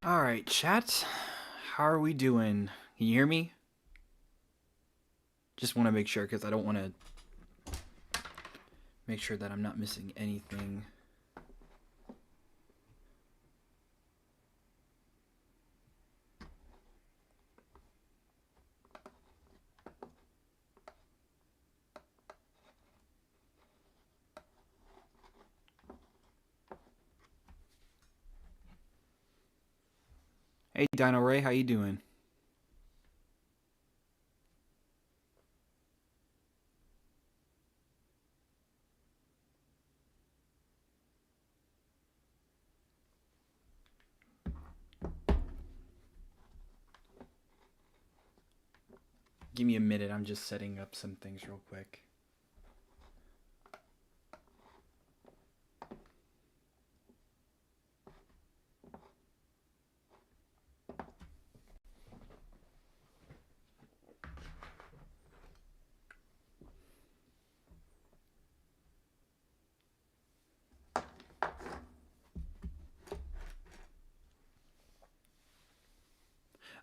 All right, chat. How are we doing? Can you hear me? Just want to make sure because I don't want to make sure that I'm not missing anything. Hey, Dino Ray, how you doing? Give me a minute. I'm just setting up some things real quick.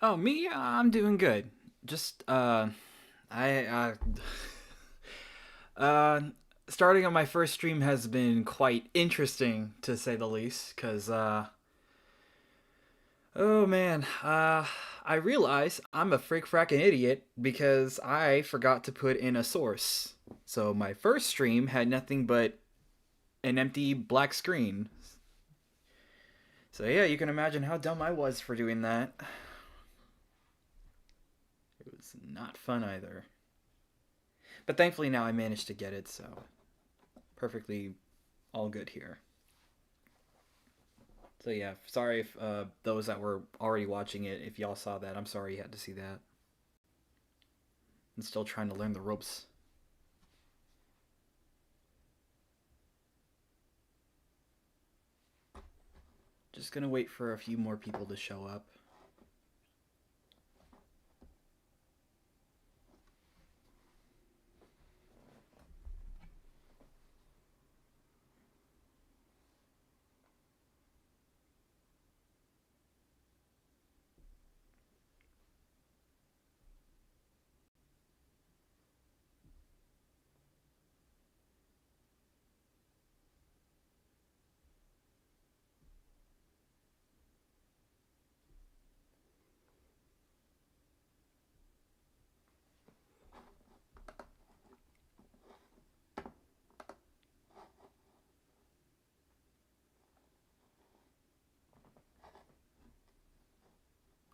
Oh, me? I'm doing good. Just I uh starting on my first stream has been quite interesting to say the least cuz oh man, I realize I'm a freak fracking idiot because I forgot to put in a source. So my first stream had nothing but an empty black screen. So yeah, you can imagine how dumb I was for doing that. It was not fun either. But thankfully now I managed to get it, so perfectly all good here. So yeah, sorry if those that were already watching it, if y'all saw that, I'm sorry you had to see that. I'm still trying to learn the ropes. Just gonna wait for a few more people to show up.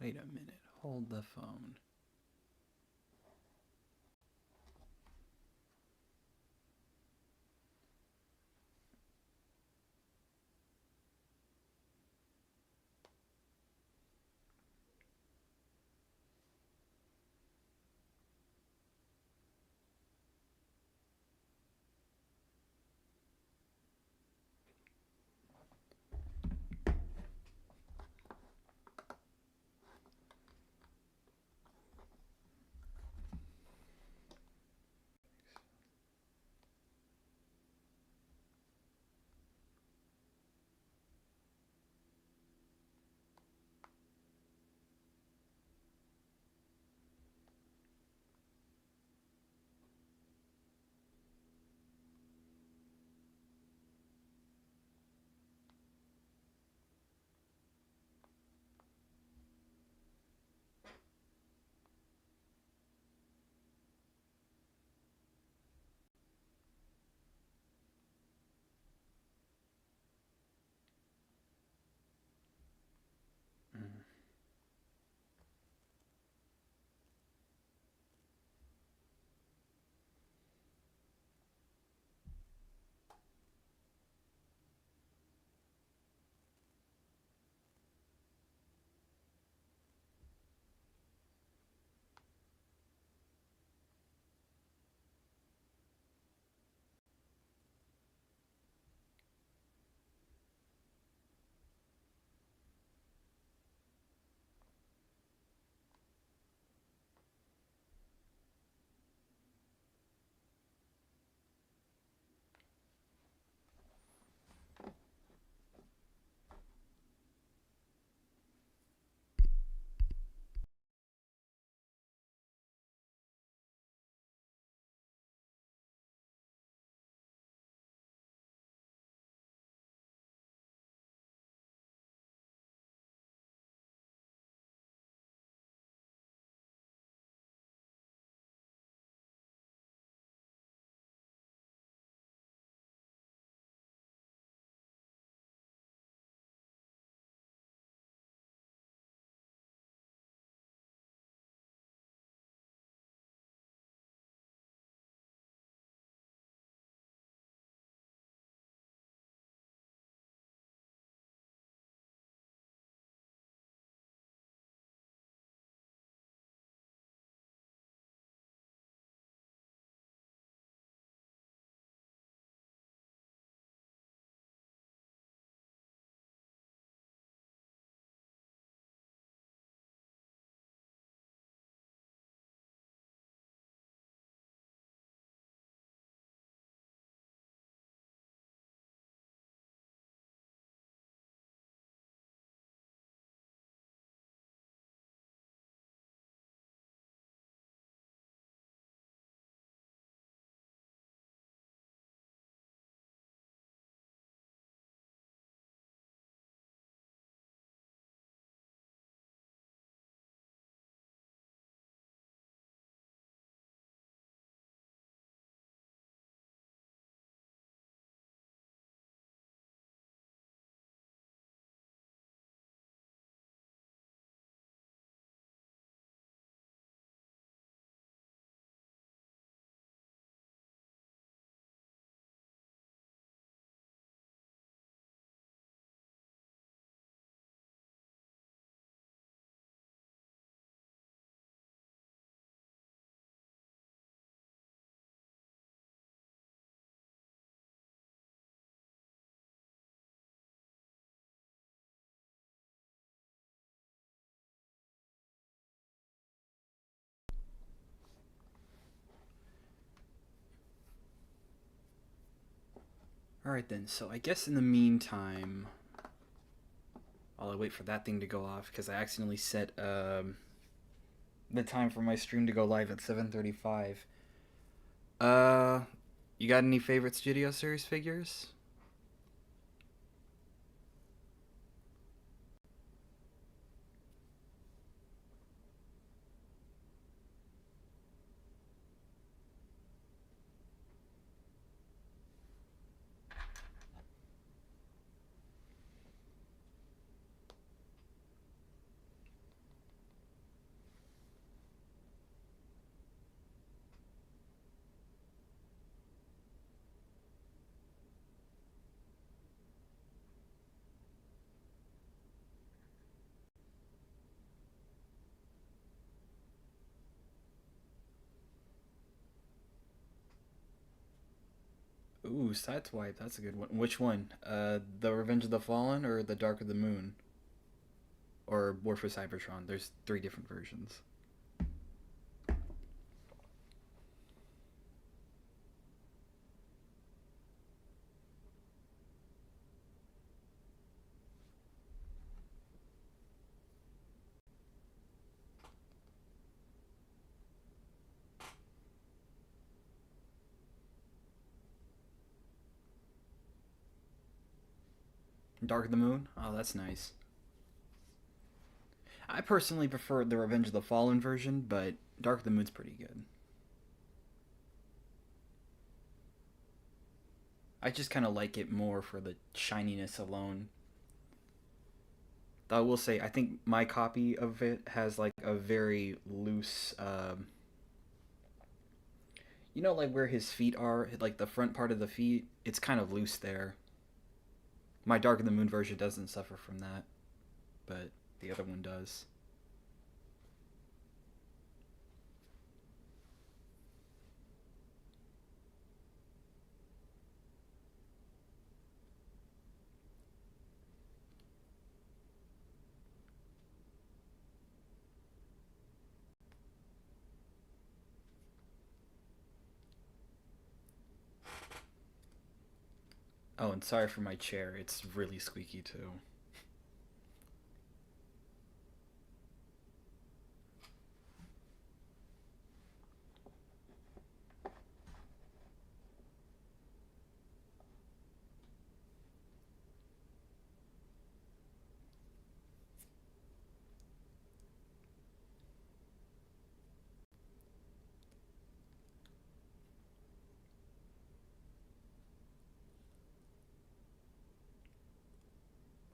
Wait a minute. Hold the phone. Alright then, so I guess in the meantime, while I wait for that thing to go off, because I accidentally set the time for my stream to go live at 7:35. Uh, you got any favorite Studio Series figures? Ooh, Sideswipe, that's a good one. Which one? The Revenge of the Fallen or the Dark of the Moon? Or War for Cybertron? There's three different versions. Dark of the Moon? Oh, that's nice. I personally prefer the Revenge of the Fallen version, but Dark of the Moon's pretty good. I just kind of like it more for the shininess alone. Though I will say, I think my copy of it has like a very loose, like where his feet are, like the front part of the feet, it's kind of loose there. My Dark of the Moon version doesn't suffer from that, but the other one does. Oh, and sorry for my chair, it's really squeaky too.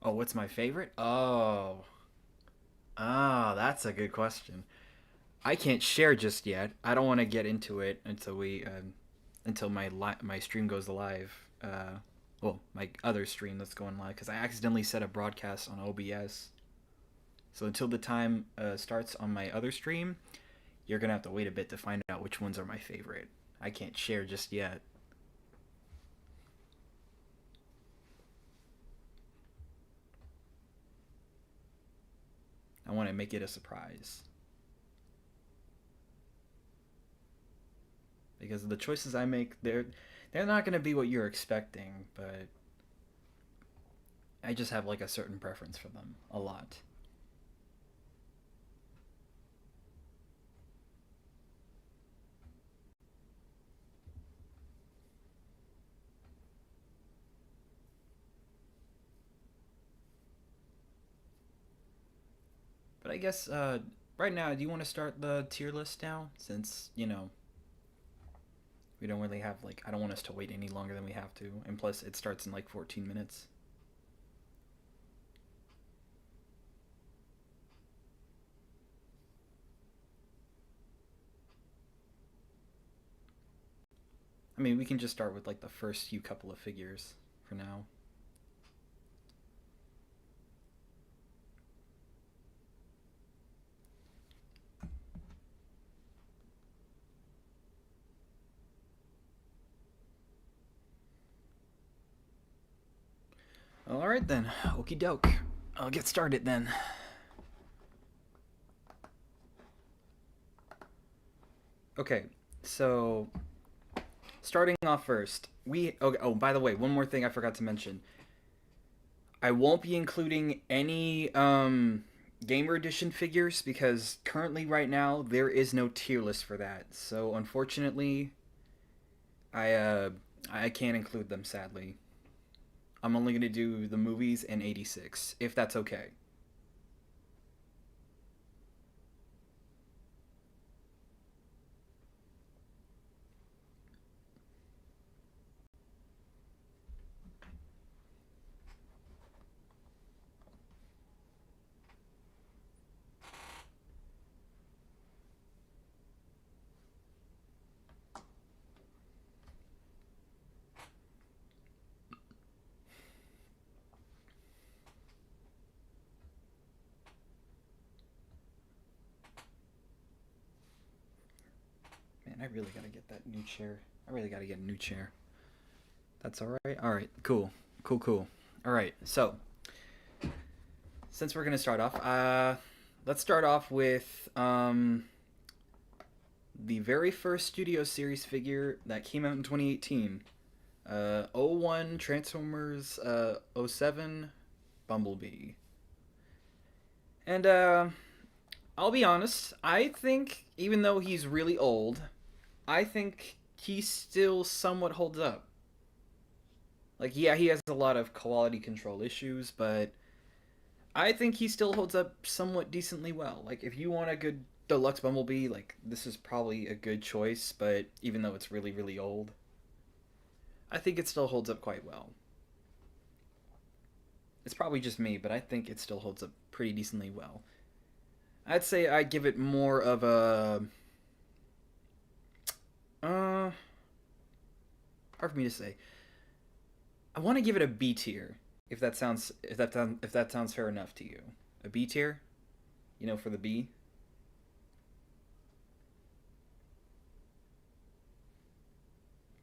Oh, what's my favorite? That's a good question. I can't share just yet. I don't want to get into it until my stream goes live. Well, my other stream that's going live because I accidentally set a broadcast on OBS. So until the time starts on my other stream, you're gonna have to wait a bit to find out which ones are my favorite. I can't share just yet. I want to make it a surprise because the choices I make, they're not gonna be what you're expecting, but I just have like a certain preference for them a lot. But I guess right now, do you want to start the tier list now? Since we don't really have like I don't want us to wait any longer than we have to, and plus it starts in like 14 minutes. I mean, we can just start with like the first few couple of figures for now. All right then, okie doke. I'll get started then. Okay, so starting off first, we okay. Oh, by the way, one more thing I forgot to mention. I won't be including any gamer edition figures because currently, right now, there is no tier list for that. So unfortunately, I uh I can't include them. Sadly, I'm only gonna do the movies and 86, if that's okay. Man, I really gotta get that new chair. I really gotta get a new chair. That's all right. All right, cool, cool, cool. All right, so since we're gonna start off, let's start off with the very first Studio Series figure that came out in 2018. '01 Transformers, '07 Bumblebee. And I'll be honest, I think even though he's really old, I think he still somewhat holds up. Like, yeah, he has a lot of quality control issues, but I think he still holds up somewhat decently well. Like, if you want a good deluxe Bumblebee, like, this is probably a good choice, but even though it's really, really old, I think it still holds up quite well. It's probably just me, but I think it still holds up pretty decently well. I'd say I give it more of a hard for me to say. I want to give it a B tier. If that sounds fair enough to you, a B tier, for the B.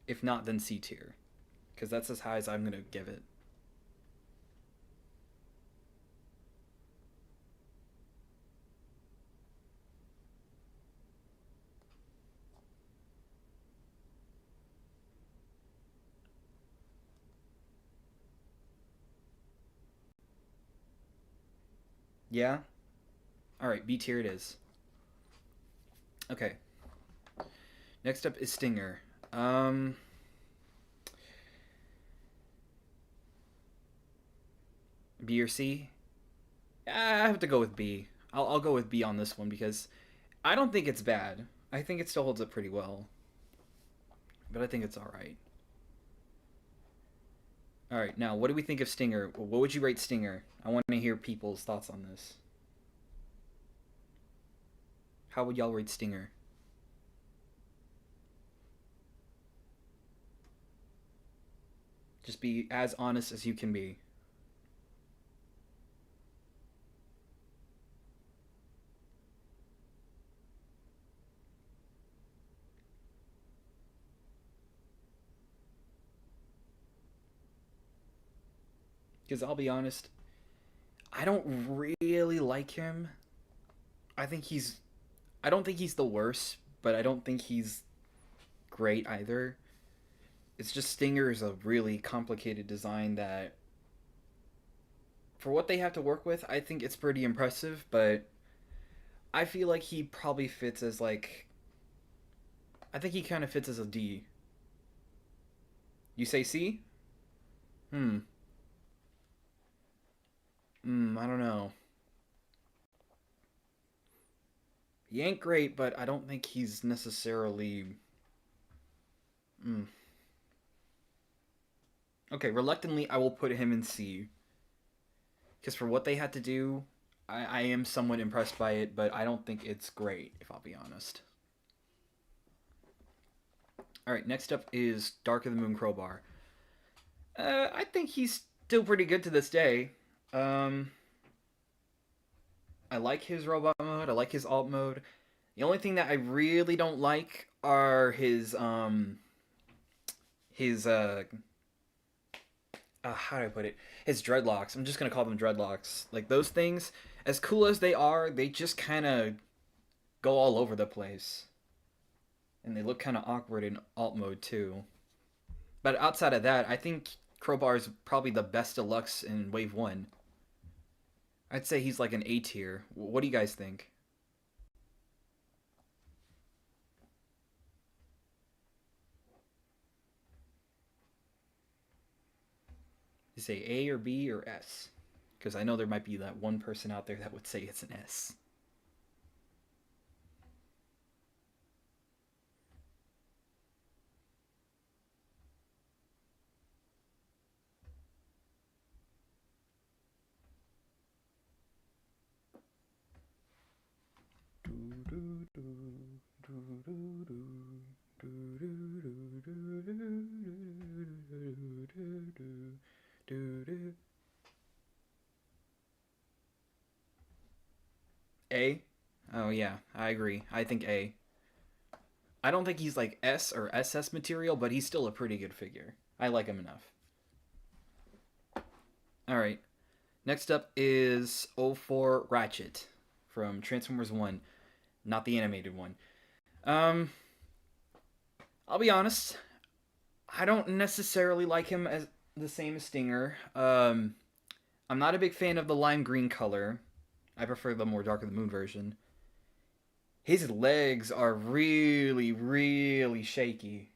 If not, then C tier, because that's as high as I'm gonna give it. Yeah. All right, B tier it is. Okay. Next up is Stinger. Um, B or C? I have to go with B. I'll go with B on this one because I don't think it's bad. I think it still holds up pretty well, but I think it's all right. All right, now what do we think of Stinger? What would you rate Stinger? I want to hear people's thoughts on this. How would y'all rate Stinger? Just be as honest as you can be. Because I'll be honest, I don't really like him. I think he's. I don't think he's the worst, but I don't think he's great either. It's just Stinger is a really complicated design that, for what they have to work with, I think it's pretty impressive, but I feel like he probably fits as like. I think he kind of fits as a D. You say C? Hmm. I don't know. He ain't great, but I don't think he's necessarily. Hmm. Okay, reluctantly, I will put him in C. Because for what they had to do, I am somewhat impressed by it, but I don't think it's great, if I'll be honest. Alright, next up is Dark of the Moon Crowbar. I think he's still pretty good to this day. Um, I like his robot mode, I like his alt mode. The only thing that I really don't like are his how do I put it? His dreadlocks. I'm just gonna call them dreadlocks. Like those things, as cool as they are, they just kind of go all over the place, and they look kind of awkward in alt mode too. But outside of that, I think Crowbar is probably the best deluxe in Wave 1. I'd say he's like an A tier. What do you guys think? You say A or B or S? Because I know there might be that one person out there that would say it's an S. A? Oh yeah, I agree. I think A. I don't think he's like S or SS material, but he's still a pretty good figure. I like him enough. All right. Next up is O4 Ratchet from Transformers 1, not the animated one. Um, I'll be honest, I don't necessarily like him as the same as Stinger. I'm not a big fan of the lime green color. I prefer the more Dark of the Moon version. His legs are really, really shaky.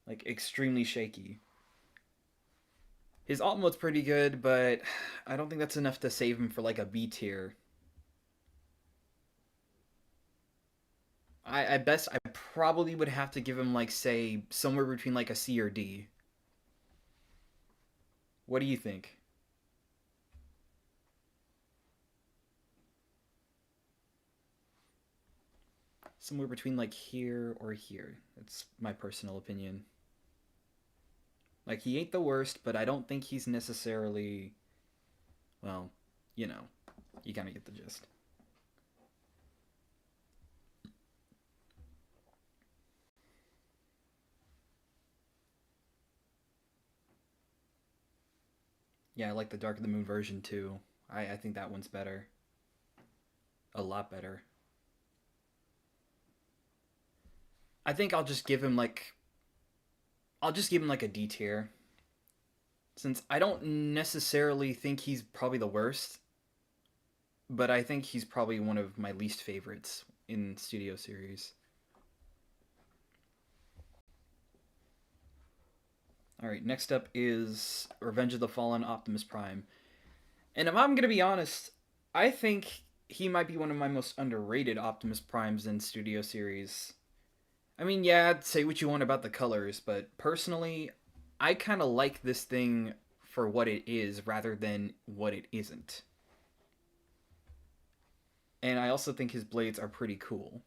Like, extremely shaky. His alt mode's pretty good, but I don't think that's enough to save him for like a B tier. At best, I probably would have to give him like, say, somewhere between like a C or D. What do you think? Somewhere between like here or here. That's my personal opinion. Like, he ain't the worst, but I don't think he's necessarily, well, you know, you kind of get the gist. Yeah, I like the Dark of the Moon version too. I think that one's better. A lot better. I think I'll just give him like a D tier. Since I don't necessarily think he's probably the worst, but I think he's probably one of my least favorites in Studio Series. Alright, next up is Revenge of the Fallen Optimus Prime. And if I'm gonna be honest, I think he might be one of my most underrated Optimus Primes in Studio Series. I mean, yeah, say what you want about the colors, but personally, I kind of like this thing for what it is rather than what it isn't. And I also think his blades are pretty cool.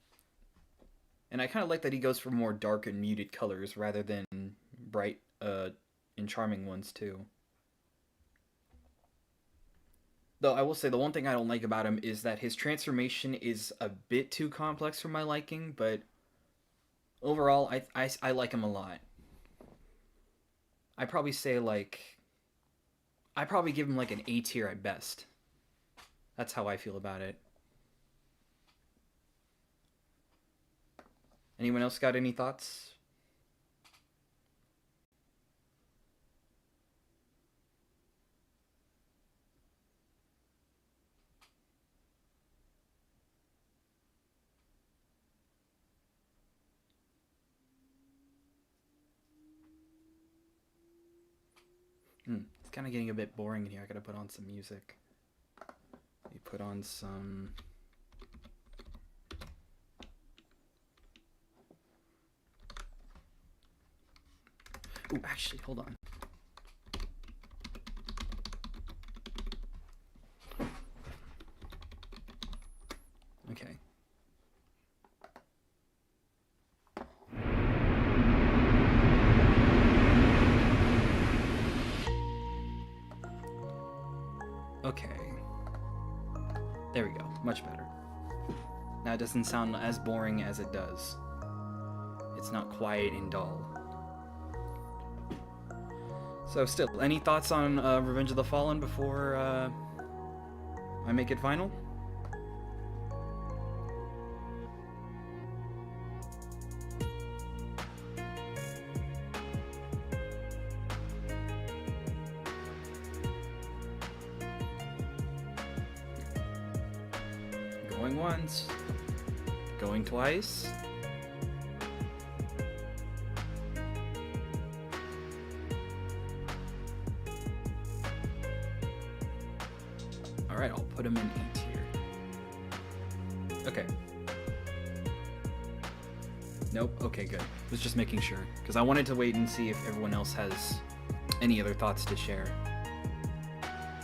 And I kind of like that he goes for more dark and muted colors rather than bright and charming ones too. Though I will say the one thing I don't like about him is that his transformation is a bit too complex for my liking, but overall, I like him a lot. I probably say like I probably give him like an A tier at best. That's how I feel about it. Anyone else got any thoughts? It's kind of getting a bit boring in here. I gotta put on some music. Let me put on some. Ooh, actually, hold on. Okay. Okay. There we go. Much better. Now it doesn't sound as boring as it does. It's not quiet and dull. So still, any thoughts on Revenge of the Fallen before I make it final? Going once. Going twice. Alright, I'll put him in A tier. Okay. Nope, okay, good. Was just making sure, because I wanted to wait and see if everyone else has any other thoughts to share.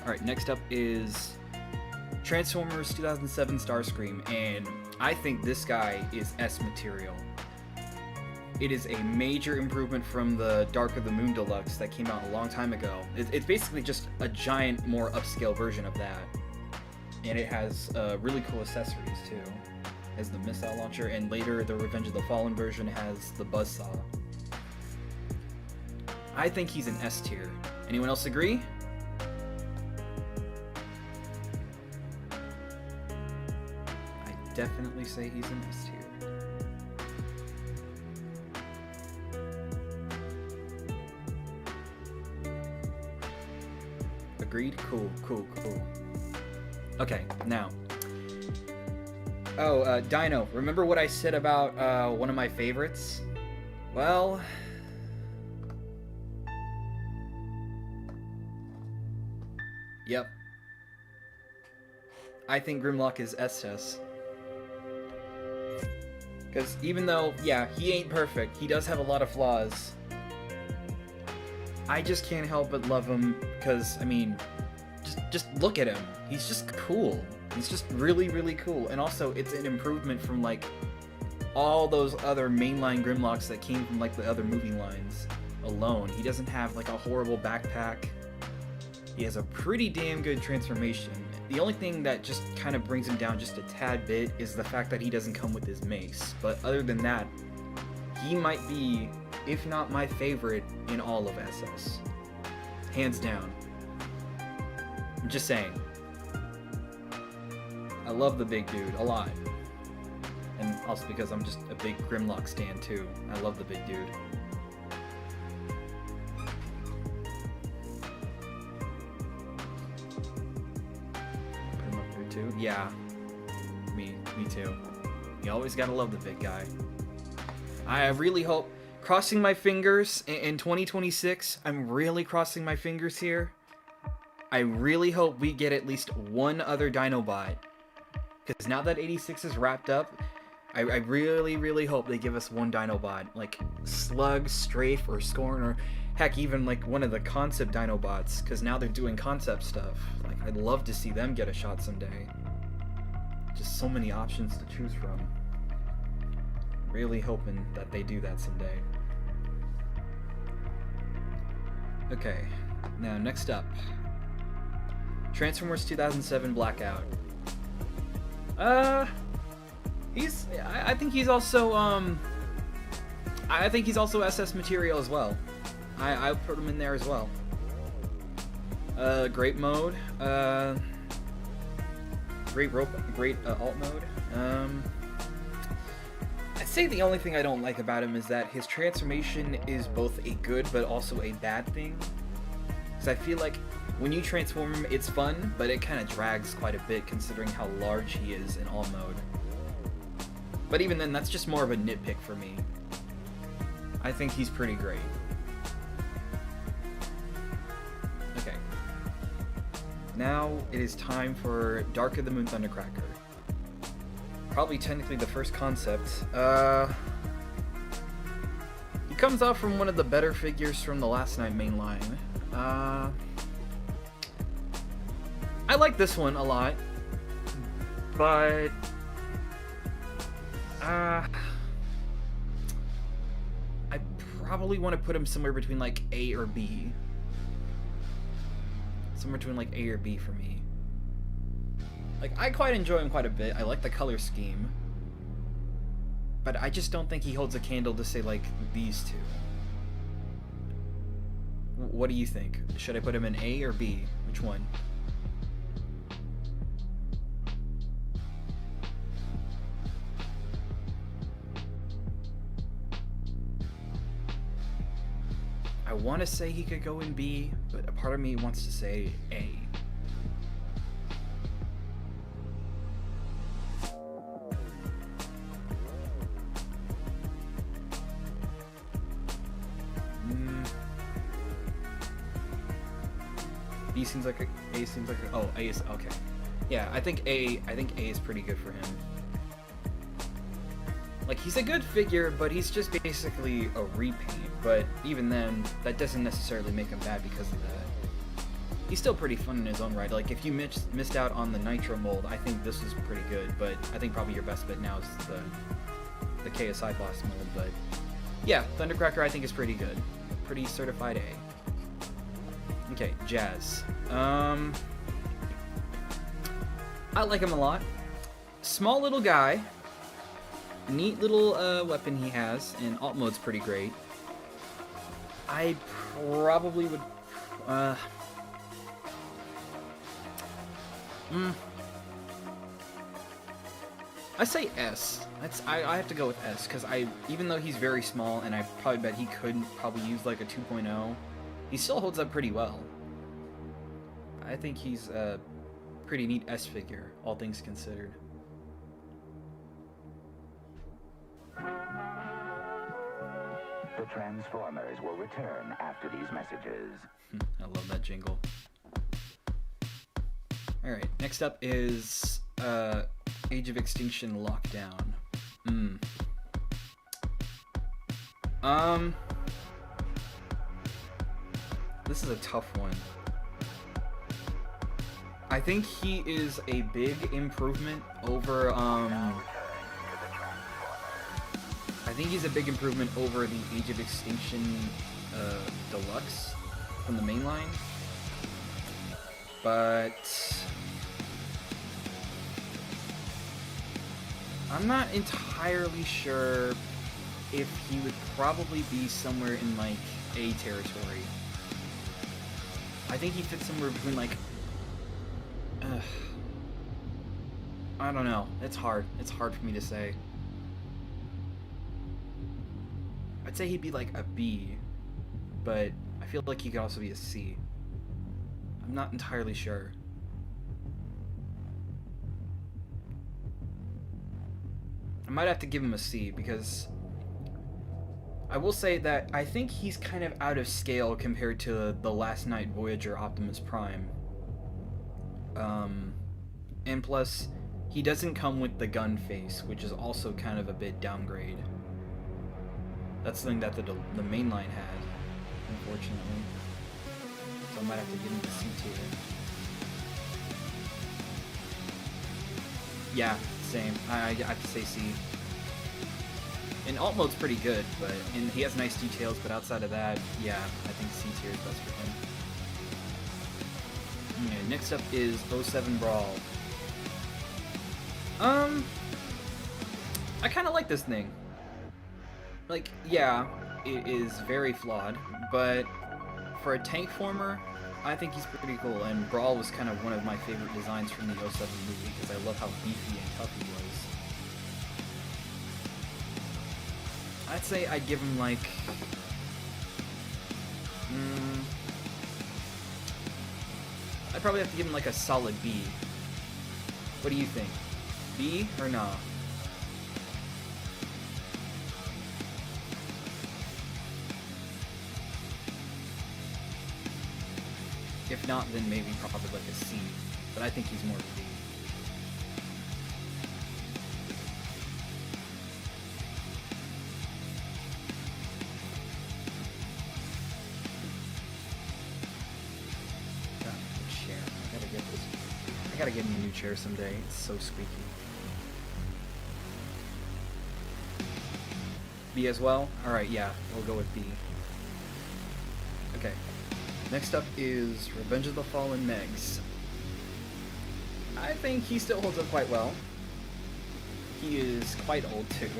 Alright, next up is Transformers 2007 Starscream, and I think this guy is S material. It is a major improvement from the Dark of the Moon Deluxe that came out a long time ago. It's basically just a giant, more upscale version of that. And it has really cool accessories too. It has the missile launcher, and later the Revenge of the Fallen version has the buzzsaw. I think he's an S tier. Anyone else agree? I definitely say he's an S tier. Agreed? Cool. Okay, now. Oh, Dino, remember what I said about one of my favorites? Well... Yep. I think Grimlock is SS. Because even though, yeah, he ain't perfect, he does have a lot of flaws. I just can't help but love him because, I mean, just look at him. He's just cool. He's just really, really cool. And also, it's an improvement from, like, all those other mainline Grimlocks that came from, like, the other movie lines alone. He doesn't have, like, a horrible backpack. He has a pretty damn good transformation. The only thing that just kind of brings him down just a tad bit is the fact that he doesn't come with his mace. But other than that, he might be, if not my favorite, in all of SS. Hands down. I'm just saying. I love the big dude a lot. And also because I'm just a big Grimlock stan too. I love the big dude. Put him up there too? Yeah. Me too. You always gotta love the big guy. I really hope, crossing my fingers, in 2026, I'm really crossing my fingers here. I really hope we get at least one other Dinobot. Because now that 86 is wrapped up, I really, really hope they give us one Dinobot. Like Slug, Strafe, or Scorn, or heck, even like one of the concept Dinobots. Because now they're doing concept stuff. Like, I'd love to see them get a shot someday. Just so many options to choose from. Really hoping that they do that someday. Okay, now next up. Transformers 2007 Blackout. I think he's also, I think he's also SS material as well. I put him in there as well. Great mode. Great alt mode. I'd say the only thing I don't like about him is that his transformation is both a good but also a bad thing. Because I feel like when you transform him, it's fun, but it kind of drags quite a bit considering how large he is in all mode. But even then, that's just more of a nitpick for me. I think he's pretty great. Okay. Now it is time for Dark of the Moon Thundercracker. Probably technically the first concept. He comes out from one of the better figures from the Last Night mainline. I like this one a lot, but I probably want to put him somewhere between like A or B. Somewhere between like A or B for me. Like, I quite enjoy him quite a bit. I like the color scheme, but I just don't think he holds a candle to say like these two. What do you think? Should I put him in A or B? Which one? I want to say he could go in B, but a part of me wants to say A. seems like A seems like oh, A is okay. Yeah, I think A is pretty good for him. Like, he's a good figure, but he's just basically a repaint. But even then, that doesn't necessarily make him bad because of that. He's still pretty fun in his own right. Like, if you missed out on the Nitro mold, I think this is pretty good. But I think probably your best bet now is the KSI boss mold. But yeah, Thundercracker I think is pretty good. Pretty certified A. Okay, Jazz. I like him a lot. Small little guy. Neat little weapon he has, and alt mode's pretty great. I probably would... I say S. I have to go with S, because even though he's very small, and I probably bet he could probably use like a 2.0, he still holds up pretty well. I think he's a pretty neat S figure, all things considered. The Transformers will return after these messages. I love that jingle. Alright, next up is Age of Extinction Lockdown. This is a tough one. I think he is a big improvement over I think he's a big improvement over the Age of Extinction Deluxe from the main line. But I'm not entirely sure if he would probably be somewhere in like A territory. I think he fits somewhere between like I don't know. It's hard. It's hard for me to say. I'd say he'd be like a B, but I feel like he could also be a C. I'm not entirely sure. I might have to give him a C because I will say that I think he's kind of out of scale compared to the Last Night Voyager Optimus Prime. And plus, he doesn't come with the gun face, which is also kind of a bit downgrade. That's something that the main line had, unfortunately. So I might have to give him the C tier. Yeah, same. I have to say C. And alt mode's pretty good, and he has nice details, but outside of that, yeah, I think C tier is best for him. Okay, next up is 07 Brawl. I kind of like this thing. Like, yeah, it is very flawed, but for a tank former, I think he's pretty cool, and Brawl was kind of one of my favorite designs from the 07 movie, because I love how beefy and tough he was. I'd say I'd give him, like... I'd probably have to give him, like, a solid B. What do you think? B or nah? If not, then maybe probably like a C, but I think he's more of a B. God, the chair. I gotta get him a new chair someday. It's so squeaky. B as well? Alright, yeah, we'll go with B. Okay. Next up is Revenge of the Fallen Megs. I think he still holds up quite well. He is quite old too.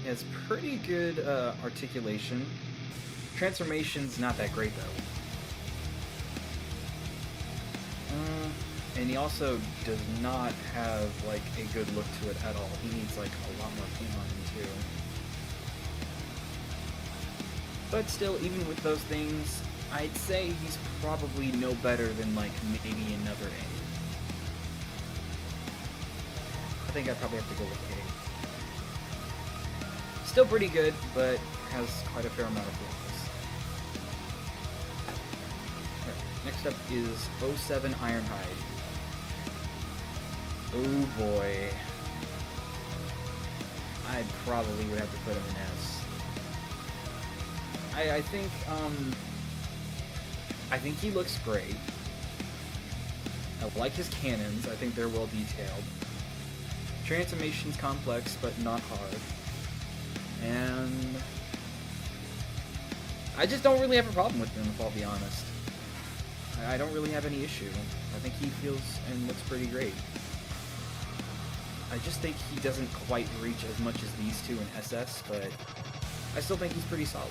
He has pretty good articulation. Transformation's not that great though. And he also does not have like a good look to it at all. He needs like a lot more paint on him too. But still, even with those things, I'd say he's probably no better than, like, maybe another A. I think I'd probably have to go with A. Still pretty good, but has quite a fair amount of flaws. next up is 07 Ironhide. Oh boy. I probably would have to put him in S. I think he looks great. I like his cannons. I think they're well detailed. Transformation's complex, but not hard. And I just don't really have a problem with him, if I'll be honest. I don't really have any issue. I think he feels and looks pretty great. I just think he doesn't quite reach as much as these two in SS, but I still think he's pretty solid.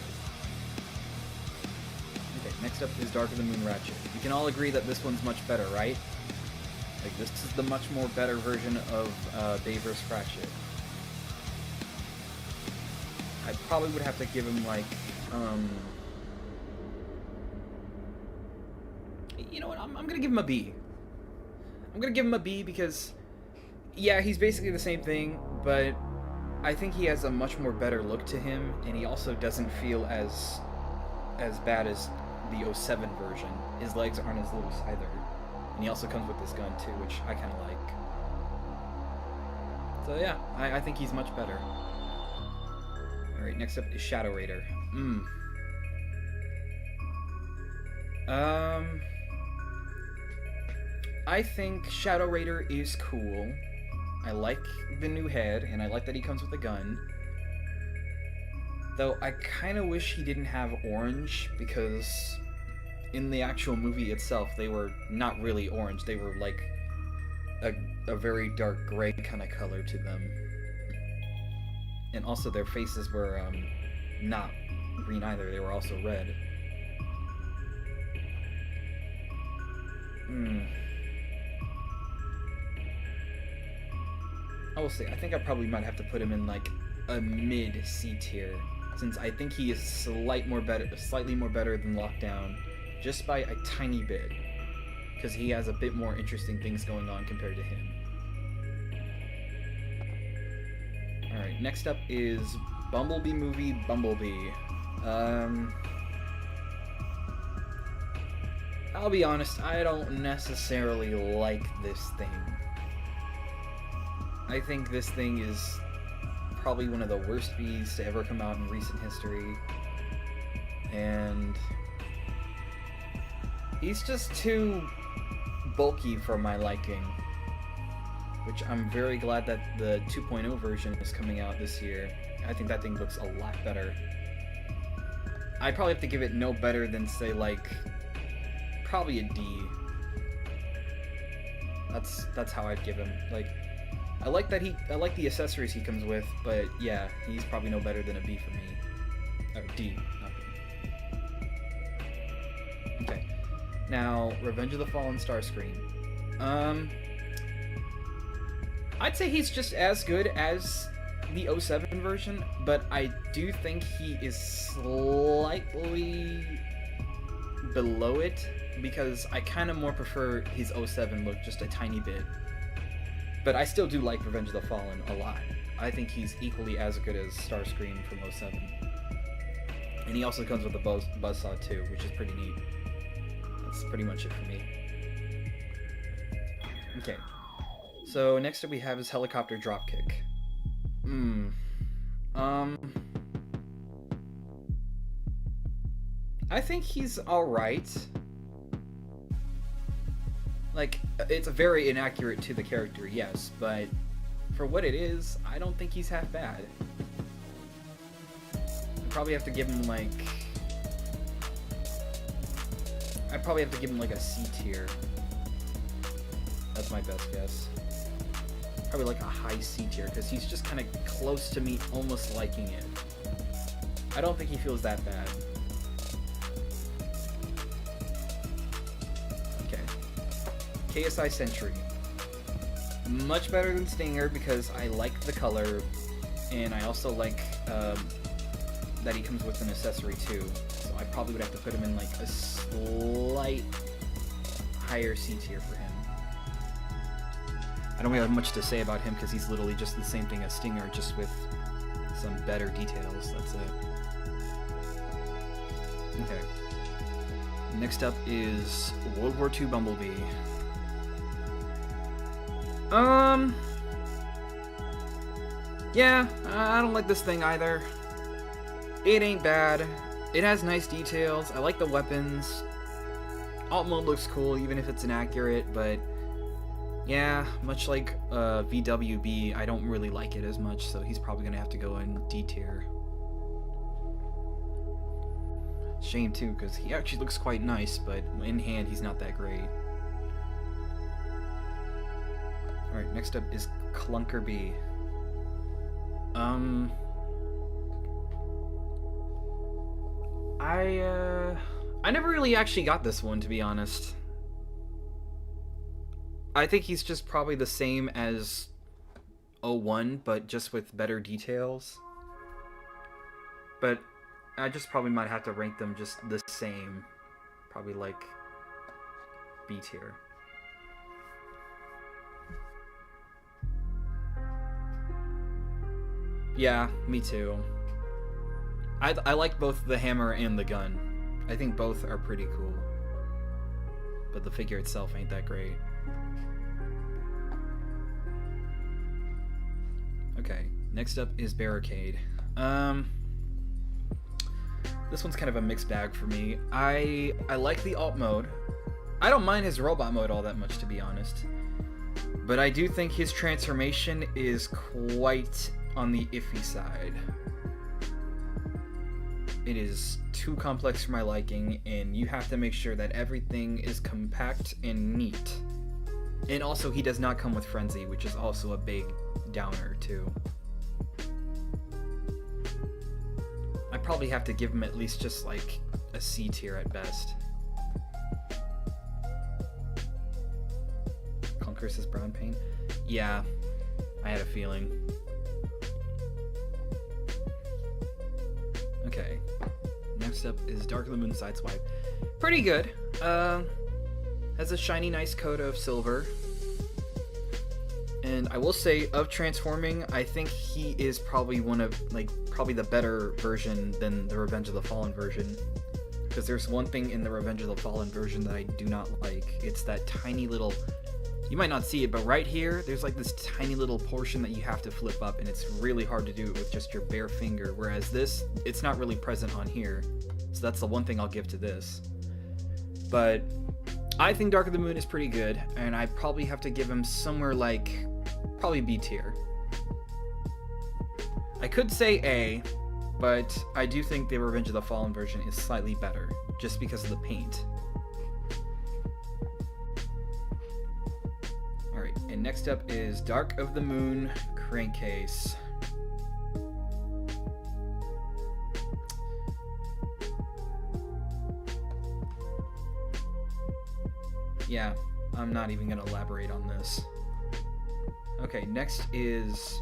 Okay, next up is Dark of the Moon Ratchet. You can all agree that this one's much better, right? Like, this is the much more better version of Bay vs. Ratchet. I probably would have to give him, like, you know what, I'm gonna give him a B. I'm gonna give him a B because, yeah, he's basically the same thing, but I think he has a much more better look to him, and he also doesn't feel as bad as the 07 version. His legs aren't as loose either. And he also comes with this gun too, which I kind of like. So yeah, I think he's much better. Alright, next up is Shadow Raider. I think Shadow Raider is cool. I like the new head, and I like that he comes with a gun. Though I kind of wish he didn't have orange, because in the actual movie itself, they were not really orange. They were like a very dark gray kind of color to them. And also their faces were not green either. They were also red. I will say, I think I probably might have to put him in like a mid C tier, since I think he is slightly more better than Lockdown, just by a tiny bit, because he has a bit more interesting things going on compared to him. Alright, next up is Bumblebee movie Bumblebee. I'll be honest, I don't necessarily like this thing. I think this thing is probably one of the worst bees to ever come out in recent history. And he's just too bulky for my liking. Which I'm very glad that the 2.0 version is coming out this year. I think that thing looks a lot better. I'd probably have to give it no better than, say, like, probably a D. That's how I'd give him. Like, I like the accessories he comes with, but yeah, he's probably no better than a B for me. Or D, not B. Okay. Now, Revenge of the Fallen Starscream. I'd say he's just as good as the 07 version, but I do think he is slightly below it, because I kind of more prefer his 07 look just a tiny bit. But I still do like Revenge of the Fallen a lot. I think he's equally as good as Starscream from 07. And he also comes with a buzzsaw too, which is pretty neat. That's pretty much it for me. Okay. So next up we have his helicopter dropkick. I think he's alright. Like, it's very inaccurate to the character, yes, but for what it is, I don't think he's half bad. I'd probably have to give him like a C tier. That's my best guess. Probably like a high C tier, because he's just kind of close to me almost liking it. I don't think he feels that bad. KSI Sentry. Much better than Stinger, because I like the color, and I also like that he comes with an accessory too. So I probably would have to put him in like a slight higher C tier for him. I don't really have much to say about him, because he's literally just the same thing as Stinger, just with some better details. That's it. Okay. next up is World War II Bumblebee. Yeah, I don't like this thing either. It ain't bad. It has nice details. I like the weapons. Alt mode looks cool, even if it's inaccurate, but yeah, much like VWB, I don't really like it as much, so he's probably gonna have to go in D tier. Shame too, because he actually looks quite nice, but in hand he's not that great. Alright, next up is Clunker B. I never really actually got this one, to be honest. I think he's just probably the same as 01, but just with better details. But I just probably might have to rank them just the same. Probably like B tier. Yeah, me too. I like both the hammer and the gun. I think both are pretty cool. But the figure itself ain't that great. Okay, next up is Barricade. This one's kind of a mixed bag for me. I like the alt mode. I don't mind his robot mode all that much, to be honest. But I do think his transformation is quite on the iffy side. It is too complex for my liking, and you have to make sure that everything is compact and neat. And also, he does not come with Frenzy, which is also a big downer, too. I probably have to give him at least just, like, a C tier at best. Clunker says brown paint? Yeah, I had a feeling. Okay, next up is Dark of the Moon Sideswipe. Pretty good. Has a shiny, nice coat of silver. And I will say, of transforming, I think he is probably probably the better version than the Revenge of the Fallen version. Because there's one thing in the Revenge of the Fallen version that I do not like. It's that tiny little... You might not see it, but right here, there's like this tiny little portion that you have to flip up, and it's really hard to do it with just your bare finger, whereas this, it's not really present on here. So that's the one thing I'll give to this. But I think Dark of the Moon is pretty good, and I probably have to give him somewhere like, probably B tier. I could say A, but I do think the Revenge of the Fallen version is slightly better, just because of the paint. Alright, and next up is Dark of the Moon Crankcase. Yeah, I'm not even going to elaborate on this. Okay, next is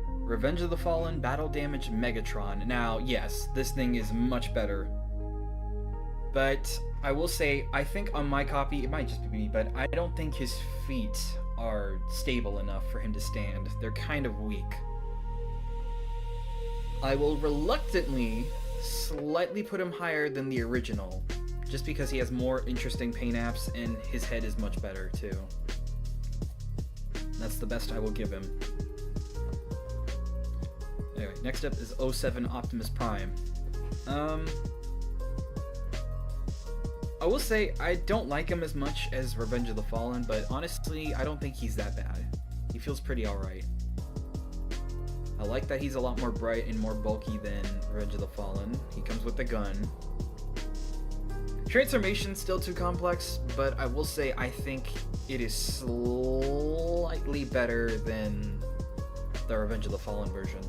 Revenge of the Fallen Battle Damage Megatron. Now, yes, this thing is much better. But I will say, I think on my copy, it might just be me, but I don't think his feet are stable enough for him to stand. They're kind of weak. I will reluctantly slightly put him higher than the original, just because he has more interesting paint apps and his head is much better too. That's the best I will give him. Anyway, next up is 07 Optimus Prime. I will say, I don't like him as much as Revenge of the Fallen, but honestly, I don't think he's that bad. He feels pretty alright. I like that he's a lot more bright and more bulky than Revenge of the Fallen. He comes with a gun. Transformation's still too complex, but I will say I think it is slightly better than the Revenge of the Fallen version.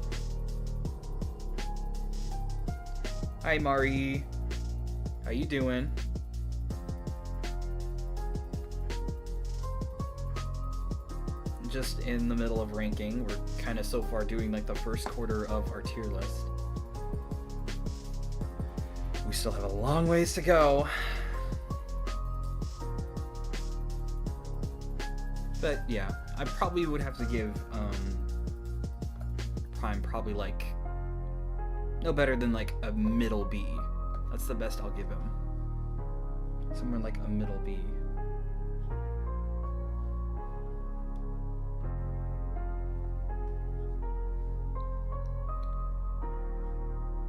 Hi Mari, how you doing? Just in the middle of ranking. We're kind of so far doing like the first quarter of our tier list. We still have a long ways to go. But yeah, I probably would have to give Prime probably like no better than like a middle B. That's the best I'll give him. Somewhere like a middle B.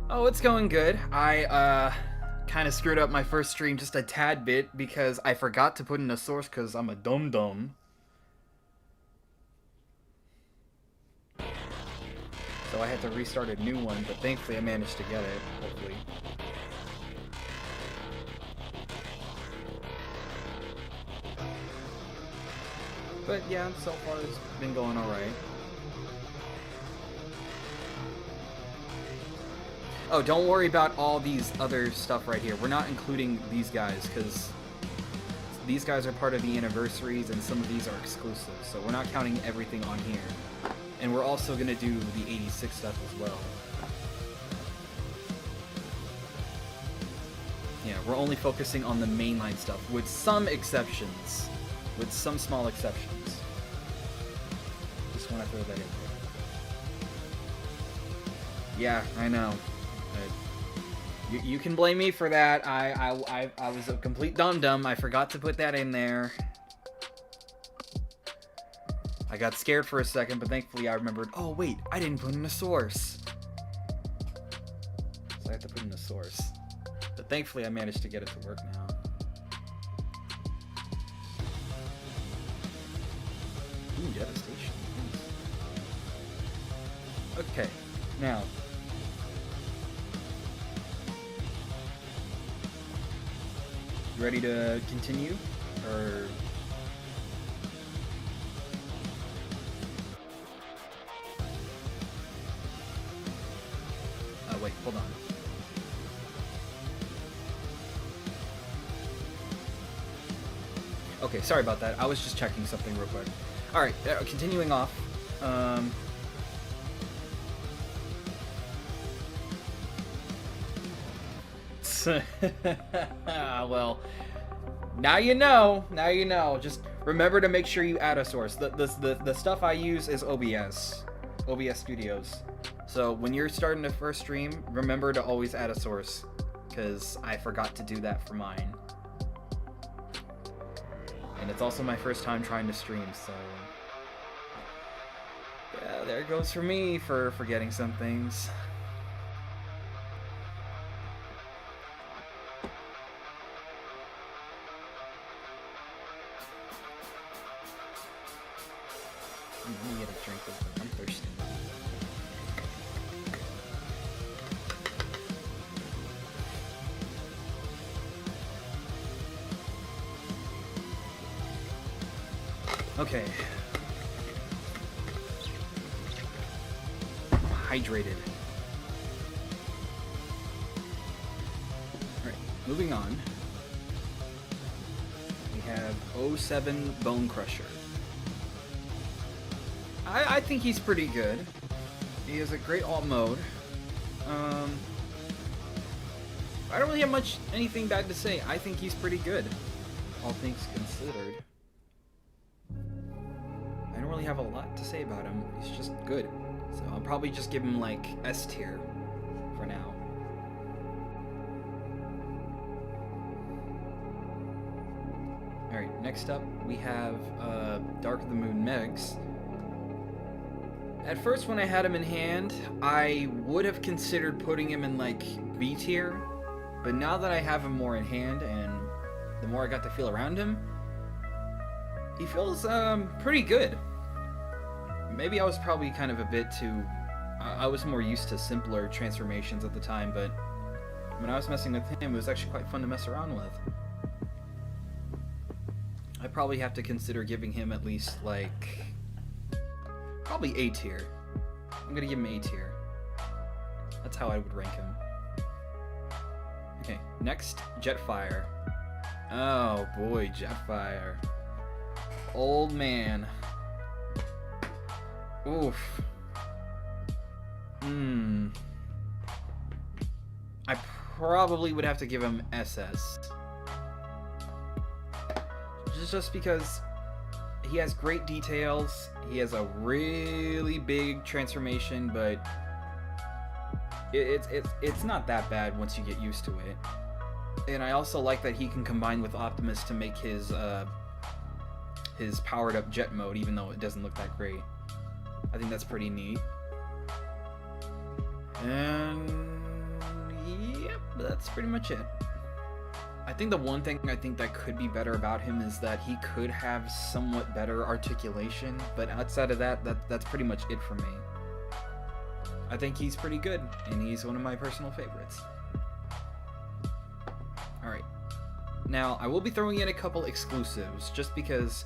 Oh, it's going good. I kind of screwed up my first stream just a tad bit because I forgot to put in a source because I'm a dum-dum. So I had to restart a new one, but thankfully I managed to get it, hopefully. But yeah, so far it's been going alright. Oh, don't worry about all these other stuff right here. We're not including these guys, because these guys are part of the anniversaries, and some of these are exclusive. So we're not counting everything on here. And we're also going to do the 86 stuff as well. Yeah, we're only focusing on the mainline stuff, with some exceptions. With some small exceptions. Just want to throw that in there. Yeah, I know. You can blame me for that. I was a complete dum-dum. I forgot to put that in there. I got scared for a second, but thankfully I remembered, oh wait, I didn't put in a source. So I have to put in a source. But thankfully I managed to get it to work now. Ooh, devastation. Okay, now. You ready to continue? Or... wait, hold on. Okay, sorry about that. I was just checking something real quick. Alright, continuing off. Well, now you know. Now you know. Just remember to make sure you add a source. The stuff I use is OBS Studios. So when you're starting a first stream, remember to always add a source, because I forgot to do that for mine. And it's also my first time trying to stream, so yeah, there it goes for me for forgetting some things. Let me get a drink real quick. I'm thirsty. Okay. I'm hydrated. Alright, moving on. We have 07 Bone Crusher. I think he's pretty good. He has a great alt mode. I don't really have anything bad to say. I think he's pretty good, all things considered. I don't really have a lot to say about him. He's just good. So I'll probably just give him like S tier for now. Alright, next up we have Dark of the Moon Megs. At first, when I had him in hand, I would have considered putting him in, like, B tier. But now that I have him more in hand, and the more I got to feel around him, he feels, pretty good. Maybe I was probably kind of a bit too... I was more used to simpler transformations at the time, but when I was messing with him, it was actually quite fun to mess around with. I probably have to consider giving him at least, like... probably A tier. I'm gonna give him A tier. That's how I would rank him. Okay, next, Jetfire. Oh boy, Jetfire. Old man. Oof. I probably would have to give him SS. Just because he has great details. He has a really big transformation, but it's not that bad once you get used to it. And I also like that he can combine with Optimus to make his powered up jet mode, even though it doesn't look that great. I think that's pretty neat. And yep, that's pretty much it. I think the one thing I think that could be better about him is that he could have somewhat better articulation, but outside of that, that's pretty much it for me. I think he's pretty good, and he's one of my personal favorites. Alright. Now, I will be throwing in a couple exclusives, just because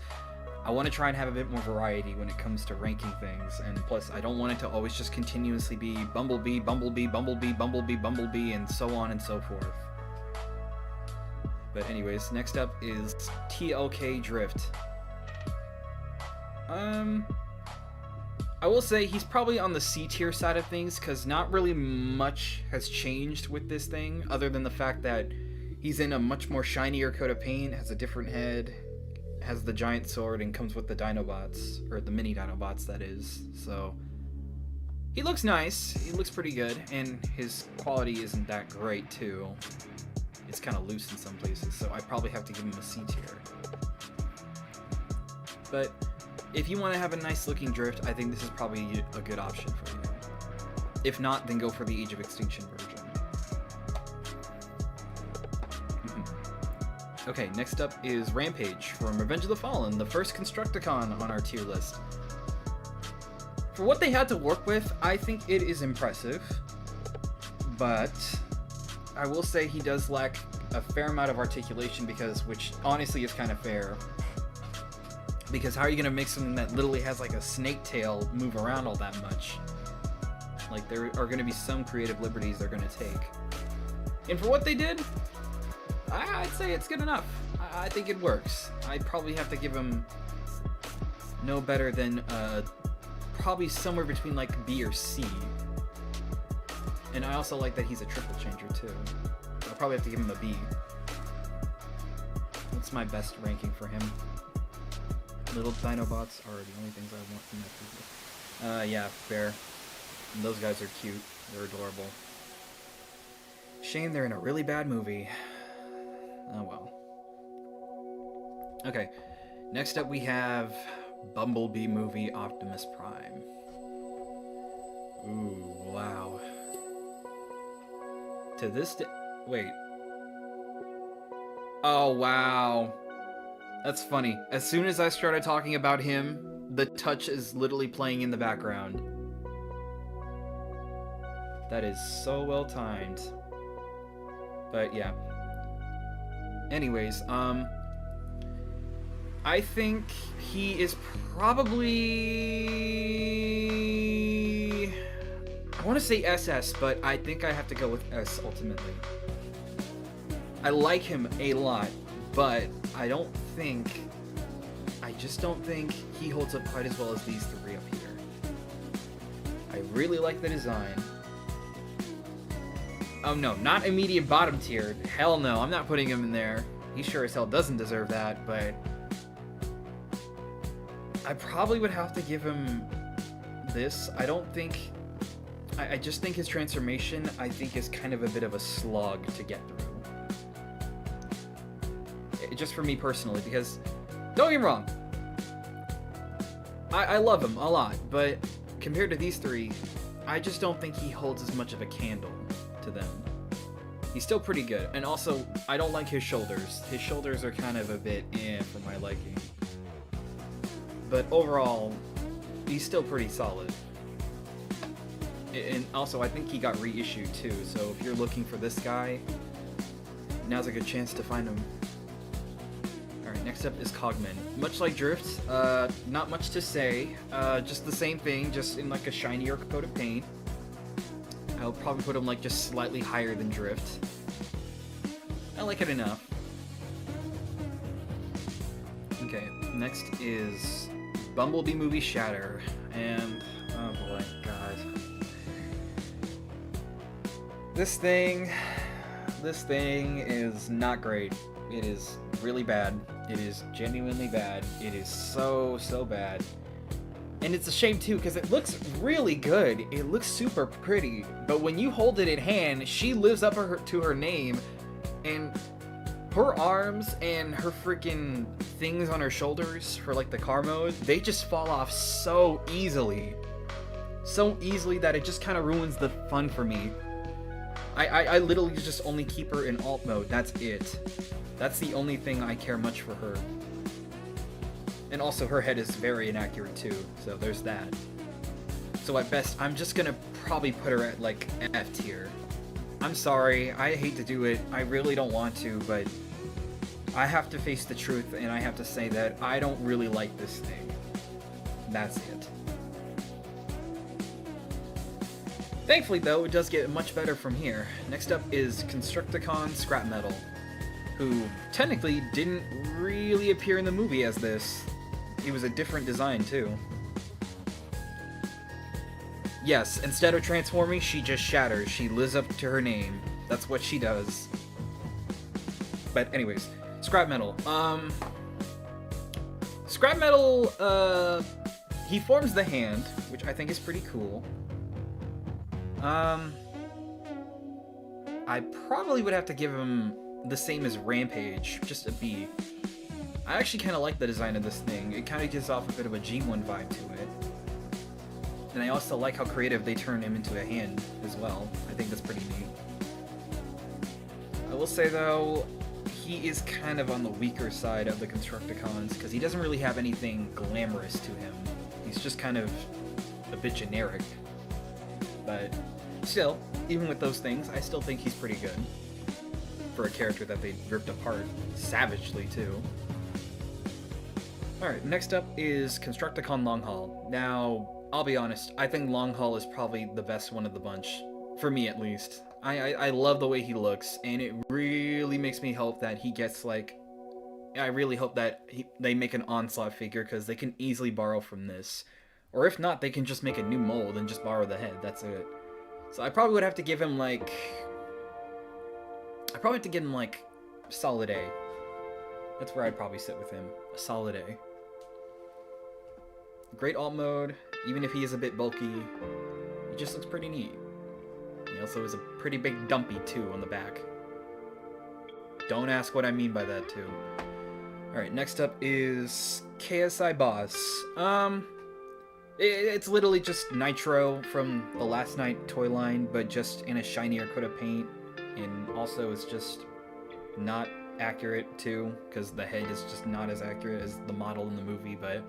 I want to try and have a bit more variety when it comes to ranking things, and plus, I don't want it to always just continuously be Bumblebee, Bumblebee, Bumblebee, Bumblebee, Bumblebee, and so on and so forth. But anyways, next up is TLK Drift. I will say he's probably on the C tier side of things, because not really much has changed with this thing, other than the fact that he's in a much more shinier coat of paint, has a different head, has the giant sword, and comes with the Dinobots, or the mini Dinobots, that is. So he looks nice, he looks pretty good, and his quality isn't that great too. It's kind of loose in some places, so I probably have to give him a C tier. But if you want to have a nice looking Drift, I think this is probably a good option for you. If not, then go for the Age of Extinction version. Okay, next up is Rampage from Revenge of the Fallen, the first Constructicon on our tier list. For what they had to work with, I think it is impressive, but I will say he does lack a fair amount of articulation, which honestly is kind of fair. Because how are you going to make something that literally has like a snake tail move around all that much? Like, there are going to be some creative liberties they're going to take. And for what they did, I'd say it's good enough. I think it works. I'd probably have to give him no better than probably somewhere between like B or C. And I also like that he's a triple changer too. I'll probably have to give him a B. What's my best ranking for him? Little Dinobots are the only things I want from that people. Yeah, fair. And those guys are cute. They're adorable. Shame they're in a really bad movie. Oh well. Okay, next up we have Bumblebee movie Optimus Prime. Ooh, wow. To this day... Wait. Oh, wow. That's funny. As soon as I started talking about him, the touch is literally playing in the background. That is so well timed. But yeah. Anyways, I think he is probably... I want to say SS, but I think I have to go with S ultimately. I like him a lot, but I just don't think he holds up quite as well as these three up here. I really like the design. Oh no, not immediate bottom tier. Hell no, I'm not putting him in there. He sure as hell doesn't deserve that, but I probably would have to give him this. I just think his transformation, I think, is kind of a bit of a slog to get through. Just for me personally, because, don't get me wrong, I love him a lot, but compared to these three, I just don't think he holds as much of a candle to them. He's still pretty good, and also, I don't like his shoulders. His shoulders are kind of a bit for my liking. But overall, he's still pretty solid. And also, I think he got reissued too, so if you're looking for this guy, now's a good chance to find him. Alright, next up is Cogman. Much like Drift, not much to say, just the same thing, just in like a shinier coat of paint. I'll probably put him like just slightly higher than Drift. I like it enough. Okay, next is Bumblebee movie Shatter, and oh boy, God. This thing is not great. It is really bad. It is genuinely bad. It is so bad. And it's a shame too, because it looks really good. It looks super pretty. But when you hold it in hand, she lives up to her name, And her arms and her freaking things on her shoulders for like the car mode, they just fall off so easily. So easily that it just kind of ruins the fun for me. I literally just only keep her in alt mode, that's it. That's the only thing I care much for her. And also her head is very inaccurate too, so there's that. So at best, I'm just gonna probably put her at like F tier. I'm sorry, I hate to do it, I really don't want to, but I have to face the truth and I have to say that I don't really like this thing. That's it. Thankfully though, it does get much better from here. Next up is Constructicon Scrap Metal, who technically didn't really appear in the movie as this. He was a different design too. Yes, instead of transforming, she just shatters. She lives up to her name. That's what she does. But anyways, Scrap Metal. Scrap Metal, he forms the hand, which I think is pretty cool. I probably would have to give him the same as Rampage, just a B. I actually kind of like the design of this thing. It kind of gives off a bit of a G1 vibe to it. And I also like how creative they turn him into a hand as well. I think that's pretty neat. I will say though, he is kind of on the weaker side of the Constructicons because he doesn't really have anything glamorous to him. He's just kind of a bit generic. But still, even with those things, I still think he's pretty good. For a character that they ripped apart savagely too. Alright, next up is Constructicon Long Haul. Now, I'll be honest, I think Long Haul is probably the best one of the bunch. For me at least. I love the way he looks, and it really makes me hope that he gets like... I really hope that they make an Onslaught figure, because they can easily borrow from this. Or if not, they can just make a new mold and just borrow the head, that's it. So I probably would have to give him like... I probably have to give him like solid A. That's where I'd probably sit with him. A solid A. Great alt mode, even if he is a bit bulky, he just looks pretty neat. He also has a pretty big dumpy too on the back. Don't ask what I mean by that too. Alright, next up is KSI Boss. It's literally just Nitro from the Last Night toy line, but just in a shinier coat of paint. And also it's just not accurate too, because the head is just not as accurate as the model in the movie, but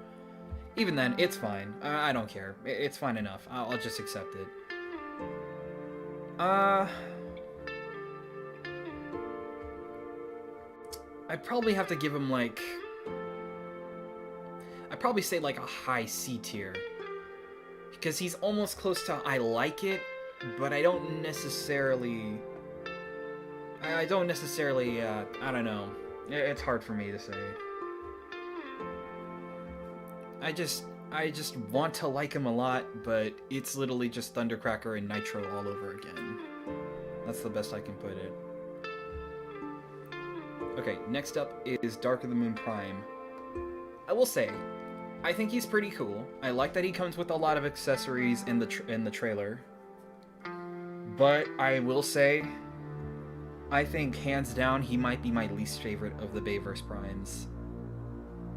even then, it's fine. I don't care. It's fine enough. I'll just accept it. I'd probably have to give him like... I'd probably say like a high C tier. Because he's almost close to I like it, but I don't necessarily... I don't know. It's hard for me to say. I just want to like him a lot, but it's literally just Thundercracker and Nitro all over again. That's the best I can put it. Okay, next up is Dark of the Moon Prime. I will say, I think he's pretty cool. I like that he comes with a lot of accessories in the trailer. But I will say, I think hands down he might be my least favorite of the Bayverse Primes.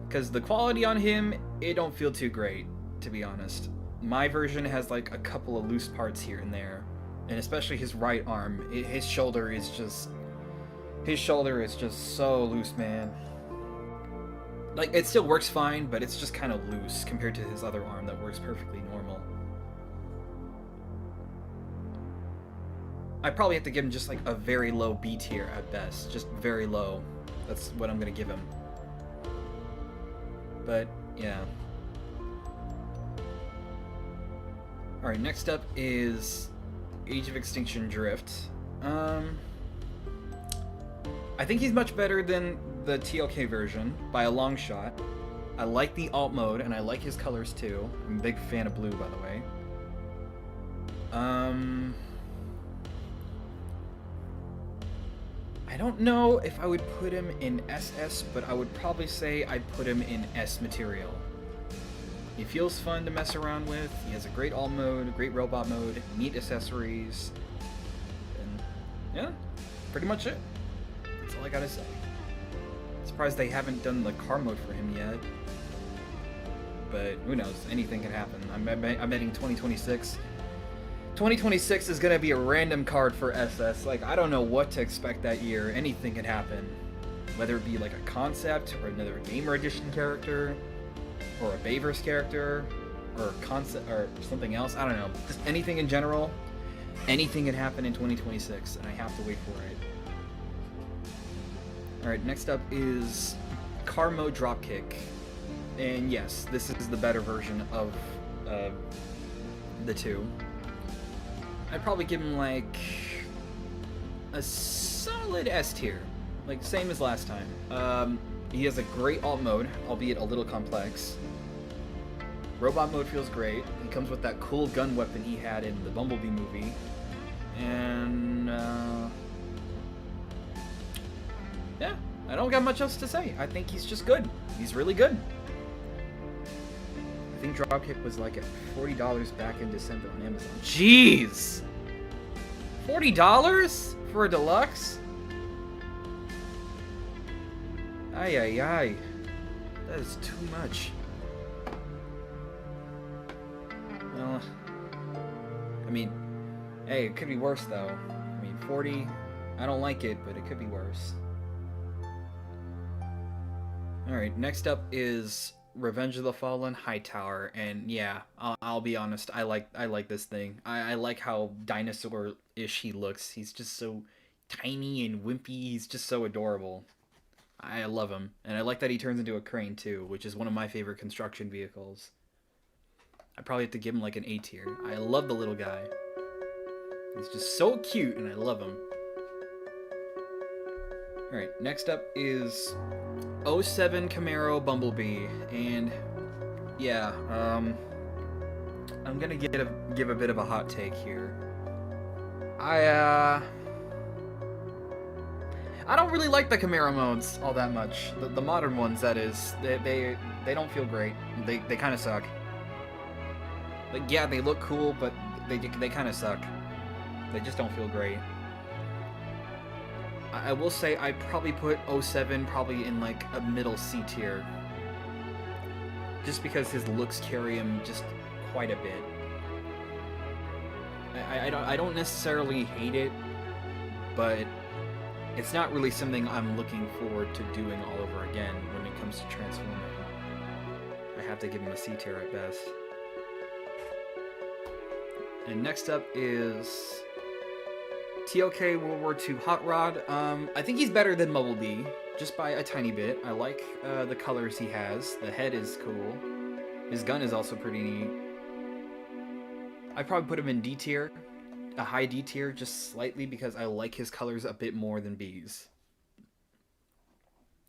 Because the quality on him, it don't feel too great, to be honest. My version has like a couple of loose parts here and there. And especially his right arm. His shoulder is just so loose, man. Like, it still works fine, but it's just kind of loose compared to his other arm that works perfectly normal. I probably have to give him just like a very low B tier at best. Just very low. That's what I'm gonna give him. But, yeah. Alright, next up is Age of Extinction Drift. I think he's much better than the TLK version, by a long shot. I like the alt mode, and I like his colors too. I'm a big fan of blue, by the way. I don't know if I would put him in SS, but I would probably say I'd put him in S material. He feels fun to mess around with, he has a great alt mode, a great robot mode, neat accessories, and yeah, pretty much it. all I gotta say. Surprised they haven't done the car mode for him yet. But who knows? Anything can happen. I'm betting 2026. 2026 is gonna be a random card for SS. Like, I don't know what to expect that year. Anything can happen. Whether it be like a concept, or another Gamer Edition character, or a Bayverse character, or concept, or something else. I don't know. Just anything in general. Anything can happen in 2026, and I have to wait for it. Alright, next up is Car Mode Dropkick. And yes, this is the better version of the two. I'd probably give him like a solid S tier. Like, same as last time. He has a great alt mode, albeit a little complex. Robot mode feels great. He comes with that cool gun weapon he had in the Bumblebee movie. And, yeah, I don't got much else to say. I think he's just good. He's really good. I think Dropkick was like at $40 back in December on Amazon. Jeez! $40 for a deluxe? Ay, ay, ay. That is too much. Well, I mean, hey, it could be worse though. I mean, 40, I don't like it, but it could be worse. Alright, next up is Revenge of the Fallen Hightower, and yeah, I'll be honest, I like this thing. I like how dinosaur-ish he looks. He's just so tiny and wimpy. He's just so adorable. I love him, and I like that he turns into a crane too, which is one of my favorite construction vehicles. I probably have to give him like an A tier. I love the little guy. He's just so cute, and I love him. Alright, next up is 07 Camaro Bumblebee, and yeah, I'm gonna give a bit of a hot take here. I don't really like the Camaro modes all that much. The modern ones, that is. They don't feel great. They kind of suck. Like, yeah, they look cool, but they kind of suck. They just don't feel great. I will say I probably put 07 probably in like a middle C tier. Just because his looks carry him just quite a bit. I don't necessarily hate it, but it's not really something I'm looking forward to doing all over again when it comes to transforming. I have to give him a C tier at best. And next up is TLK World War II Hot Rod. I think he's better than Bumblebee, just by a tiny bit. I like the colors he has. The head is cool. His gun is also pretty neat. I'd probably put him in D tier, a high D tier, just slightly because I like his colors a bit more than B's.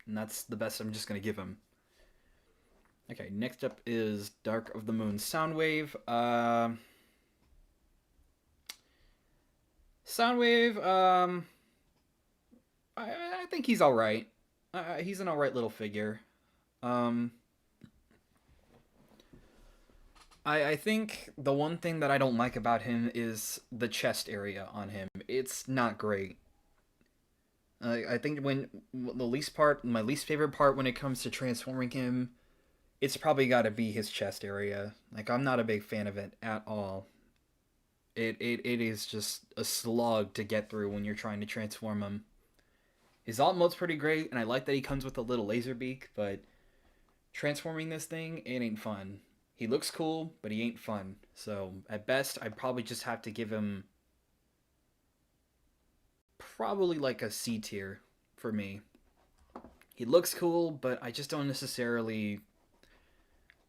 And that's the best I'm just going to give him. Okay, next up is Dark of the Moon Soundwave. Soundwave, I think he's alright. He's an alright little figure. I think the one thing that I don't like about him is the chest area on him. It's not great. I think when my least favorite part when it comes to transforming him, it's probably got to be his chest area. Like, I'm not a big fan of it at all. It is just a slog to get through when you're trying to transform him. His alt mode's pretty great, and I like that he comes with a little laser beak, but transforming this thing, it ain't fun. He looks cool, but he ain't fun. So, at best, I'd probably just have to give him probably like a C tier for me. He looks cool, but I just don't necessarily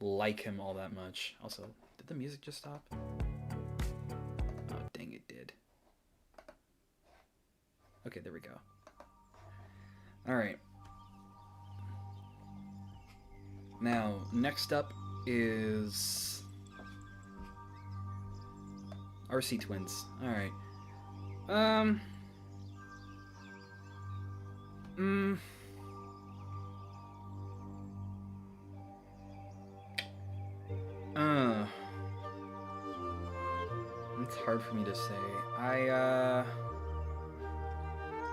like him all that much. Also, did the music just stop? Oh, dang, it did. Okay, there we go. Alright. Now, next up is RC Twins. Alright. It's hard for me to say.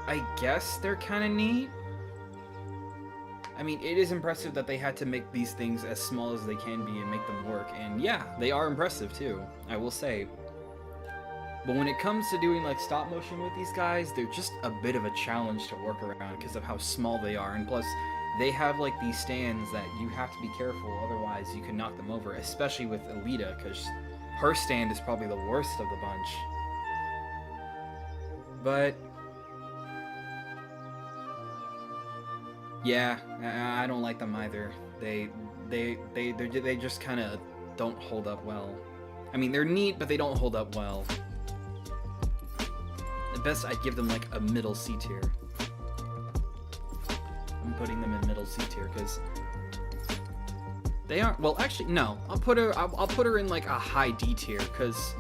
I guess they're kind of neat. I mean, it is impressive that they had to make these things as small as they can be and make them work. And yeah, they are impressive too, I will say. But when it comes to doing like stop motion with these guys, they're just a bit of a challenge to work around because of how small they are. And plus, they have like these stands that you have to be careful, otherwise you can knock them over, especially with Alita, because her stand is probably the worst of the bunch. But yeah, I don't like them either. They just kind of don't hold up well. I mean, they're neat, but they don't hold up well. At best, I'd give them like a middle C tier. I'm putting them in middle C tier because they aren't. Well, actually, no. I'll put her in like a high D tier because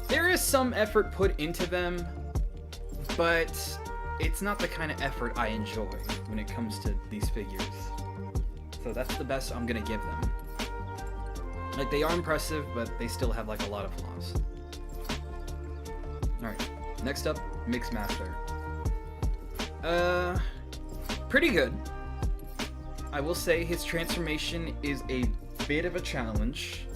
there is some effort put into them, but it's not the kind of effort I enjoy when it comes to these figures. So that's the best I'm gonna give them. Like, they are impressive, but they still have like a lot of flaws. Alright, next up, Mixmaster. Pretty good. I will say his transformation is a bit of a challenge,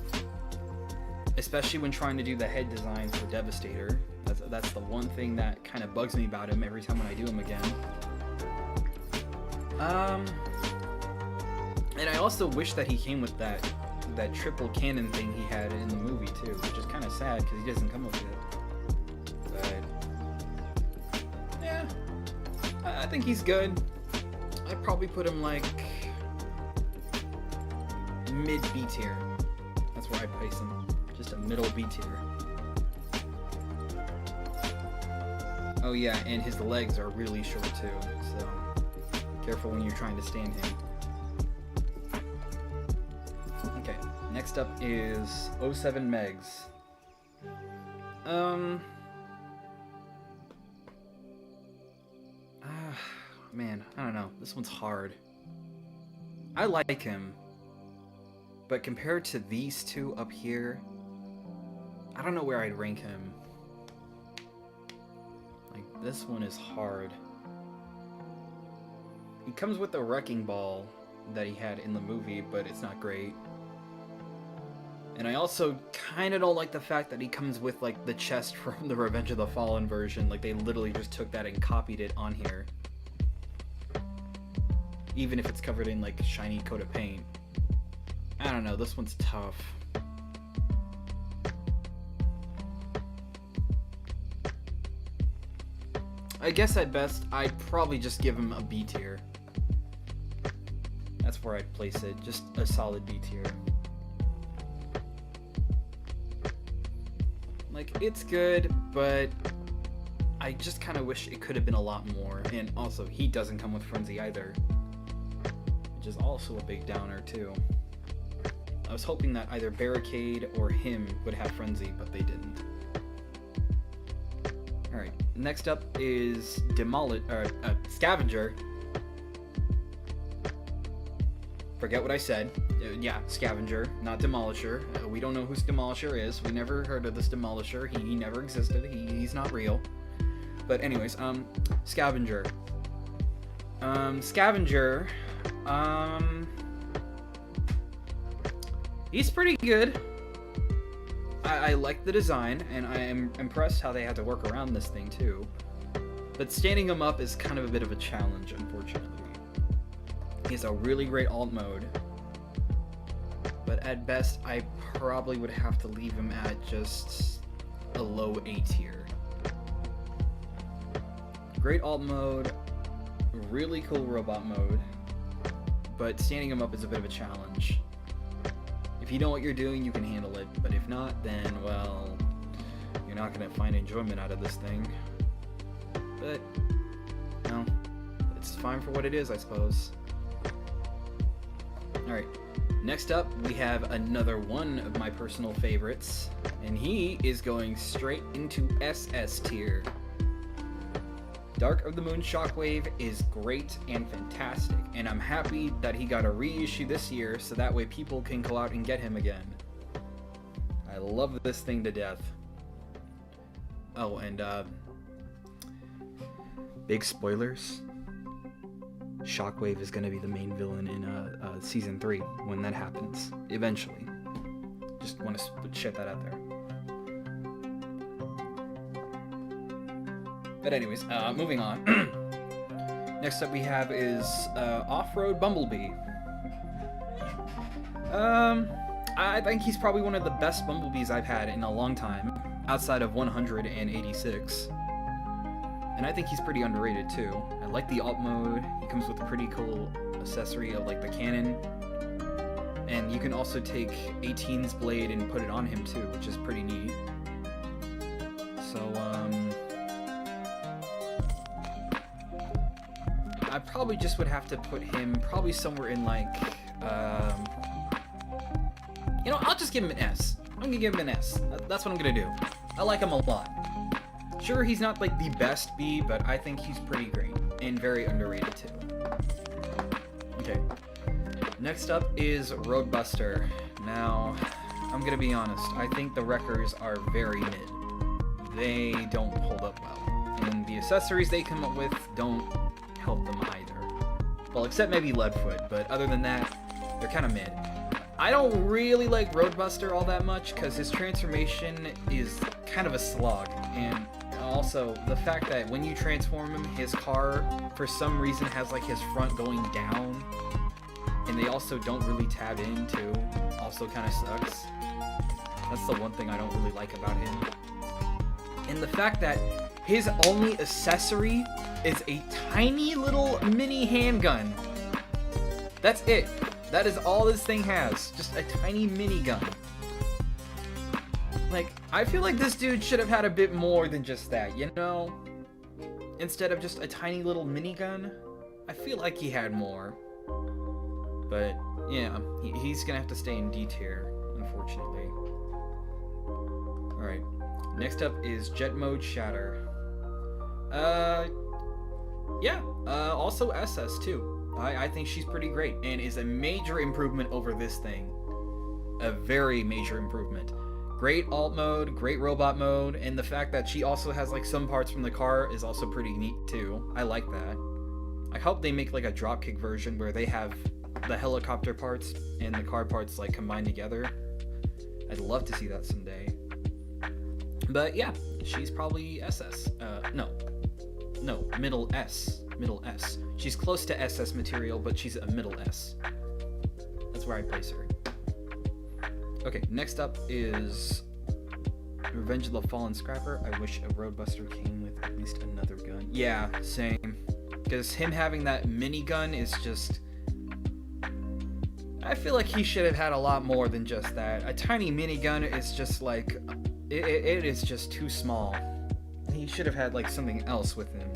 especially when trying to do the head design for Devastator. That's the one thing that kind of bugs me about him every time when I do him again. And I also wish that he came with that triple cannon thing he had in the movie too, which is kind of sad because he doesn't come with it. But yeah, I think he's good. I'd probably put him like mid B tier. That's where I place him. Just a middle B tier. Oh yeah, and his legs are really short too, so careful when you're trying to stand him. Okay, next up is 07 Megs. Man, I don't know. This one's hard. I like him, but compared to these two up here, I don't know where I'd rank him. Like, this one is hard. He comes with the wrecking ball that he had in the movie, but it's not great. And I also kind of don't like the fact that he comes with, like, the chest from the Revenge of the Fallen version. Like, they literally just took that and copied it on here. Even if it's covered in, like, a shiny coat of paint. I don't know, this one's tough. I guess at best, I'd probably just give him a B tier. That's where I'd place it, just a solid B tier. Like, it's good, but I just kind of wish it could have been a lot more. And also, he doesn't come with Frenzy either, which is also a big downer too. I was hoping that either Barricade or him would have Frenzy, but they didn't. Alright, next up is Scavenger. Forget what I said. Yeah, Scavenger, not Demolisher. We don't know who Demolisher is. We never heard of this Demolisher. He never existed. He's not real. But anyways, Scavenger. Scavenger, he's pretty good. I like the design, and I am impressed how they had to work around this thing too. But standing him up is kind of a bit of a challenge, unfortunately. He has a really great alt mode, but at best, I probably would have to leave him at just a low A tier. Great alt mode, really cool robot mode, but standing him up is a bit of a challenge. If you know what you're doing, you can handle it, but if not, then, well, you're not going to find enjoyment out of this thing. But, no, it's fine for what it is, I suppose. Alright, next up, we have another one of my personal favorites, and he is going straight into SS tier. Dark of the Moon Shockwave is great and fantastic, and I'm happy that he got a reissue this year so that way people can go out and get him again. I love this thing to death. Oh, and big spoilers. Shockwave is going to be the main villain in season 3 when that happens eventually. Just want to share that out there. But anyways, moving on. Next up we have is Off-Road Bumblebee. I think he's probably one of the best Bumblebees I've had in a long time, outside of 186. And I think he's pretty underrated too. I like the alt mode. He comes with a pretty cool accessory of like the cannon. And you can also take 18's blade and put it on him too, which is pretty neat. So, I probably just would have to put him probably somewhere in like, you know, I'll just give him an S. I'm gonna give him an S. That's what I'm gonna do. I like him a lot. Sure, he's not like the best bee, but I think he's pretty great and very underrated too. Okay. Next up is Roadbuster. Now, I'm gonna be honest. I think the Wreckers are very mid. They don't hold up well, and the accessories they come up with don't help them either. Well, except maybe Leadfoot, but other than that, they're kind of mid. I don't really like Roadbuster all that much because his transformation is kind of a slog, and also the fact that when you transform him, his car for some reason has like his front going down, and they also don't really tab in too, also kind of sucks. That's the one thing I don't really like about him. And the fact that his only accessory is a tiny little mini handgun. That's it. That is all this thing has. Just a tiny minigun. Like, I feel like this dude should have had a bit more than just that, you know? Instead of just a tiny little minigun, I feel like he had more. But, yeah, he's gonna have to stay in D tier, unfortunately. Alright, next up is Jet Mode Shatter. Also SS too. I think she's pretty great and is a major improvement over this thing. A very major improvement. Great alt mode, great robot mode, and the fact that she also has like some parts from the car is also pretty neat too. I like that. I hope they make like a dropkick version where they have the helicopter parts and the car parts like combined together. I'd love to see that someday. But yeah, she's probably SS. No, middle S. Middle S. She's close to SS material, but she's a middle S. That's where I place her. Okay, next up is Revenge of the Fallen Scrapper. I wish a Roadbuster came with at least another gun. Yeah, same. Because him having that minigun is just... I feel like he should have had a lot more than just that. A tiny minigun is just like... It is just too small. He should have had like something else with him.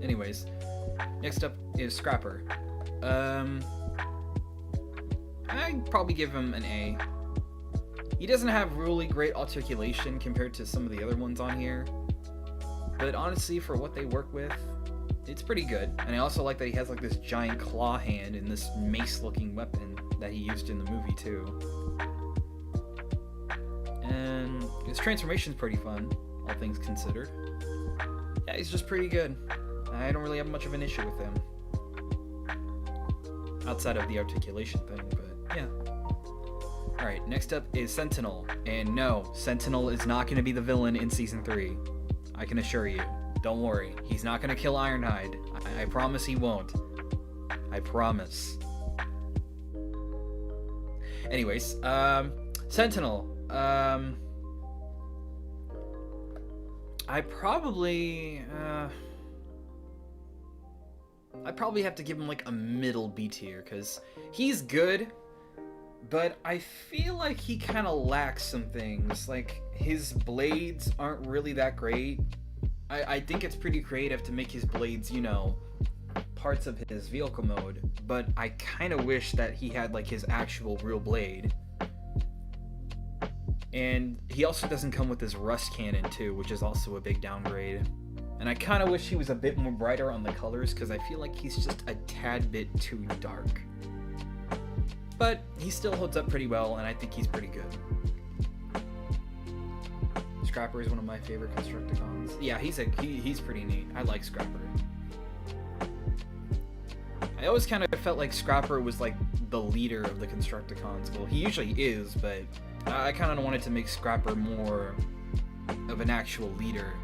Anyways, next up is Scrapper. I'd probably give him an A. He doesn't have really great articulation compared to some of the other ones on here, but honestly, for what they work with, it's pretty good. And I also like that he has like this giant claw hand and this mace-looking weapon that he used in the movie too. And his transformation's pretty fun, all things considered. Yeah, he's just pretty good. I don't really have much of an issue with him. Outside of the articulation thing, but yeah. Alright, next up is Sentinel. And no, Sentinel is not going to be the villain in Season 3. I can assure you. Don't worry. He's not going to kill Ironhide. I promise he won't. I promise. Anyways, Sentinel. I probably have to give him like a middle B tier because he's good, but I feel like he kind of lacks some things. Like his blades aren't really that great. I think it's pretty creative to make his blades, you know, parts of his vehicle mode, but I kind of wish that he had like his actual real blade. And he also doesn't come with his rust cannon too, which is also a big downgrade. And I kind of wish he was a bit more brighter on the colors because I feel like he's just a tad bit too dark. But he still holds up pretty well, and I think he's pretty good. Scrapper is one of my favorite Constructicons. Yeah, he's pretty neat. I like Scrapper. I always kind of felt like Scrapper was like the leader of the Constructicons. Well, he usually is, but I kind of wanted to make Scrapper more of an actual leader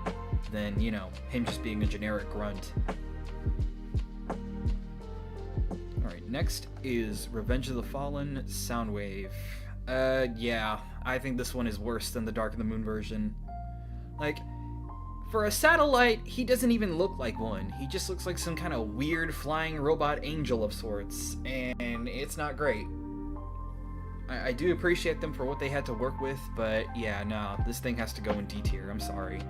than, you know, him just being a generic grunt. Alright, next is Revenge of the Fallen Soundwave. Yeah, I think this one is worse than the Dark of the Moon version. Like, for a satellite, he doesn't even look like one. He just looks like some kind of weird flying robot angel of sorts, and it's not great. I do appreciate them for what they had to work with, but yeah, no, this thing has to go in D tier, I'm sorry.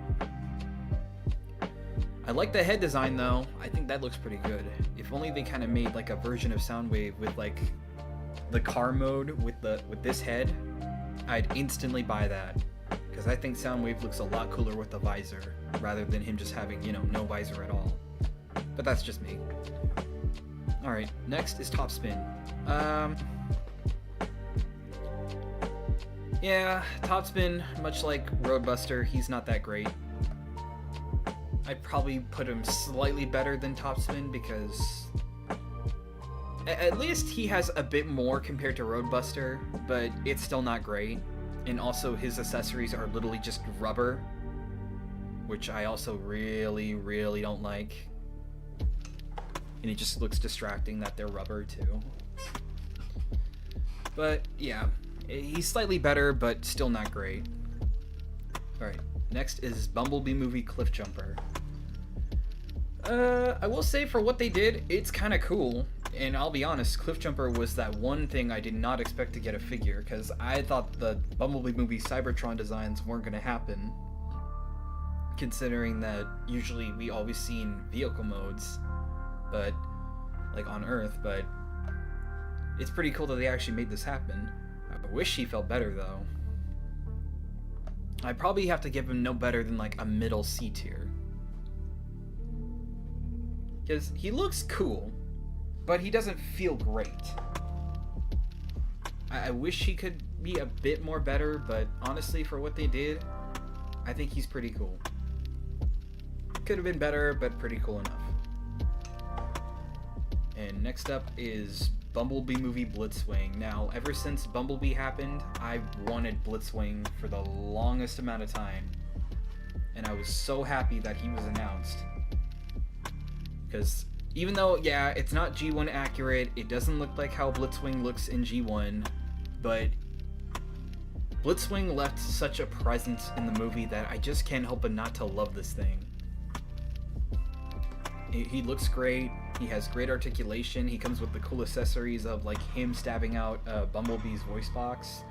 I like the head design though, I think that looks pretty good. If only they kind of made like a version of Soundwave with like the car mode with this head, I'd instantly buy that. Because I think Soundwave looks a lot cooler with the visor, rather than him just having, you know, no visor at all. But that's just me. Alright, next is Topspin. Yeah, Topspin, much like Roadbuster, he's not that great. I'd probably put him slightly better than Topspin because at least he has a bit more compared to Roadbuster, but it's still not great. And also his accessories are literally just rubber, which I also really, really don't like. And it just looks distracting that they're rubber too. But yeah, he's slightly better, but still not great. Alright, next is Bumblebee Movie Cliffjumper. I will say for what they did, it's kind of cool. And I'll be honest, Cliffjumper was that one thing I did not expect to get a figure, because I thought the Bumblebee Movie Cybertron designs weren't going to happen. Considering that usually we always seen vehicle modes, but like on Earth, but it's pretty cool that they actually made this happen. I wish he felt better though. I probably have to give him no better than like a middle C tier. Because he looks cool, but he doesn't feel great. I wish he could be a bit more better, but honestly, for what they did, I think he's pretty cool. Could have been better, but pretty cool enough. And next up is Bumblebee Movie Blitzwing. Now, ever since Bumblebee happened, I've wanted Blitzwing for the longest amount of time. And I was so happy that he was announced. Because even though, yeah, it's not G1 accurate, it doesn't look like how Blitzwing looks in G1, but Blitzwing left such a presence in the movie that I just can't help but not to love this thing. He looks great, he has great articulation, he comes with the cool accessories of like him stabbing out Bumblebee's voice box.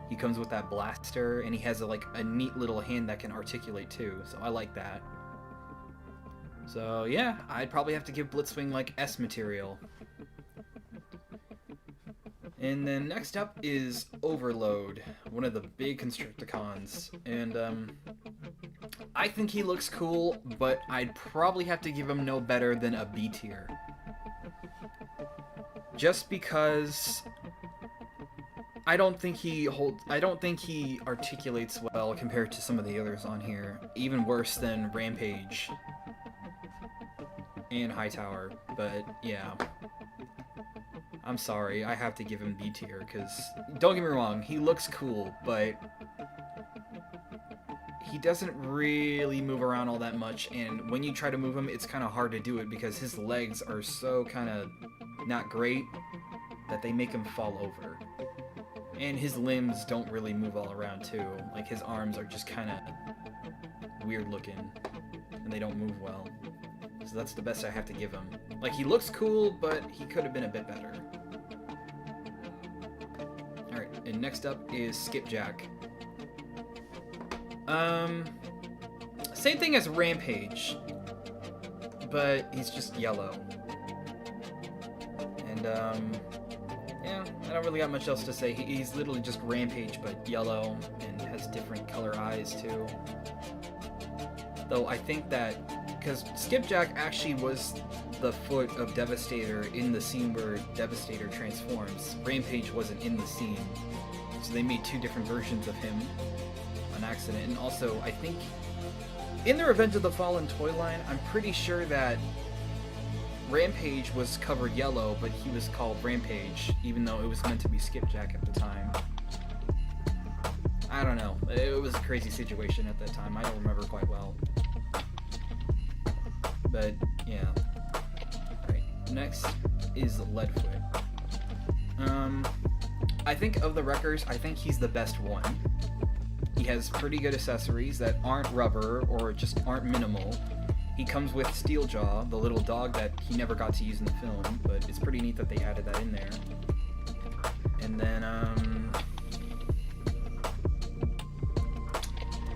He comes with that blaster, and he has a neat little hand that can articulate too, so I like that. So yeah, I'd probably have to give Blitzwing like S material. And then next up is Overload, one of the big Constructicons, and I think he looks cool, but I'd probably have to give him no better than a B tier. Just because I don't think he articulates well compared to some of the others on here, even worse than Rampage and Hightower, but yeah. I'm sorry, I have to give him B tier, because, don't get me wrong, he looks cool, but he doesn't really move around all that much, and when you try to move him, it's kind of hard to do it because his legs are so kind of not great that they make him fall over. And his limbs don't really move all around too, like his arms are just kind of weird looking, and they don't move well. So that's the best I have to give him. Like, he looks cool, but he could have been a bit better. Alright, and next up is Skipjack. Same thing as Rampage, but he's just yellow. And, yeah, I don't really got much else to say. He's literally just Rampage, but yellow, and has different color eyes, too. Though I think that because Skipjack actually was the foot of Devastator in the scene where Devastator transforms. Rampage wasn't in the scene, so they made two different versions of him. And an accident. And also, I think in the Revenge of the Fallen toy line, I'm pretty sure that Rampage was covered yellow, but he was called Rampage, even though it was meant to be Skipjack at the time. I don't know. It was a crazy situation at that time. I don't remember quite well. But, yeah. Alright, next is Leadfoot. I think of the Wreckers, I think he's the best one. He has pretty good accessories that aren't rubber or just aren't minimal. He comes with Steeljaw, the little dog that he never got to use in the film, but it's pretty neat that they added that in there. And then,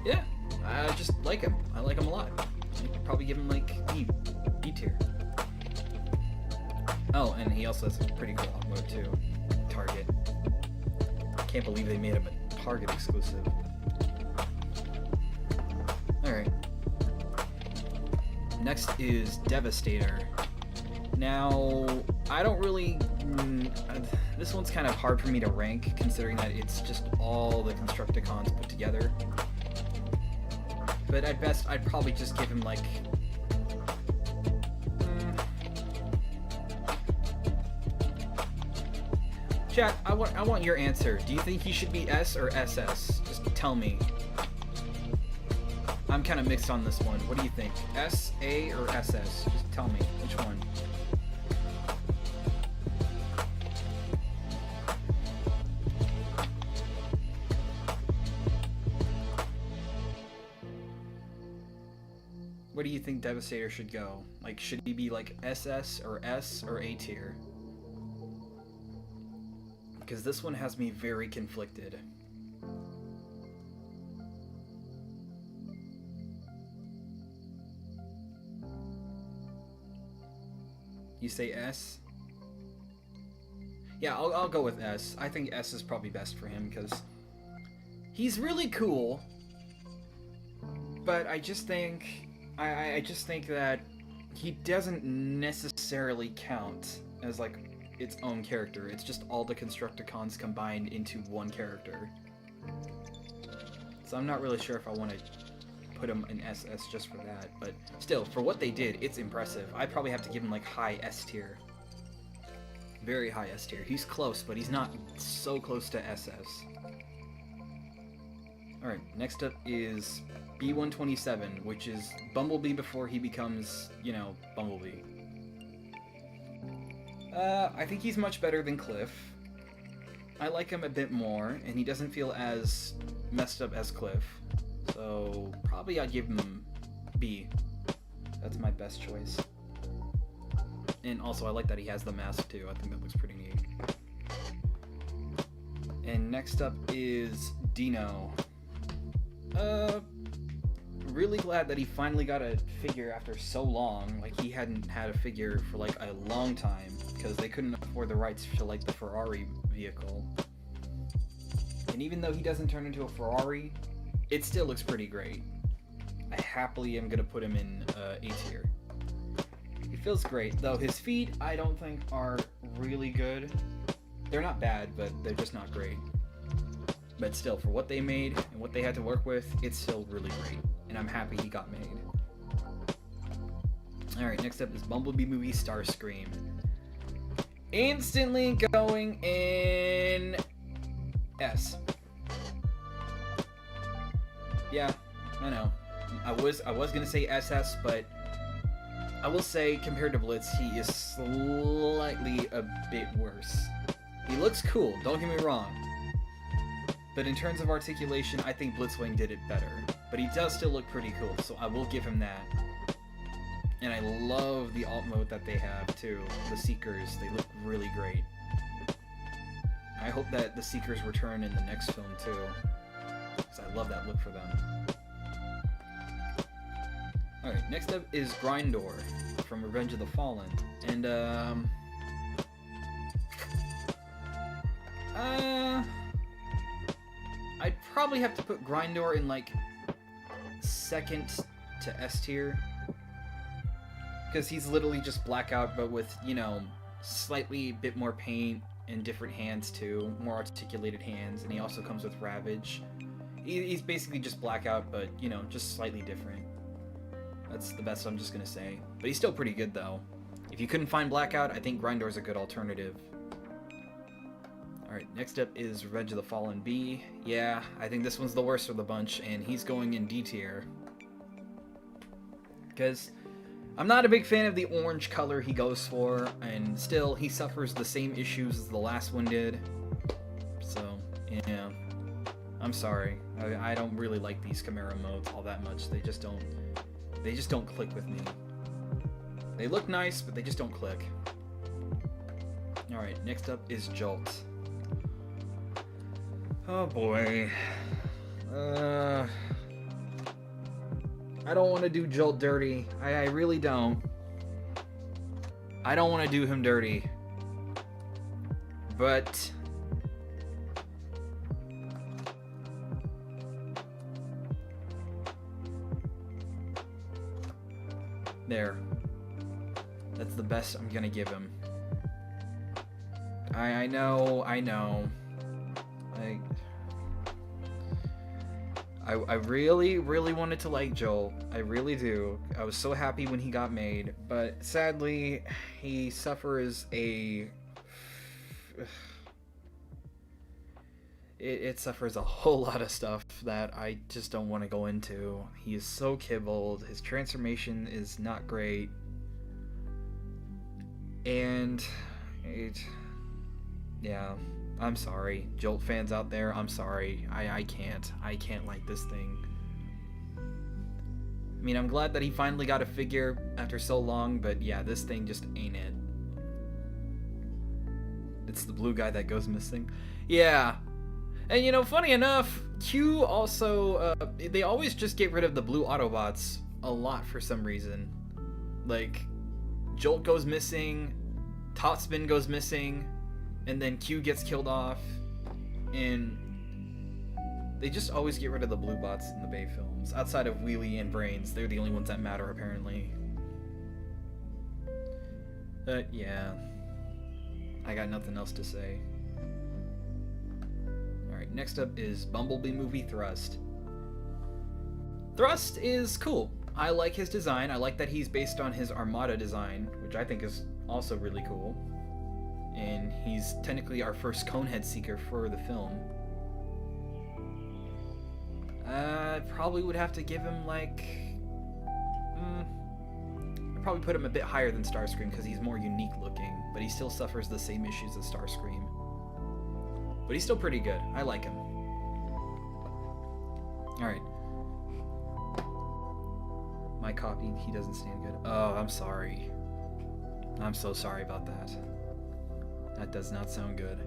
yeah, I just like him. I like him a lot. I'd probably give him, like, B tier. Oh, and he also has a pretty cool op mode, too. Target. Can't believe they made him a Target exclusive. Alright. Next is Devastator. Now, I don't really... this one's kind of hard for me to rank, considering that it's just all the Constructicons put together. But at best, I'd probably just give him, like... Chat, I want your answer. Do you think he should be S or SS? Just tell me. I'm kind of mixed on this one. What do you think? S, A, or SS? Just tell me. Which one? Where do you think Devastator should go? Like, should he be like SS or S or A tier? Because this one has me very conflicted. You say S? Yeah, I'll go with S. I think S is probably best for him because he's really cool. But I just think I just think that he doesn't necessarily count as like its own character. It's just all the Constructicons combined into one character. So I'm not really sure if I want to put him in SS just for that, but still, for what they did, it's impressive. I'd probably have to give him like high S tier. Very high S tier. He's close, but he's not so close to SS. Alright, next up is B-127, which is Bumblebee before he becomes, you know, Bumblebee. I think he's much better than Cliff. I like him a bit more, and he doesn't feel as messed up as Cliff. So, probably I'd give him B. That's my best choice. And also, I like that he has the mask, too. I think that looks pretty neat. And next up is Dino. Really glad that he finally got a figure after so long. Like, he hadn't had a figure for, like, a long time, because they couldn't afford the rights to, like, the Ferrari vehicle. And even though he doesn't turn into a Ferrari, it still looks pretty great. I happily am gonna put him in A tier. He feels great, though his feet I don't think are really good. They're not bad, but they're just not great. But still, for what they made and what they had to work with, it's still really great. And I'm happy he got made. Alright, next up is Bumblebee movie Starscream. Instantly going in S. Yeah, I know. I was gonna say SS, but I will say compared to Blitz, he is slightly a bit worse. He looks cool, don't get me wrong. But in terms of articulation, I think Blitzwing did it better. But he does still look pretty cool, so I will give him that. And I love the alt mode that they have, too. The Seekers, they look really great. I hope that the Seekers return in the next film, too. Because I love that look for them. Alright, next up is Grindor from Revenge of the Fallen. And, I'd probably have to put Grindor in, like, second to S tier. Because he's literally just Blackout, but with, you know, slightly bit more paint and different hands, too. More articulated hands, and he also comes with Ravage. He's basically just Blackout, but, you know, just slightly different. That's the best I'm just gonna say. But he's still pretty good, though. If you couldn't find Blackout, I think Grindor's a good alternative. Alright, next up is Revenge of the Fallen B. Yeah, I think this one's the worst of the bunch, and he's going in D tier. Because I'm not a big fan of the orange color he goes for, and still, he suffers the same issues as the last one did. So, yeah. I'm sorry. I don't really like these Chimera modes all that much. They just don't click with me. They look nice, but they just don't click. Alright, next up is Jolt. Oh boy. I don't want to do Jolt dirty. I really don't. I don't want to do him dirty. But there. That's the best I'm gonna give him. I know. I really, really wanted to like Joel. I really do. I was so happy when he got made, but sadly, he suffers a... It suffers a whole lot of stuff that I just don't want to go into. He is so kibbled. His transformation is not great. And yeah, I'm sorry. Jolt fans out there, I'm sorry. I can't like this thing. I mean, I'm glad that he finally got a figure after so long, but yeah, this thing just ain't it. It's the blue guy that goes missing. Yeah. And you know, funny enough, Q also, they always just get rid of the blue Autobots a lot for some reason. Like, Jolt goes missing, Topspin goes missing, and then Q gets killed off, and they just always get rid of the blue bots in the Bay films. Outside of Wheelie and Brains, they're the only ones that matter, apparently. But yeah, I got nothing else to say. Alright, next up is Bumblebee movie Thrust. Thrust is cool. I like his design. I like that he's based on his Armada design, which I think is also really cool. And he's technically our first Conehead Seeker for the film. I probably would have to give him like... I'd probably put him a bit higher than Starscream because he's more unique looking, but he still suffers the same issues as Starscream. But he's still pretty good. I like him. Alright. My copy, he doesn't stand good. Oh, I'm sorry. I'm so sorry about that. That does not sound good.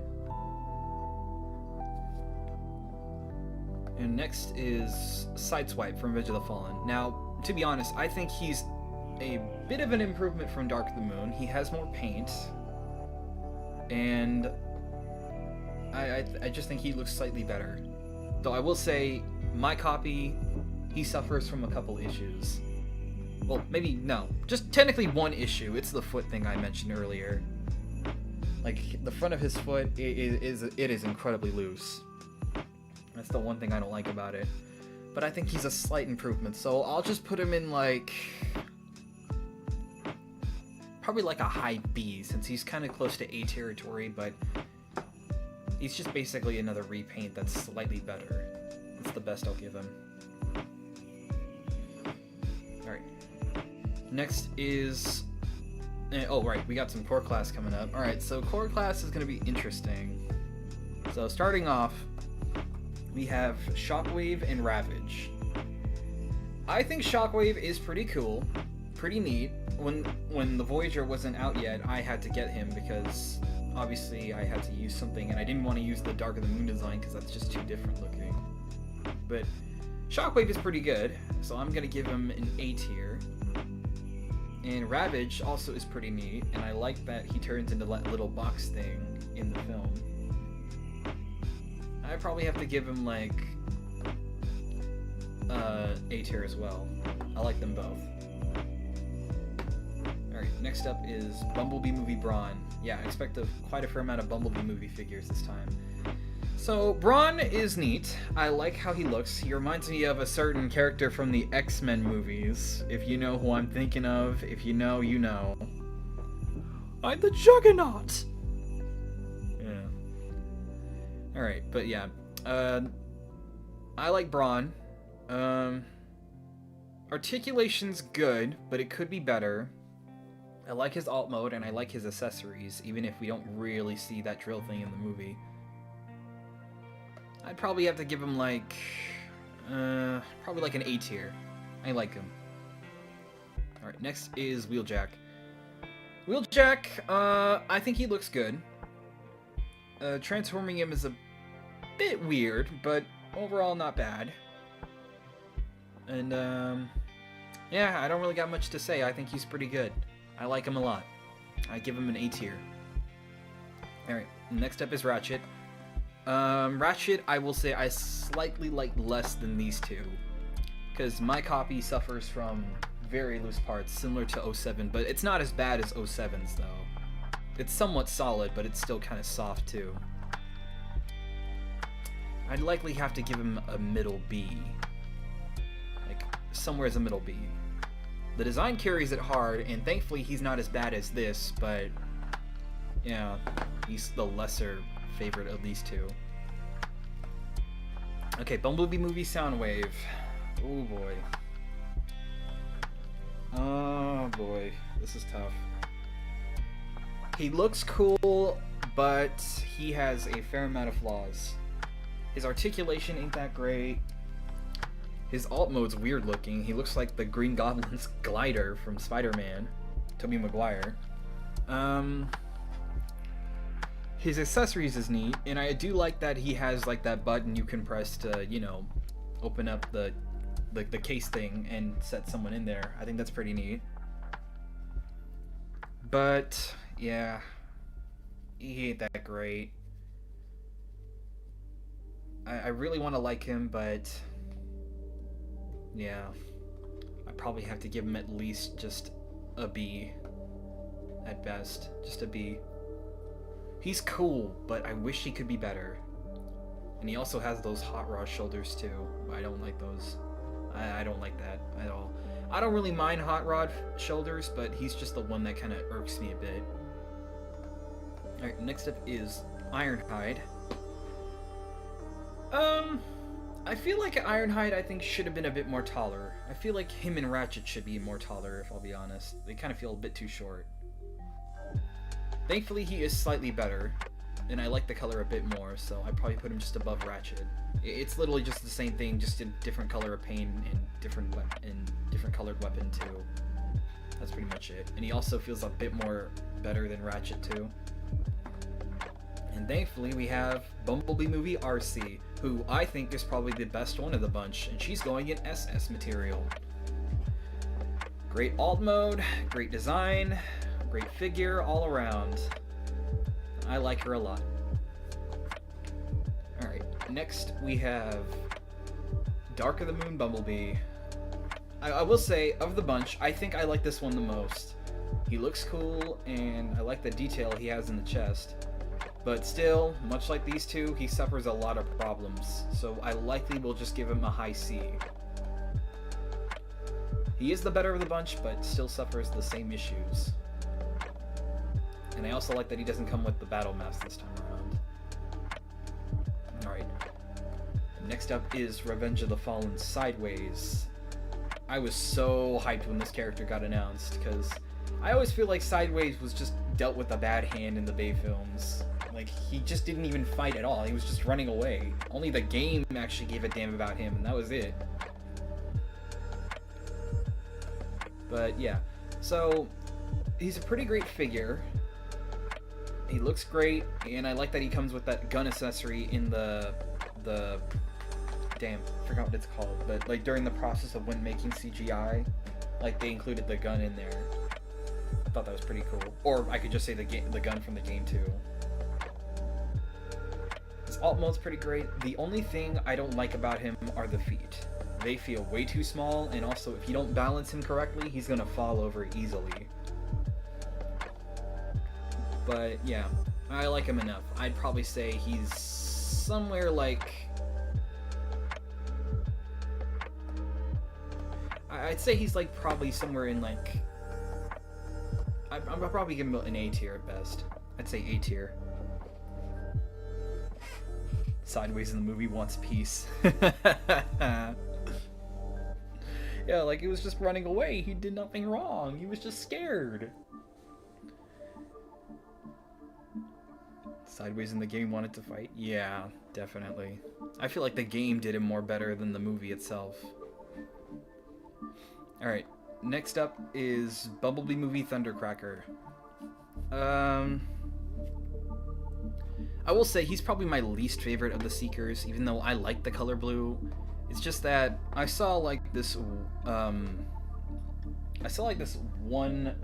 And next is Sideswipe from Revenge of the Fallen. Now, to be honest, I think he's a bit of an improvement from Dark of the Moon. He has more paint. And I just think he looks slightly better. Though I will say, my copy, he suffers from a couple issues. Well, maybe, no. Just technically one issue. It's the foot thing I mentioned earlier. Like, the front of his foot, it is incredibly loose. That's the one thing I don't like about it. But I think he's a slight improvement, so I'll just put him in, like... probably like a high B, since he's kind of close to A territory, but... he's just basically another repaint that's slightly better. That's the best I'll give him. Alright. Next is... oh, right, we got some core class coming up. Alright, so core class is going to be interesting. So, starting off, we have Shockwave and Ravage. I think Shockwave is pretty cool, pretty neat. When the Voyager wasn't out yet, I had to get him because obviously I had to use something, and I didn't want to use the Dark of the Moon design because that's just too different looking. But Shockwave is pretty good, so I'm going to give him an A tier. And Ravage also is pretty neat, and I like that he turns into that little box thing in the film. I probably have to give him like A tier as well. I like them both. Alright, next up is Bumblebee movie Brawn. Yeah, I expect quite a fair amount of Bumblebee movie figures this time. So, Braun is neat. I like how he looks. He reminds me of a certain character from the X-Men movies. If you know who I'm thinking of, if you know, you know. I'm the Juggernaut! Yeah. Alright, but yeah. I like Braun. Articulation's good, but it could be better. I like his alt mode, and I like his accessories, even if we don't really see that drill thing in the movie. I'd probably have to give him like, probably like an A tier. I like him. Alright, next is Wheeljack. Wheeljack, I think he looks good. Transforming him is a bit weird, but overall not bad. And, yeah, I don't really got much to say. I think he's pretty good. I like him a lot. I give him an A tier. Alright, next up is Ratchet. Ratchet, I will say I slightly like less than these two. Because my copy suffers from very loose parts, similar to 07, but it's not as bad as 07's, though. It's somewhat solid, but it's still kind of soft, too. I'd likely have to give him a middle B. Like, somewhere as a middle B. The design carries it hard, and thankfully he's not as bad as this, but, yeah, he's the lesser favorite of these two. Okay, Bumblebee movie Soundwave. Oh boy. Oh boy, this is tough. He looks cool, but he has a fair amount of flaws. His articulation ain't that great. His alt mode's weird looking. He looks like the Green Goblin's glider from Spider-Man, Tobey Maguire. His accessories is neat, and I do like that he has like that button you can press to, you know, open up the case thing and set someone in there. I think that's pretty neat. But yeah, he ain't that great. I really want to like him, but yeah, I probably have to give him at least just a B at best. Just a B. He's cool, but I wish he could be better. And he also has those hot rod shoulders too. I don't like those. I don't like that at all. I don't really mind hot rod shoulders, but he's just the one that kind of irks me a bit. Alright, next up is Ironhide. I feel like Ironhide, I think, should have been a bit more taller. I feel like him and Ratchet should be more taller, if I'll be honest. They kind of feel a bit too short. Thankfully, he is slightly better, and I like the color a bit more, so I'd probably put him just above Ratchet. It's literally just the same thing, just in different color of paint and different colored weapon too. That's pretty much it. And he also feels a bit more better than Ratchet too. And thankfully, we have Bumblebee movie RC, who I think is probably the best one of the bunch, and she's going in SS material. Great alt mode, great design, great figure all around. I like her a lot. Alright, next we have Dark of the Moon Bumblebee. I will say, of the bunch, I think I like this one the most. He looks cool, and I like the detail he has in the chest. But still, much like these two, he suffers a lot of problems, so I likely will just give him a high C. He is the better of the bunch, but still suffers the same issues. And I also like that he doesn't come with the battle mask this time around. Alright. Next up is Revenge of the Fallen Sideways. I was so hyped when this character got announced, because I always feel like Sideways was just dealt with a bad hand in the Bay films. Like, he just didn't even fight at all. He was just running away. Only the game actually gave a damn about him, and that was it. But yeah, so he's a pretty great figure. He looks great, and I like that he comes with that gun accessory in the damn, I forgot what it's called, but like during the process of when making CGI, like they included the gun in there. I thought that was pretty cool. Or I could just say the gun from the game too. His alt mode's pretty great. The only thing I don't like about him are the feet. They feel way too small, and also if you don't balance him correctly, he's gonna fall over easily. But yeah, I like him enough. I'd probably say he's somewhere like... I'd say he's like probably somewhere in like... I'm probably giving him an A tier at best. I'd say A tier. Sideways in the movie wants peace. Yeah, like he was just running away. He did nothing wrong. He was just scared. Sideways in the game wanted to fight? Yeah, definitely. I feel like the game did him more better than the movie itself. Alright, next up is Bumblebee movie Thundercracker. I will say he's probably my least favorite of the Seekers, even though I like the color blue. It's just that I saw like this one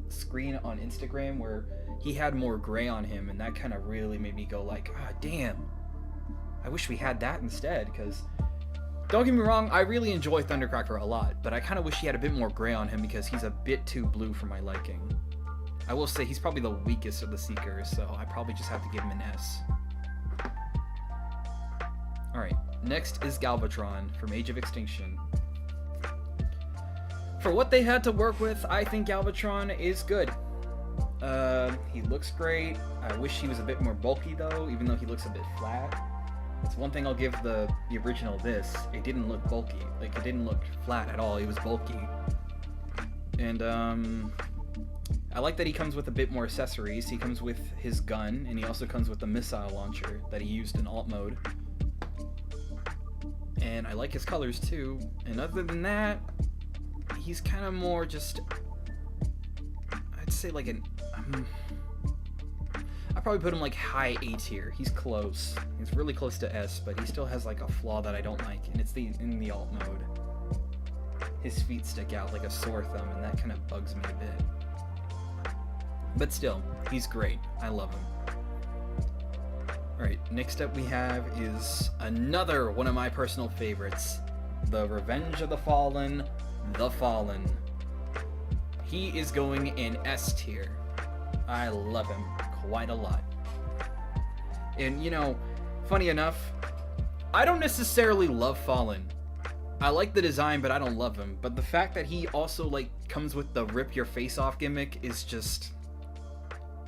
screen on Instagram where he had more gray on him, and that kind of really made me go like, ah, damn. I wish we had that instead, because don't get me wrong, I really enjoy Thundercracker a lot, but I kind of wish he had a bit more gray on him because he's a bit too blue for my liking. I will say he's probably the weakest of the Seekers, so I probably just have to give him an S. Alright, next is Galvatron from Age of Extinction. For what they had to work with, I think Galvatron is good. He looks great. I wish he was a bit more bulky though, even though he looks a bit flat. It's one thing I'll give the original this. It didn't look bulky. Like, it didn't look flat at all. It was bulky. And, I like that he comes with a bit more accessories. He comes with his gun, and he also comes with the missile launcher that he used in alt mode. And I like his colors too. And other than that, he's kind of more just... I'd say like an... I'd probably put him like high A tier. He's close. He's really close to S, but he still has like a flaw that I don't like, and it's in the alt mode. His feet stick out like a sore thumb, and that kind of bugs me a bit. But still, he's great. I love him. Alright, next up we have is another one of my personal favorites. The Revenge of the Fallen, The Fallen. He is going in S tier. I love him quite a lot. And you know, funny enough, I don't necessarily love Fallen. I like the design, but I don't love him. But the fact that he also like comes with the rip your face off gimmick is just...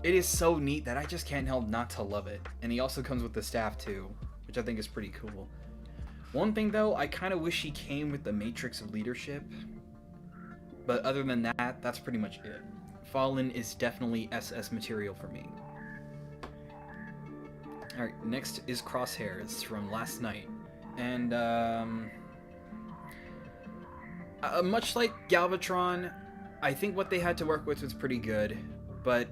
It is so neat that I just can't help not to love it. And he also comes with the staff too, which I think is pretty cool. One thing though, I kind of wish he came with the Matrix of Leadership. But other than that, that's pretty much it. Fallen is definitely SS material for me. Alright, next is Crosshairs from Last Night. And, much like Galvatron, I think what they had to work with was pretty good, but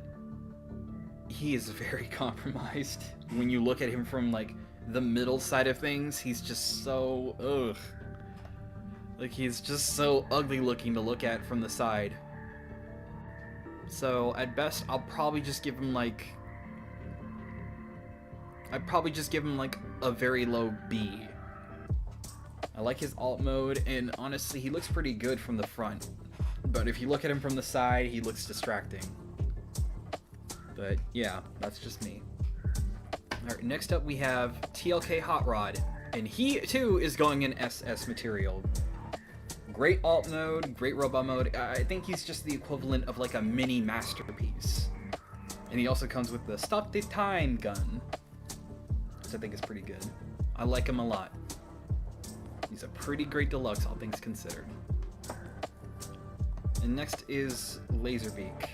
he is very compromised. When you look at him from, like, the middle side of things, he's just so, ugh. Like, he's just so ugly looking to look at from the side. So, at best, I'll probably just give him, like... a very low B. I like his alt mode, and honestly, he looks pretty good from the front. But if you look at him from the side, he looks distracting. But, yeah, that's just me. Alright, next up we have TLK Hot Rod. And he, too, is going in SS material. Great alt mode, great robot mode. I think he's just the equivalent of like a mini masterpiece. And he also comes with the Stop the Time gun, which I think is pretty good. I like him a lot. He's a pretty great deluxe, all things considered. And next is Laserbeak.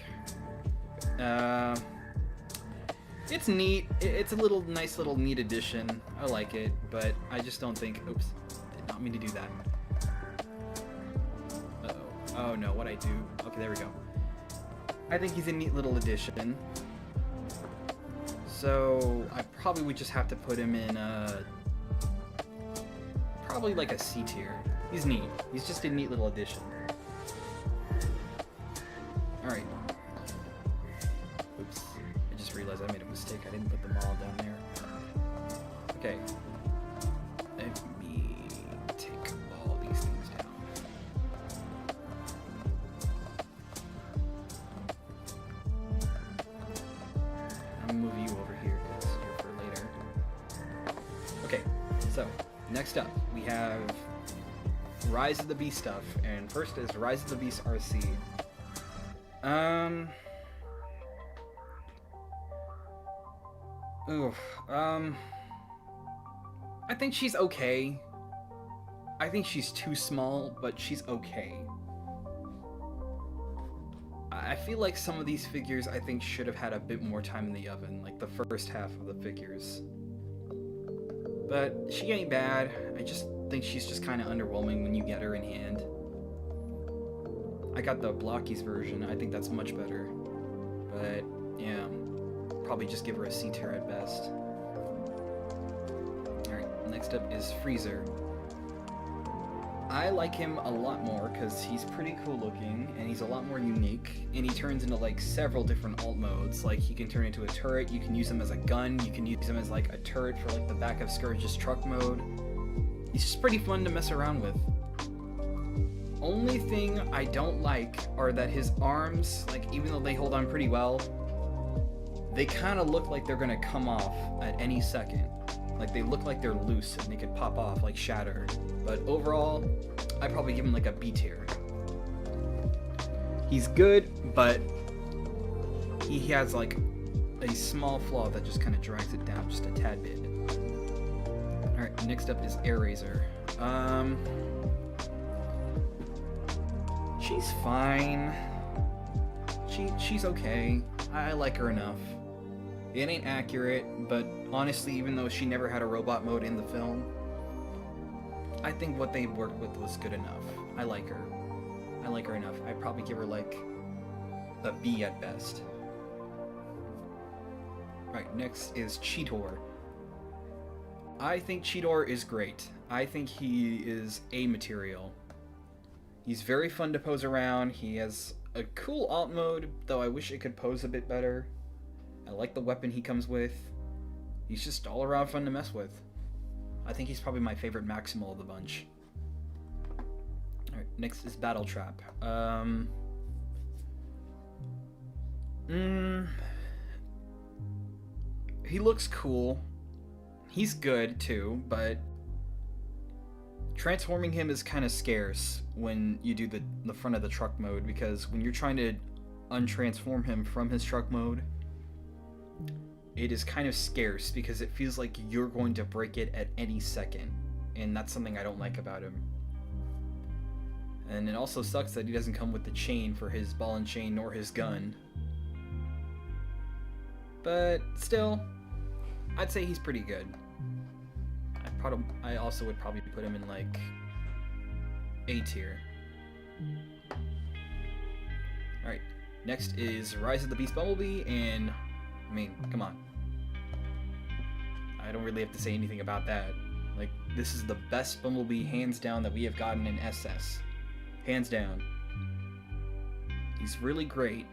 It's neat. It's a little nice little neat addition. I like it, but I just don't think... Oops, did not mean to do that. Oh no, what'd I do? Okay, there we go. I think he's a neat little addition. So, I probably would just have to put him in, probably like a C tier. He's neat. He's just a neat little addition. Alright. Oops. I just realized I made a mistake. I didn't put them all down there. Okay. Let me take all these things down. I'm gonna move you over here because you're for later. next up, we have Rise of the Beast stuff, and first is Rise of the Beast RC. I think she's okay. I think she's too small, but she's okay. I feel like some of these figures I think should have had a bit more time in the oven, like the first half of the figures. But she ain't bad. I just think she's just kind of underwhelming when you get her in hand. I got the Blockies version. I think that's much better. But yeah, probably just give her a C tier at best. Alright, next up is Freezer. I like him a lot more because he's pretty cool looking and he's a lot more unique, and he turns into like several different alt modes. Like he can turn into a turret, you can use him as a gun, you can use him as like a turret for like the back of Scourge's truck mode. He's just pretty fun to mess around with. Only thing I don't like are that his arms, like even though they hold on pretty well, they kind of look like they're gonna come off at any second. Like they look like they're loose and they could pop off like Shatter. But overall, I'd probably give him like a B tier. He's good, but he has like a small flaw that just kind of drags it down just a tad bit. Alright, next up is Airazor. She's fine. She's okay. I like her enough. It ain't accurate, but honestly, even though she never had a robot mode in the film, I think what they worked with was good enough. I like her. I like her enough. I'd probably give her like a B at best. Right, next is Cheetor. I think Cheetor is great. I think he is A material. He's very fun to pose around. He has a cool alt mode, though I wish it could pose a bit better. I like the weapon he comes with. He's just all around fun to mess with. I think he's probably my favorite Maximal of the bunch. Alright, next is Battletrap. He looks cool. He's good too, but transforming him is kind of scarce when you do the front of the truck mode, because when you're trying to untransform him from his truck mode, it is kind of scarce because it feels like you're going to break it at any second, and that's something I don't like about him. And it also sucks that he doesn't come with the chain for his ball and chain nor his gun. But still, I'd say he's pretty good. I also would probably put him in like A tier. Alright, next is Rise of the Beast Bumblebee, and I mean, come on. I don't really have to say anything about that. Like, this is the best Bumblebee, hands down, that we have gotten in SS. Hands down. He's really great.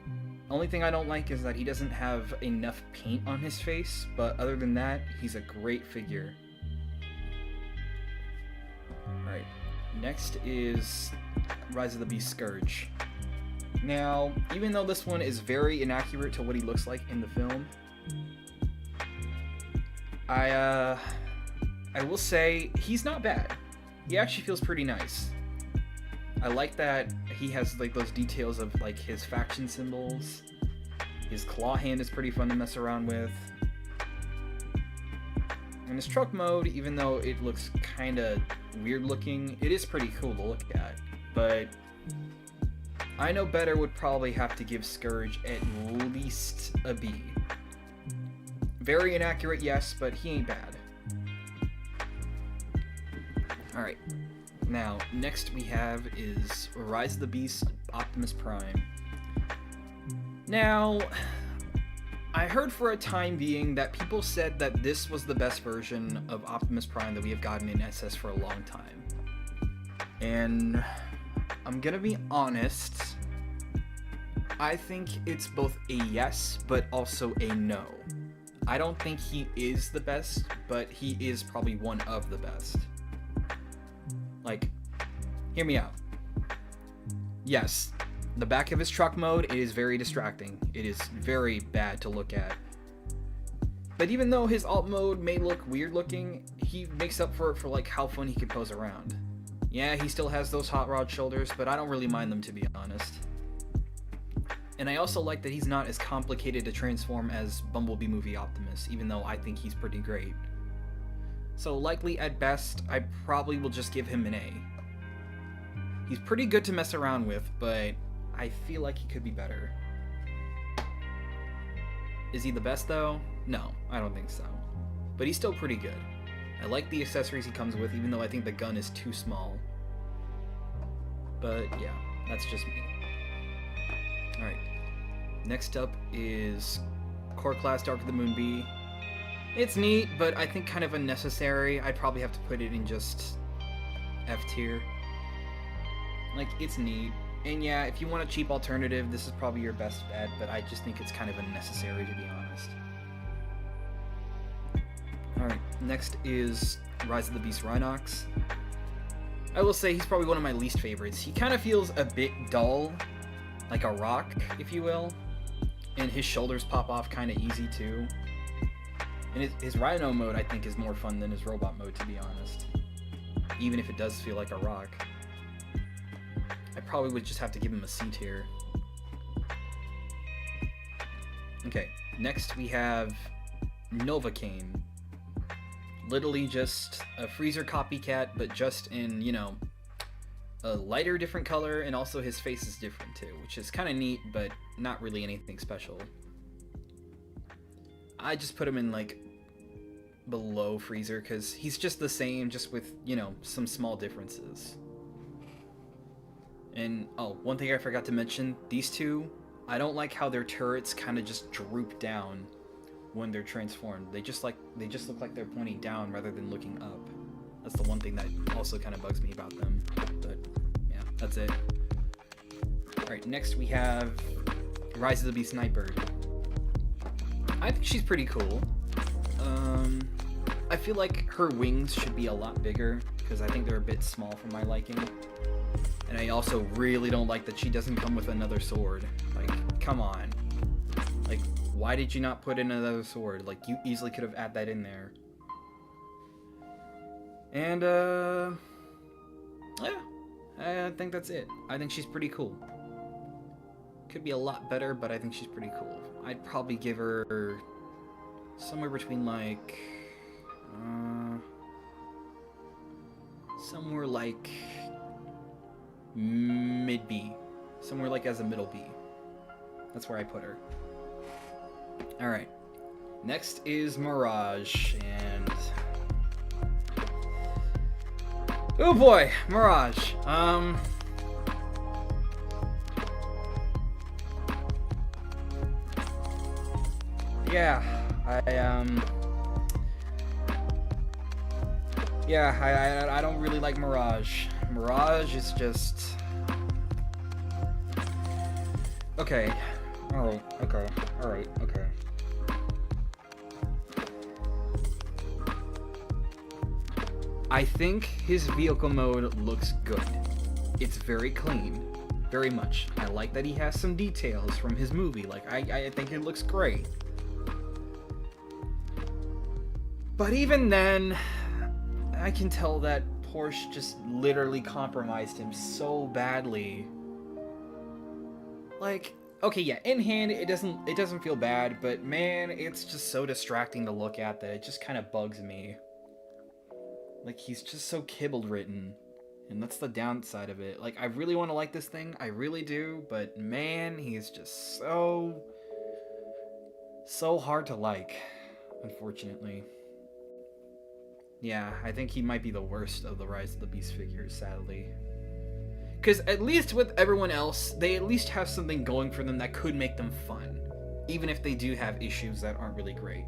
Only thing I don't like is that he doesn't have enough paint on his face, but other than that, he's a great figure. Alright, next is Rise of the Beast Scourge. Now, even though this one is very inaccurate to what he looks like in the film, I will say he's not bad. He actually feels pretty nice. I like that he has like those details of like his faction symbols. His claw hand is pretty fun to mess around with. And his truck mode, even though it looks kind of weird looking, it is pretty cool to look at. But I Know Better would probably have to give Scourge at least a B. Very inaccurate, yes, but he ain't bad. Alright, now, next we have is Rise of the Beast Optimus Prime. Now, I heard for a time being that people said that this was the best version of Optimus Prime that we have gotten in SS for a long time. And I'm gonna be honest, I think it's both a yes, but also a no. I don't think he is the best, but he is probably one of the best. Like, hear me out. Yes, the back of his truck mode, it is very distracting. It is very bad to look at. But even though his alt mode may look weird looking, he makes up for it for like how fun he can pose around. Yeah, he still has those hot rod shoulders, but I don't really mind them, to be honest. And I also like that he's not as complicated to transform as Bumblebee Movie Optimus, even though I think he's pretty great. So likely at best, I probably will just give him an A. He's pretty good to mess around with, but I feel like he could be better. Is he the best though? No, I don't think so. But he's still pretty good. I like the accessories he comes with, even though I think the gun is too small. But yeah, that's just me. Alright. Next up is Core Class Dark of the Moon B. It's neat, but I think kind of unnecessary. I'd probably have to put it in just F tier. Like, it's neat. And yeah, if you want a cheap alternative, this is probably your best bet, but I just think it's kind of unnecessary, to be honest. Alright, next is Rise of the Beast Rhinox. I will say he's probably one of my least favorites. He kind of feels a bit dull, like a rock, if you will. And his shoulders pop off kind of easy, too. And his Rhino mode, I think, is more fun than his robot mode, to be honest. Even if it does feel like a rock. I probably would just have to give him a C tier. Okay, next we have Novocaine. Literally just a Freezer copycat, but just in, you know, a lighter, different color, and also his face is different too, which is kind of neat, but not really anything special. I just put him in, like, below Freezer, because he's just the same, just with, you know, some small differences. And, oh, one thing I forgot to mention, these two, I don't like how their turrets kind of just droop down when they're transformed. They just look like they're pointing down rather than looking up. That's the one thing that also kind of bugs me about them. But, yeah, that's it. Alright, next we have Rise of the Beast Nightbird. I think she's pretty cool. I feel like her wings should be a lot bigger, because I think they're a bit small for my liking. And I also really don't like that she doesn't come with another sword. Like, come on. Like, why did you not put in another sword? Like, you easily could have added that in there. And, yeah, I think that's it. I think she's pretty cool. Could be a lot better, but I think she's pretty cool. I'd probably give her somewhere between, like, somewhere like mid B. Somewhere like as a middle B. That's where I put her. Alright. Next is Mirage, and... oh boy, Mirage. Yeah, I don't really like Mirage. Mirage is just... okay. Alright, okay. Alright, okay. I think his vehicle mode looks good. It's very clean. Very much. I like that he has some details from his movie. Like, I think it looks great. But even then, I can tell that Porsche just literally compromised him so badly. Like, okay, yeah, in hand it doesn't feel bad, but man, it's just so distracting to look at that it just kind of bugs me. Like, he's just so kibbled written, and that's the downside of it. Like, I really want to like this thing, I really do, but man, he's just so hard to like, unfortunately. Yeah, I think he might be the worst of the Rise of the Beast figures, sadly. Because at least with everyone else, they at least have something going for them that could make them fun. Even if they do have issues that aren't really great.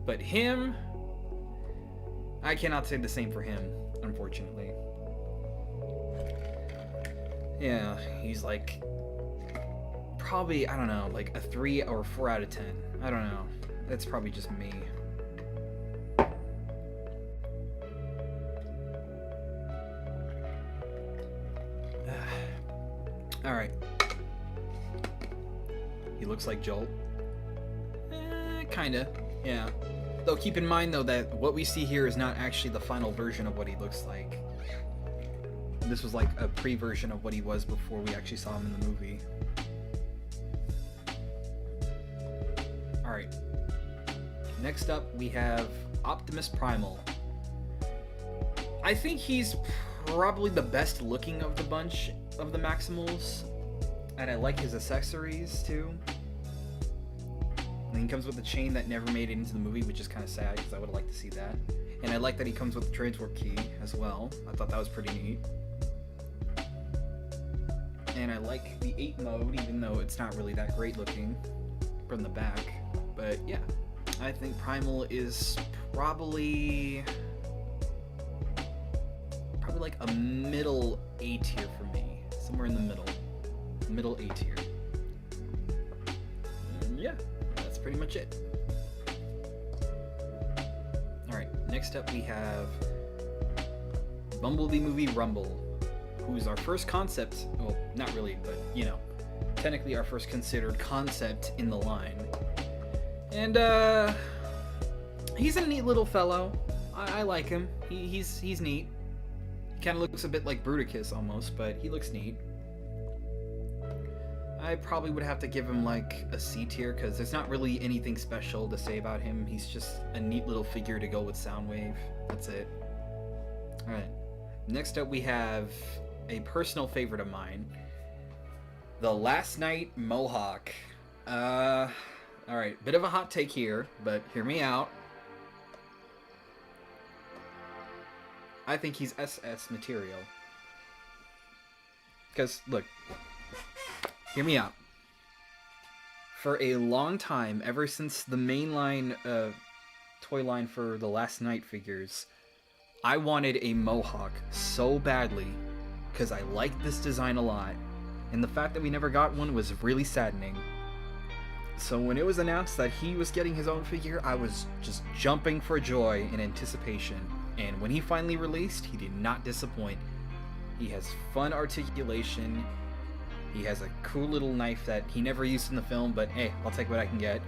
But him... I cannot say the same for him, unfortunately. Yeah, he's like... probably, I don't know, like a 3 or 4 out of 10. I don't know. That's probably just me. Alright. He looks like Jolt. Kinda, yeah. Though keep in mind though that what we see here is not actually the final version of what he looks like. This was like a pre-version of what he was before we actually saw him in the movie. Alright. Next up we have Optimus Primal. I think he's probably the best looking of the bunch of the Maximals. And I like his accessories too. And he comes with a chain that never made it into the movie, which is kind of sad because I would have liked to see that. And I like that he comes with the Transwarp key as well. I thought that was pretty neat. And I like the 8 mode, even though it's not really that great looking from the back. But yeah, I think Primal is probably like a middle A tier for me. Somewhere in the middle. Middle A tier. And yeah, that's pretty much it. Alright, next up we have Bumblebee Movie Rumble, who's our first concept, well, not really, but, you know, technically our first considered concept in the line. And, he's a neat little fellow. I like him. He's neat. He kind of looks a bit like Bruticus almost, but he looks neat. I probably would have to give him like a C tier because there's not really anything special to say about him. He's just a neat little figure to go with Soundwave. That's it. Alright. Next up we have a personal favorite of mine. The Last Night Mohawk. Alright, bit of a hot take here, but hear me out. I think he's SS material. Because, look. Hear me out. For a long time, ever since the mainline toy line for the Last Night figures, I wanted a Mohawk so badly because I liked this design a lot, and the fact that we never got one was really saddening. So when it was announced that he was getting his own figure, I was just jumping for joy in anticipation. And when he finally released, he did not disappoint. He has fun articulation. He has a cool little knife that he never used in the film, but hey, I'll take what I can get.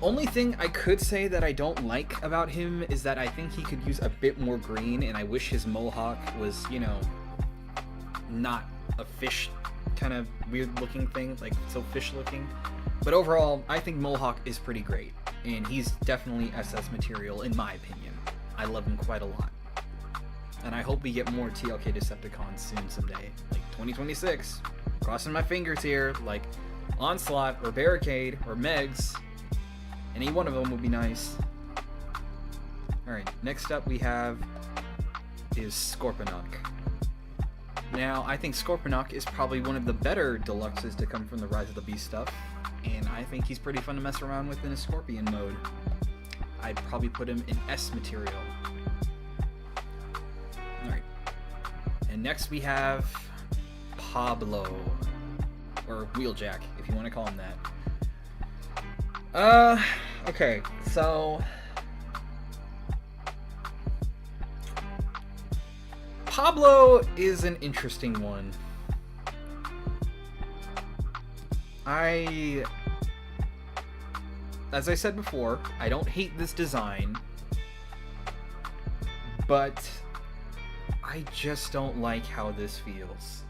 Only thing I could say that I don't like about him is that I think he could use a bit more green, and I wish his Mohawk was, you know, not a fish kind of weird looking thing, like so fish looking. But overall, I think Mohawk is pretty great, and he's definitely SS material in my opinion. I love him quite a lot. And I hope we get more TLK Decepticons soon someday, like 2026. Crossing my fingers here, like Onslaught or Barricade or Megs. Any one of them would be nice. Alright, next up we have is Scorponok. Now, I think Scorponok is probably one of the better deluxes to come from the Rise of the Beast stuff, and I think he's pretty fun to mess around with in a Scorpion mode. I'd probably put him in S material. Alright. And next we have Pablo. Or Wheeljack, if you want to call him that. Okay, so Pablo is an interesting one. As I said before, I don't hate this design, but I just don't like how this feels.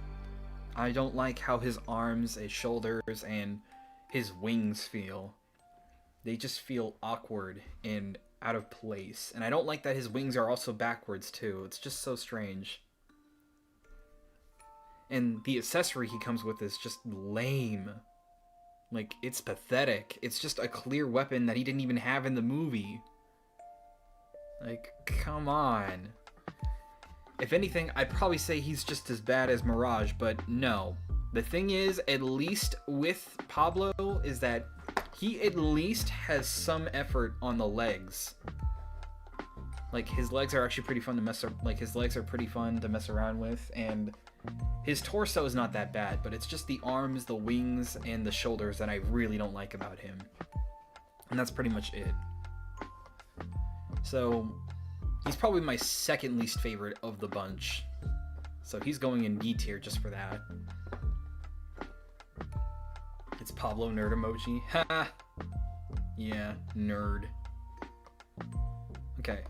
I don't like how his arms, his shoulders, and his wings feel. They just feel awkward and out of place. And I don't like that his wings are also backwards too. It's just so strange. And the accessory he comes with is just lame. Like, it's pathetic. It's just a clear weapon that he didn't even have in the movie. Like, come on. If anything, I'd probably say he's just as bad as Mirage, but no. The thing is, at least with Pablo, is that he at least has some effort on the legs. Like, his legs are actually pretty fun to mess around with, and his torso is not that bad, but it's just the arms, the wings, and the shoulders that I really don't like about him. And that's pretty much it. So he's probably my second least favorite of the bunch. So he's going in D tier just for that. It's Pablo nerd emoji. Ha! Yeah, nerd. Okay.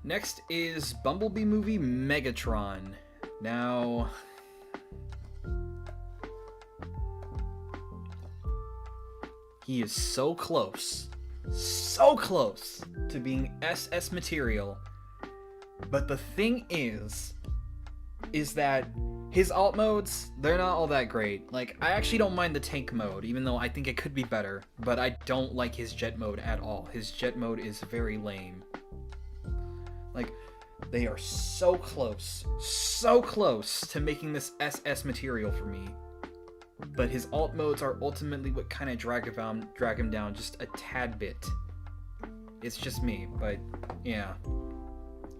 Next is Bumblebee movie Megatron. Now, he is so close to being SS material. But the thing is that his alt modes, they're not all that great. Like, I actually don't mind the tank mode, even though I think it could be better, but I don't like his jet mode at all. His jet mode is very lame. Like, they are so close to making this SS material for me. But his alt modes are ultimately what kind of drag him down just a tad bit. It's just me, but yeah.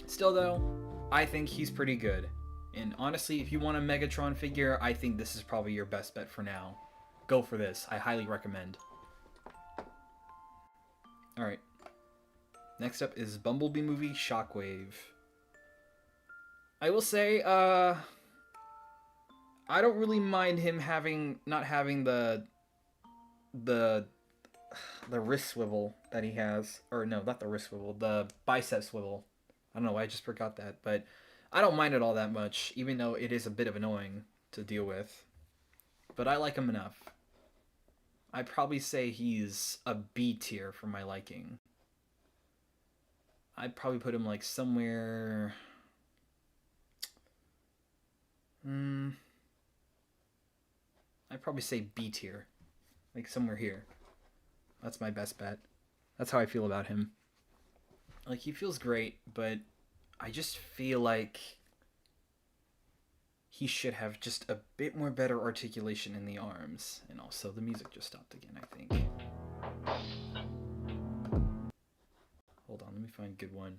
Still though, I think he's pretty good. And honestly, if you want a Megatron figure, I think this is probably your best bet for now. Go for this. I highly recommend. Alright. Next up is Bumblebee movie Shockwave. I will say, I don't really mind him not having the wrist swivel that he has. Or no, not the wrist swivel, the bicep swivel. I don't know why I just forgot that, but I don't mind it all that much, even though it is a bit of annoying to deal with. But I like him enough. I'd probably say he's a B tier for my liking. I'd probably put him like somewhere... I'd probably say B tier. Like somewhere here. That's my best bet. That's how I feel about him. Like, he feels great, but I just feel like he should have just a bit more better articulation in the arms. And also, the music just stopped again, I think. Hold on, let me find a good one.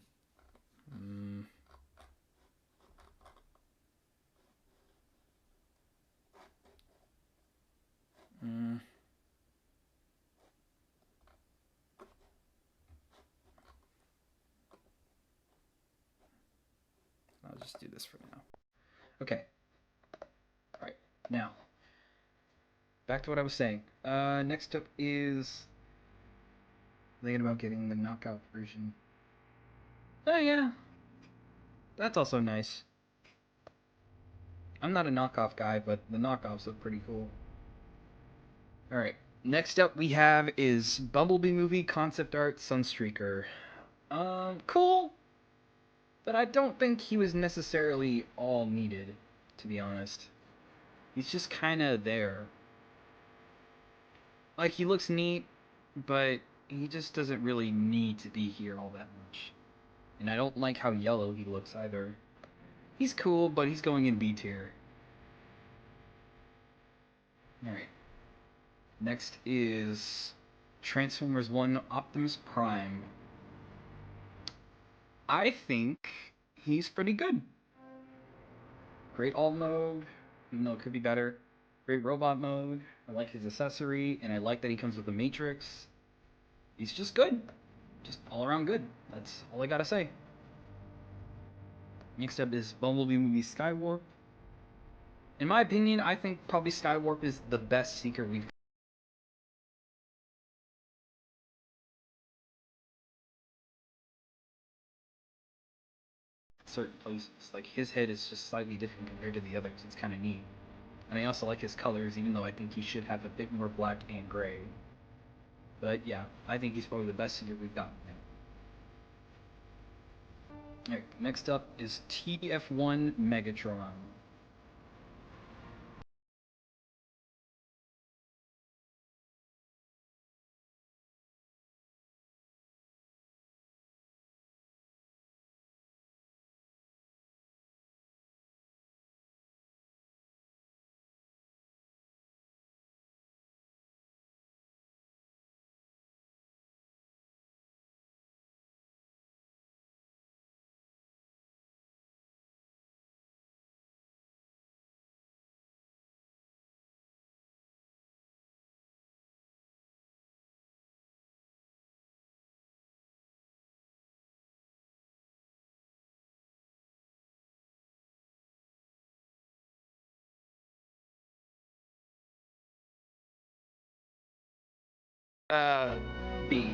I'll just do this for now. Okay. Alright, now. Back to what I was saying. Next up is... thinking about getting the knockout version. Oh yeah. That's also nice. I'm not a knockoff guy, but the knockoffs look pretty cool. Alright. Next up we have is Bumblebee movie concept art Sunstreaker. Cool. But I don't think he was necessarily all needed, to be honest. He's just kinda there. Like, he looks neat, but he just doesn't really need to be here all that much. And I don't like how yellow he looks either. He's cool, but he's going in B tier. Alright. Next is Transformers 1 Optimus Prime. I think he's pretty good. Great alt mode, even though it could be better. Great robot mode. I like his accessory, and I like that he comes with the Matrix. He's just good. Just all around good. That's all I gotta say. Next up is Bumblebee movie Skywarp. In my opinion, I think probably Skywarp is the best Seeker we've certain places. Like, his head is just slightly different compared to the others. It's kind of neat. And I also like his colors, even though I think he should have a bit more black and gray. But yeah, I think he's probably the best Seeker we've got. Alright, next up is TF1 Megatron. B.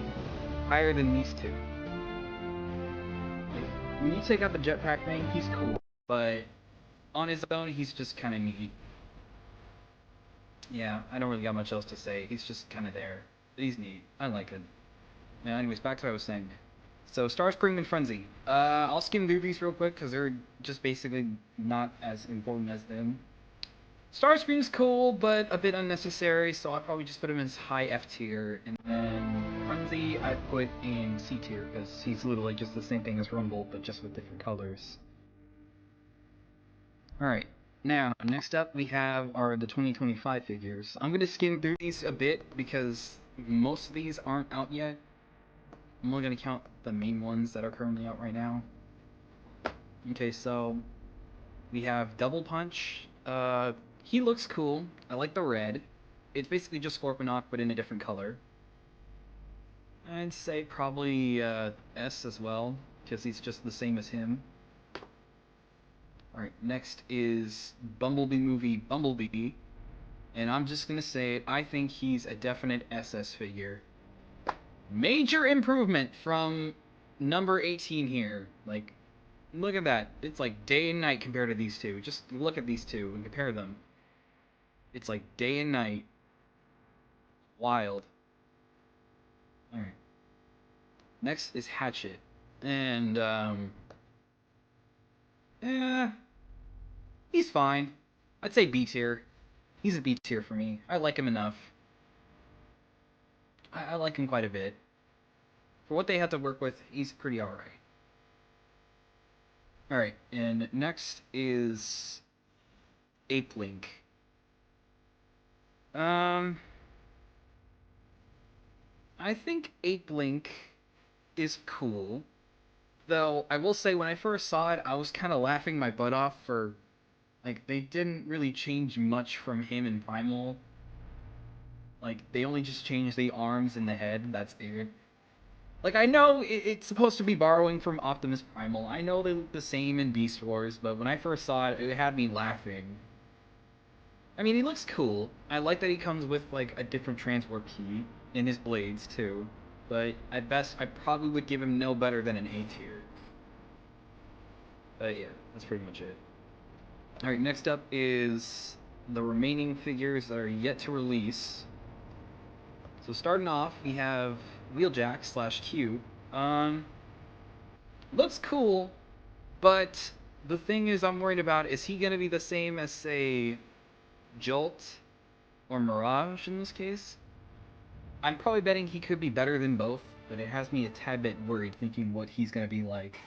Higher than these two. when you take out the jetpack thing, he's cool. But on his own, he's just kind of neat. Yeah, I don't really got much else to say. He's just kind of there. But he's neat. I like it. Yeah, anyways, back to what I was saying. So, Starscream and Frenzy. I'll skim through these real quick because they're just basically not as important as them. Starscream's cool, but a bit unnecessary, so I'll probably just put him as high F tier. And then Frenzy I put in C tier because he's literally just the same thing as Rumble, but just with different colors. Alright, now, next up we have the 2025 figures. I'm going to skim through these a bit because most of these aren't out yet. I'm only going to count the main ones that are currently out right now. Okay, so we have Double Punch. He looks cool. I like the red. It's basically just Scorponok, but in a different color. I'd say probably S as well, because he's just the same as him. Alright, next is Bumblebee movie Bumblebee. And I'm just gonna say it, I think he's a definite SS figure. Major improvement from number 18 here. Like, look at that. It's like day and night compared to these two. Just look at these two and compare them. It's like day and night. Wild. Alright. Next is Hatchet. And, he's fine. I'd say B tier. He's a B tier for me. I like him enough. I like him quite a bit. For what they have to work with, he's pretty alright. Alright, and next is Ape Link. I think Ape Link is cool. Though, I will say, when I first saw it, I was kind of laughing my butt off for... Like, they didn't really change much from him in Primal. Like, they only just changed the arms and the head, that's it. Like, I know it's supposed to be borrowing from Optimus Primal. I know they look the same in Beast Wars, but when I first saw it, it had me laughing. I mean, he looks cool. I like that he comes with, like, a different transwarp key in his blades, too. But at best, I probably would give him no better than an A tier. But yeah, that's pretty much it. Alright, next up is the remaining figures that are yet to release. So starting off, we have Wheeljack / Q. Looks cool, but the thing is I'm worried about, is he gonna be the same as, say, Jolt or Mirage in this case? I'm probably betting he could be better than both, but it has me a tad bit worried thinking what he's gonna be like.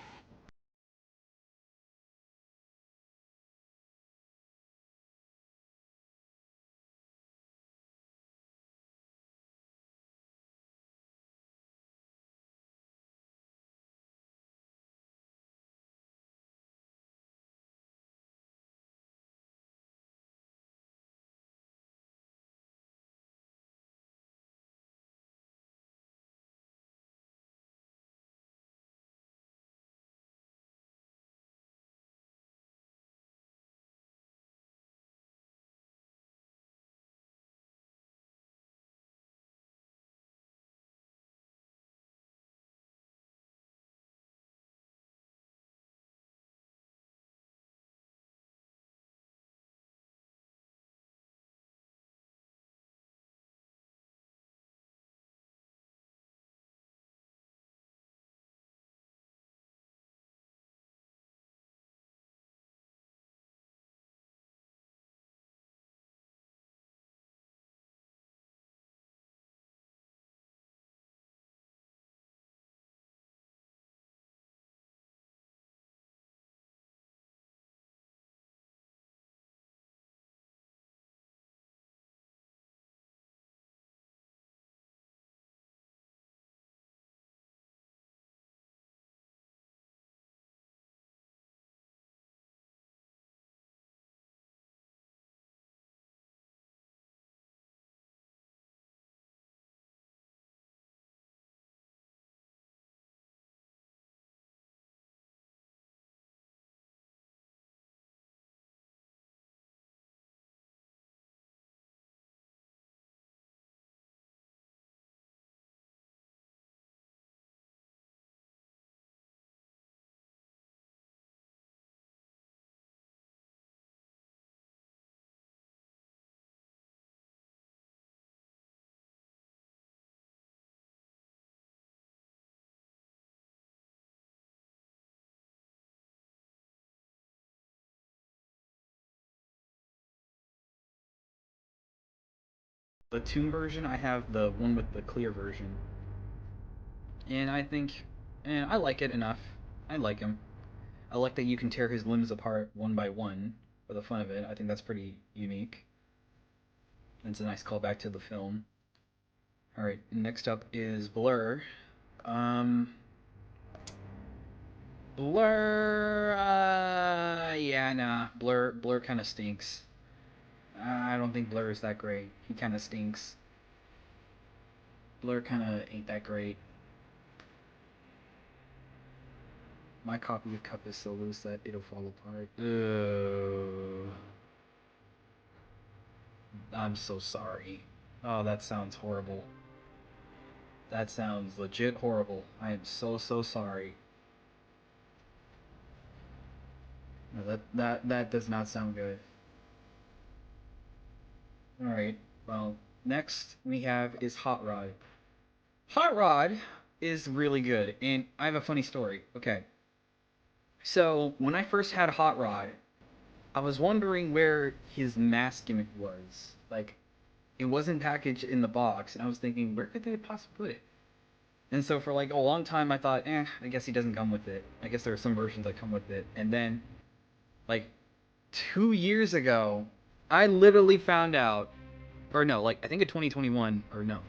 the Toon version. I have the one with the clear version, and I like it enough. I like him. I like that you can tear his limbs apart one by one for the fun of it. I think that's pretty unique. And it's a nice callback to the film. All right, next up is Blur. Um, Blur. Yeah, nah. Blur kind of stinks. I don't think Blur is that great. He kind of stinks. Blur kind of ain't that great. My copy of Cup is so loose that it'll fall apart. Ugh. I'm so sorry. Oh, that sounds horrible. That sounds legit horrible. I am so sorry. No, that does not sound good. All right. Well, next we have is Hot Rod. Hot Rod is really good, and I have a funny story. Okay. So, when I first had Hot Rod, I was wondering where his mask gimmick was. Like, it wasn't packaged in the box, and I was thinking, where could they possibly put it? And so for like a long time, I thought, I guess he doesn't come with it. I guess there are some versions that come with it. And then, like, 2 years ago, I literally found out, or no, like, I think in 2021, or no,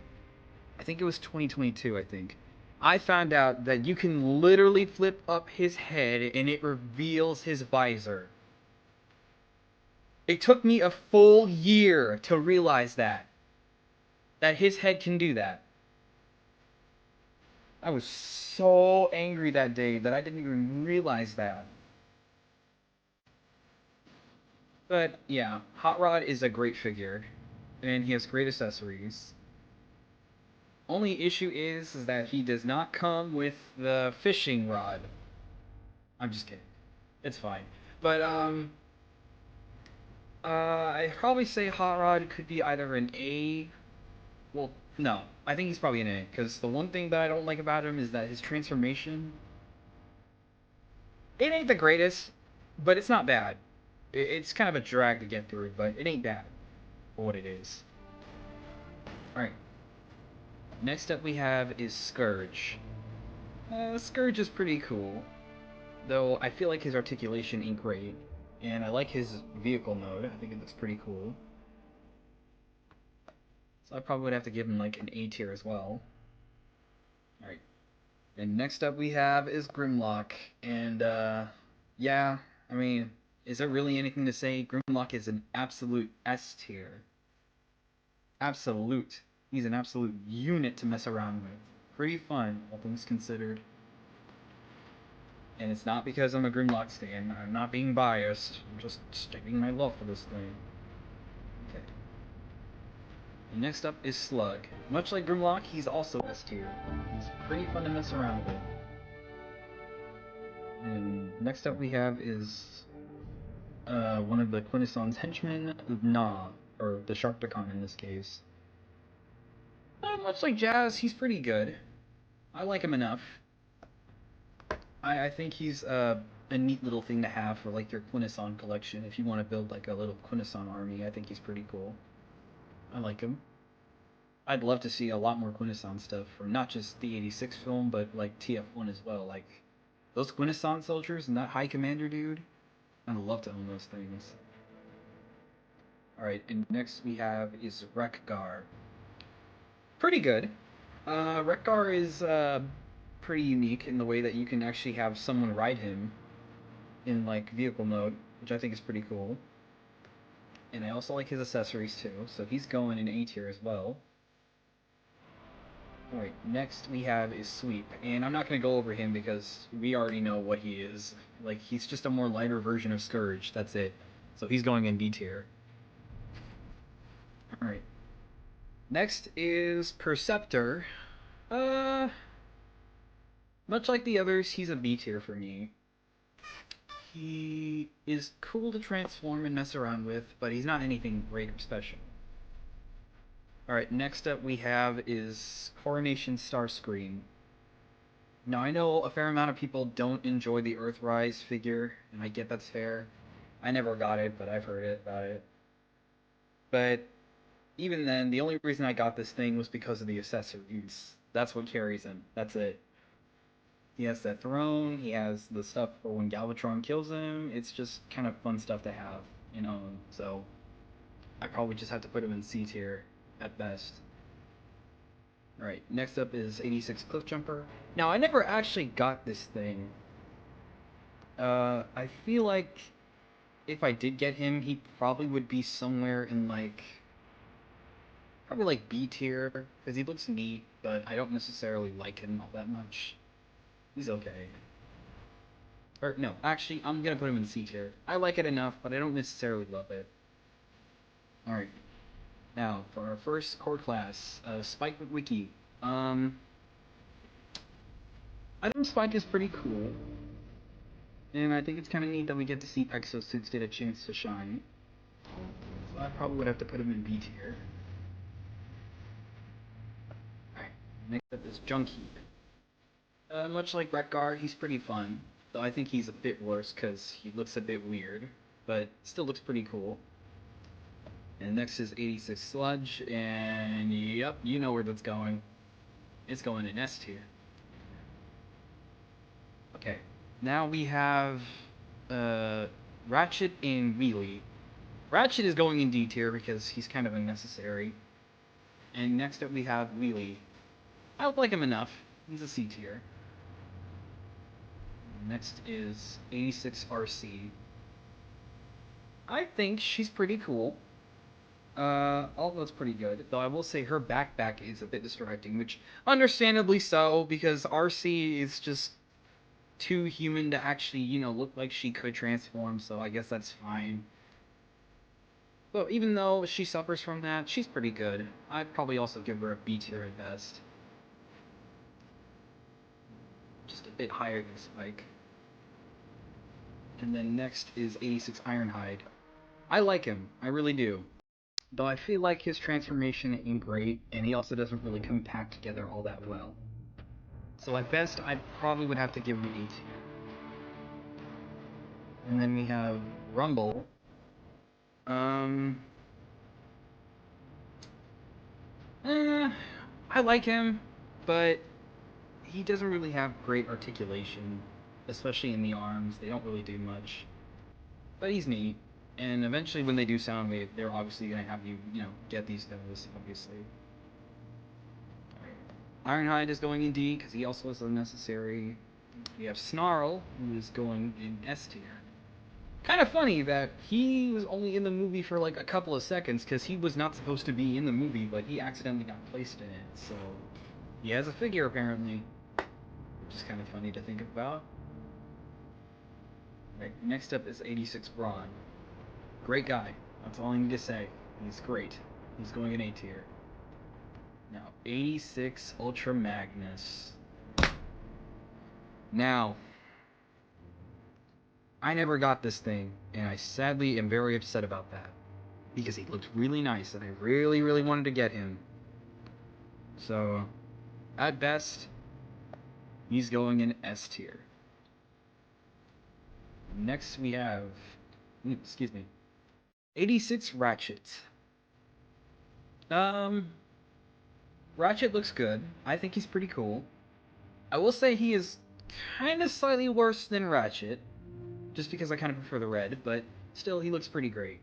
I think it was 2022, I think. I found out that you can literally flip up his head and it reveals his visor. It took me a full year to realize that his head can do that. I was so angry that day that I didn't even realize that. But yeah, Hot Rod is a great figure, and he has great accessories. Only issue is that he does not come with the fishing rod. I'm just kidding. It's fine. But I'd probably say Hot Rod could be either an A. Well, no, I think he's probably an A, because the one thing that I don't like about him is that his transformation. It ain't the greatest, but it's not bad. It's kind of a drag to get through, but it ain't bad for what it is. Alright, next up we have is Scourge. Scourge is pretty cool, though I feel like his articulation ain't great, and I like his vehicle mode. I think it looks pretty cool. So I probably would have to give him like an A tier as well. Alright, and next up we have is Grimlock, and yeah, I mean, is there really anything to say? Grimlock is an absolute S tier. Absolute. He's an absolute unit to mess around with. Pretty fun, all things considered. And it's not because I'm a Grimlock stan. I'm not being biased. I'm just stating my love for this thing. Okay. And next up is Slug. Much like Grimlock, he's also S tier. He's pretty fun to mess around with. And next up we have is one of the Quintesson's henchmen, Nah, or the Sharkticon in this case. Much like Jazz, he's pretty good. I like him enough. I think he's a neat little thing to have for like your Quintesson collection. If you want to build like a little Quintesson army, I think he's pretty cool. I like him. I'd love to see a lot more Quintesson stuff from not just the 86 film, but like TF1 as well. Like those Quintesson soldiers and that High Commander dude, I'd love to own those things. Alright, and next we have is Wreck-Gar. Pretty good. Wreck-Gar is pretty unique in the way that you can actually have someone ride him in like vehicle mode, which I think is pretty cool. And I also like his accessories too, so he's going in A tier as well. Alright, next we have is Sweep, and I'm not going to go over him because we already know what he is. Like, he's just a more lighter version of Scourge, that's it. So he's going in B tier. Alright. Next is Perceptor. Much like the others, he's a B tier for me. He is cool to transform and mess around with, but he's not anything great or special. Alright, next up we have is Coronation Starscream. Now I know a fair amount of people don't enjoy the Earthrise figure, and I get that's fair. I never got it, but I've heard it about it. But even then, the only reason I got this thing was because of the accessories. That's what carries him. That's it. He has that throne. He has the stuff for when Galvatron kills him. It's just kind of fun stuff to have, you know. So I probably just have to put him in C tier at best. All right. Next up is 86 Cliffjumper. Now I never actually got this thing. I feel like if I did get him, he probably would be somewhere in like probably like B tier because he looks neat, but I don't necessarily like him all that much. He's okay. Or no, actually, I'm gonna put him in C tier. I like it enough, but I don't necessarily love it. All right. Now for our first core class, Spike Wiki. I think Spike is pretty cool, and I think it's kind of neat that we get to see exosuits get a chance to shine. So I probably would have to put him in B tier. All right. Next up is Junkheap. Much like Retgar, he's pretty fun. Though I think he's a bit worse because he looks a bit weird, but still looks pretty cool. And next is 86 Sludge, and yep, you know where that's going. It's going in S tier. Okay, now we have Ratchet and Wheelie. Ratchet is going in D tier because he's kind of unnecessary. And next up we have Wheelie. I don't like him enough. He's a C tier. Next is 86 RC. I think she's pretty cool. All that's pretty good. Though I will say her backpack is a bit distracting, which understandably so, because RC is just too human to actually, you know, look like she could transform, so I guess that's fine. But even though she suffers from that, she's pretty good. I'd probably also give her a B tier at best. Just a bit higher than Spike. And then next is 86 Ironhide. I like him, I really do. Though I feel like his transformation ain't great, and he also doesn't really compact together all that well. So at best, I probably would have to give him an E tier. And then we have Rumble. Um, I like him, but he doesn't really have great articulation, especially in the arms. They don't really do much. But he's neat, and eventually when they do Soundwave, they're obviously gonna have you, you know, get these things, obviously. Ironhide is going in D because he also is unnecessary. We have Snarl, who is going in S tier. Kind of funny that he was only in the movie for like a couple of seconds because he was not supposed to be in the movie, but he accidentally got placed in it. So he has a figure apparently, which is kind of funny to think about. Right, next up is 86 Braun. Great guy. That's all I need to say. He's great. He's going in A tier. Now, 86 Ultra Magnus. Now, I never got this thing, and I sadly am very upset about that. Because he looked really nice, and I really, really wanted to get him. So, at best, he's going in S tier. Next we have, excuse me, 86 Ratchet. Ratchet looks good. I think he's pretty cool. I will say he is kind of slightly worse than Ratchet, just because I kind of prefer the red, but still, he looks pretty great.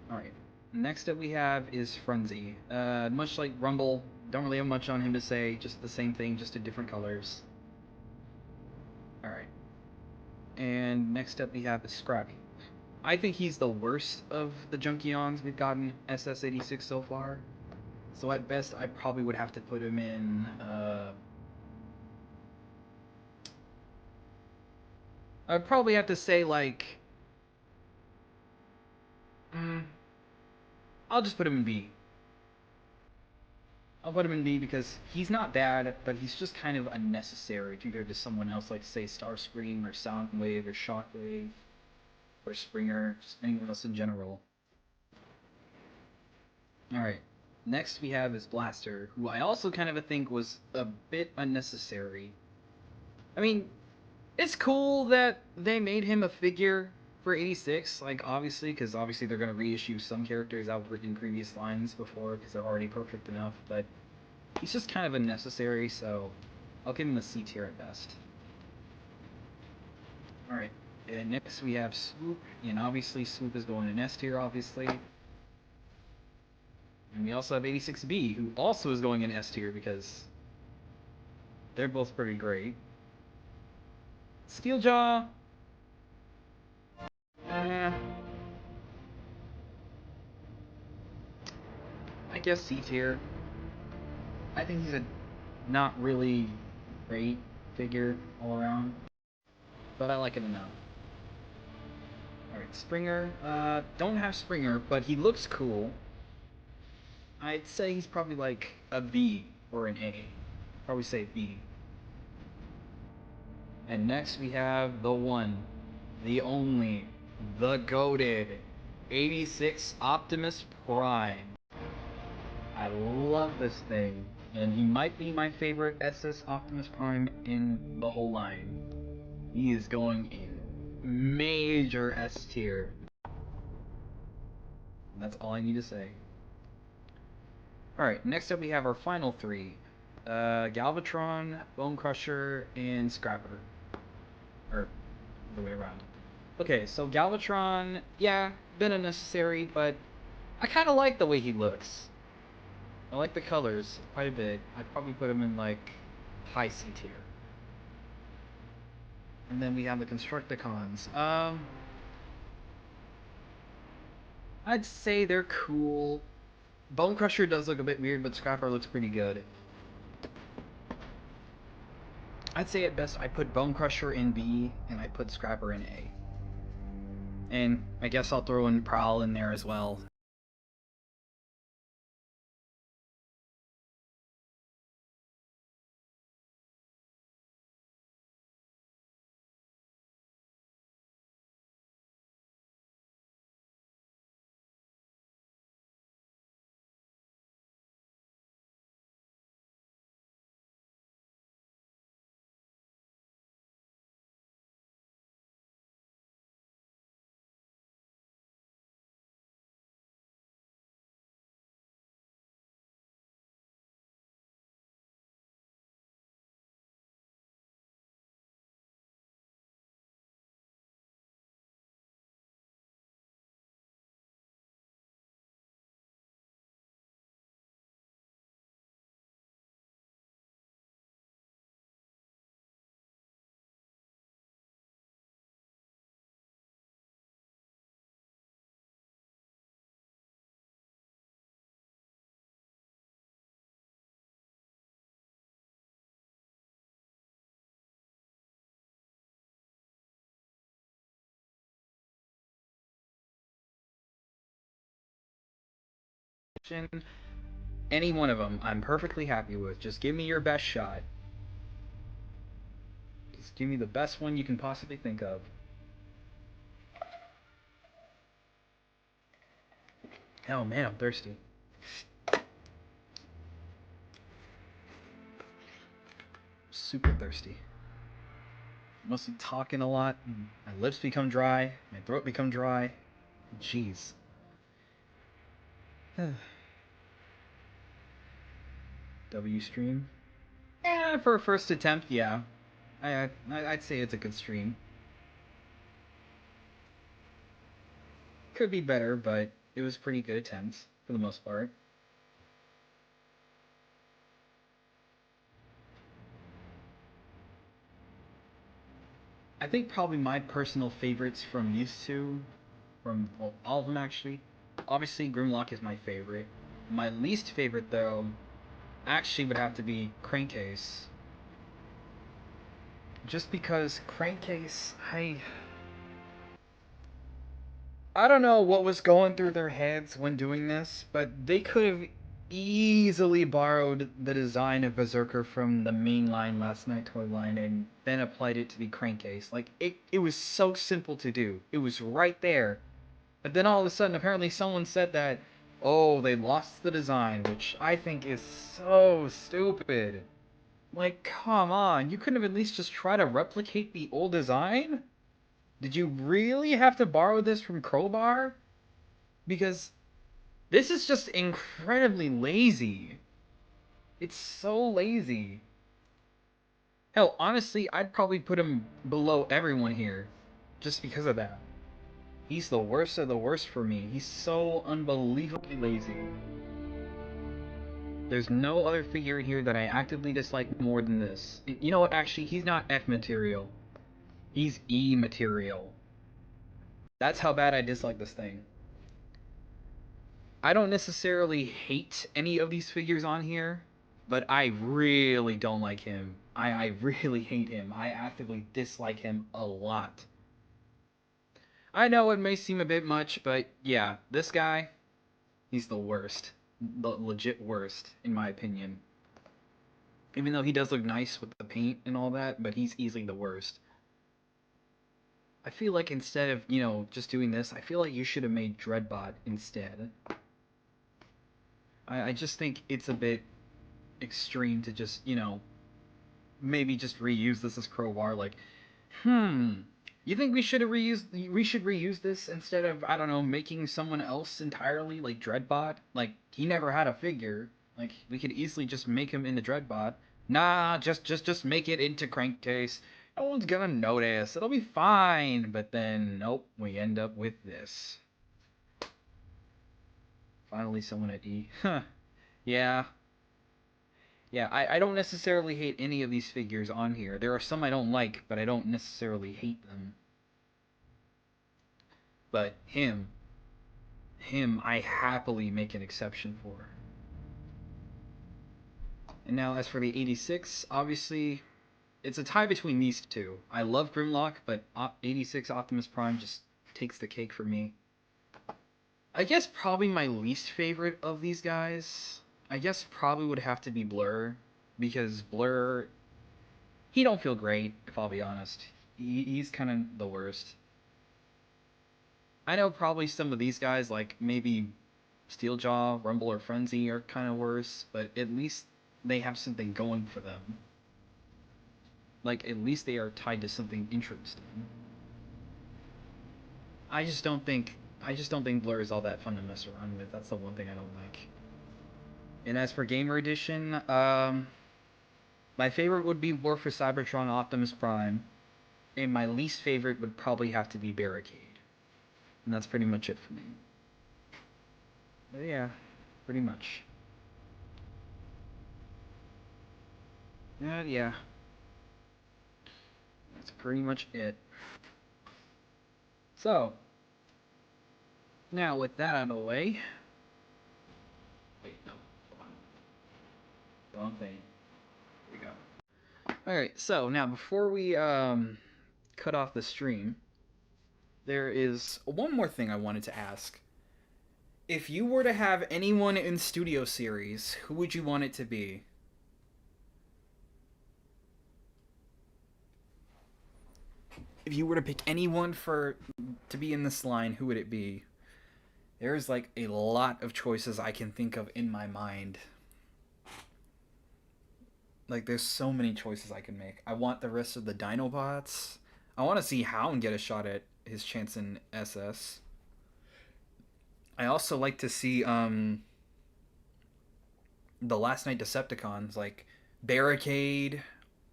Alright, next up we have is Frenzy. Much like Rumble, don't really have much on him to say, just the same thing, just in different colors. Alright. And next up we have is Scrappy. I think he's the worst of the Junkions we've gotten SS86 so far. So at best, I probably would have to put him in, I'd probably have to say, like, I'll just put him in B. I'll put him in B because he's not bad, but he's just kind of unnecessary compared to someone else, like, say, Starscream or Soundwave or Shockwave or Springer, just anyone else in general. Alright, next we have is Blaster, who I also kind of think was a bit unnecessary. I mean, it's cool that they made him a figure for 86, like, obviously, because obviously they're going to reissue some characters out in previous lines before, because they're already perfect enough, but he's just kind of unnecessary, so I'll give him a C tier at best. Alright, and next we have Swoop, and obviously Swoop is going in S tier, obviously. And we also have 86B, who also is going in S tier, because they're both pretty great. Steeljaw... I guess C tier. I think he's a not really great figure all around, but I like him enough. Alright, Springer. Don't have Springer, but he looks cool. I'd say he's probably like a B or an A. Probably say B. And next we have the one, the only, the goated 86 Optimus Prime. I love this thing, and he might be my favorite SS Optimus Prime in the whole line. He is going in major S tier. And that's all I need to say. Alright, next up we have our final three. Galvatron, Bone Crusher, and Scrapper. Or, the way around. Okay, so Galvatron, yeah, been unnecessary, but I kind of like the way he looks. I like the colors quite a bit. I'd probably put him in, like, high C tier. And then we have the Constructicons. I'd say they're cool. Bone Crusher does look a bit weird, but Scrapper looks pretty good. I'd say at best I put Bone Crusher in B, and I put Scrapper in A. And I guess I'll throw in Prowl in there as well. Any one of them, I'm perfectly happy with. Just give me your best shot. Just give me the best one you can possibly think of. Oh man, I'm thirsty. Super thirsty. Mostly talking a lot. My lips become dry. My throat become dry. Jeez. W stream? Yeah, for a first attempt, yeah. I'd say it's a good stream. Could be better, but it was pretty good attempts for the most part. I think probably my personal favorites from these two, from well, all of them actually, obviously Grimlock is my favorite. My least favorite though, actually would have to be Crankcase. Just because Crankcase, I don't know what was going through their heads when doing this, but they could have easily borrowed the design of Berserker from the mainline Last Night toy line and then applied it to the Crankcase. Like, it was so simple to do. It was right there. But then all of a sudden, apparently someone said that, oh, they lost the design, which I think is so stupid. Like, come on, you couldn't have at least just tried to replicate the old design? Did you really have to borrow this from Crowbar? Because this is just incredibly lazy. It's so lazy. Hell, honestly, I'd probably put him below everyone here. Just because of that. He's the worst of the worst for me. He's so unbelievably lazy. There's no other figure in here that I actively dislike more than this. You know what, actually, he's not F material. He's E material. That's how bad I dislike this thing. I don't necessarily hate any of these figures on here, but I really don't like him. I really hate him. I actively dislike him a lot. I know it may seem a bit much, but yeah, this guy, he's the worst. The legit worst, in my opinion. Even though he does look nice with the paint and all that, but he's easily the worst. I feel like instead of, just doing this, I feel like you should have made Dreadbot instead. I just think it's a bit extreme to just, maybe just reuse this as Crowbar. Like, you think we should reuse this instead of, I don't know, making someone else entirely, like Dreadbot? Like, he never had a figure. Like, we could easily just make him into Dreadbot. Nah, just make it into Cranktaste. No one's gonna notice. It'll be fine. But then, nope, we end up with this. Finally, someone at E. Huh. Yeah. Yeah, I don't necessarily hate any of these figures on here. There are some I don't like, but I don't necessarily hate them. But him, I happily make an exception for. And now as for the 86, obviously, it's a tie between these two. I love Grimlock, but 86 Optimus Prime just takes the cake for me. I guess probably my least favorite of these guys, I guess probably would have to be Blur, because Blur, he don't feel great, if I'll be honest. He's kind of the worst. I know probably some of these guys, like maybe Steeljaw, Rumble, or Frenzy, are kind of worse, but at least they have something going for them. Like, at least they are tied to something interesting. I just don't think Blur is all that fun to mess around with. That's the one thing I don't like. And as for Gamer Edition, my favorite would be War for Cybertron Optimus Prime, and my least favorite would probably have to be Barricade. And that's pretty much it for me. But yeah, pretty much. Yeah. That's pretty much it. So, now with that out of the way. Wait, no. Hold on. Wrong thing. Here we go. Alright, so now before we cut off the stream, there is one more thing I wanted to ask. If you were to have anyone in Studio Series, who would you want it to be? If you were to pick anyone to be in this line, who would it be? There's like a lot of choices I can think of in my mind. Like, there's so many choices I can make. I want the rest of the Dinobots. I want to see Hound get a shot at his chance in SS. I also like to see the Last Night Decepticons, like Barricade,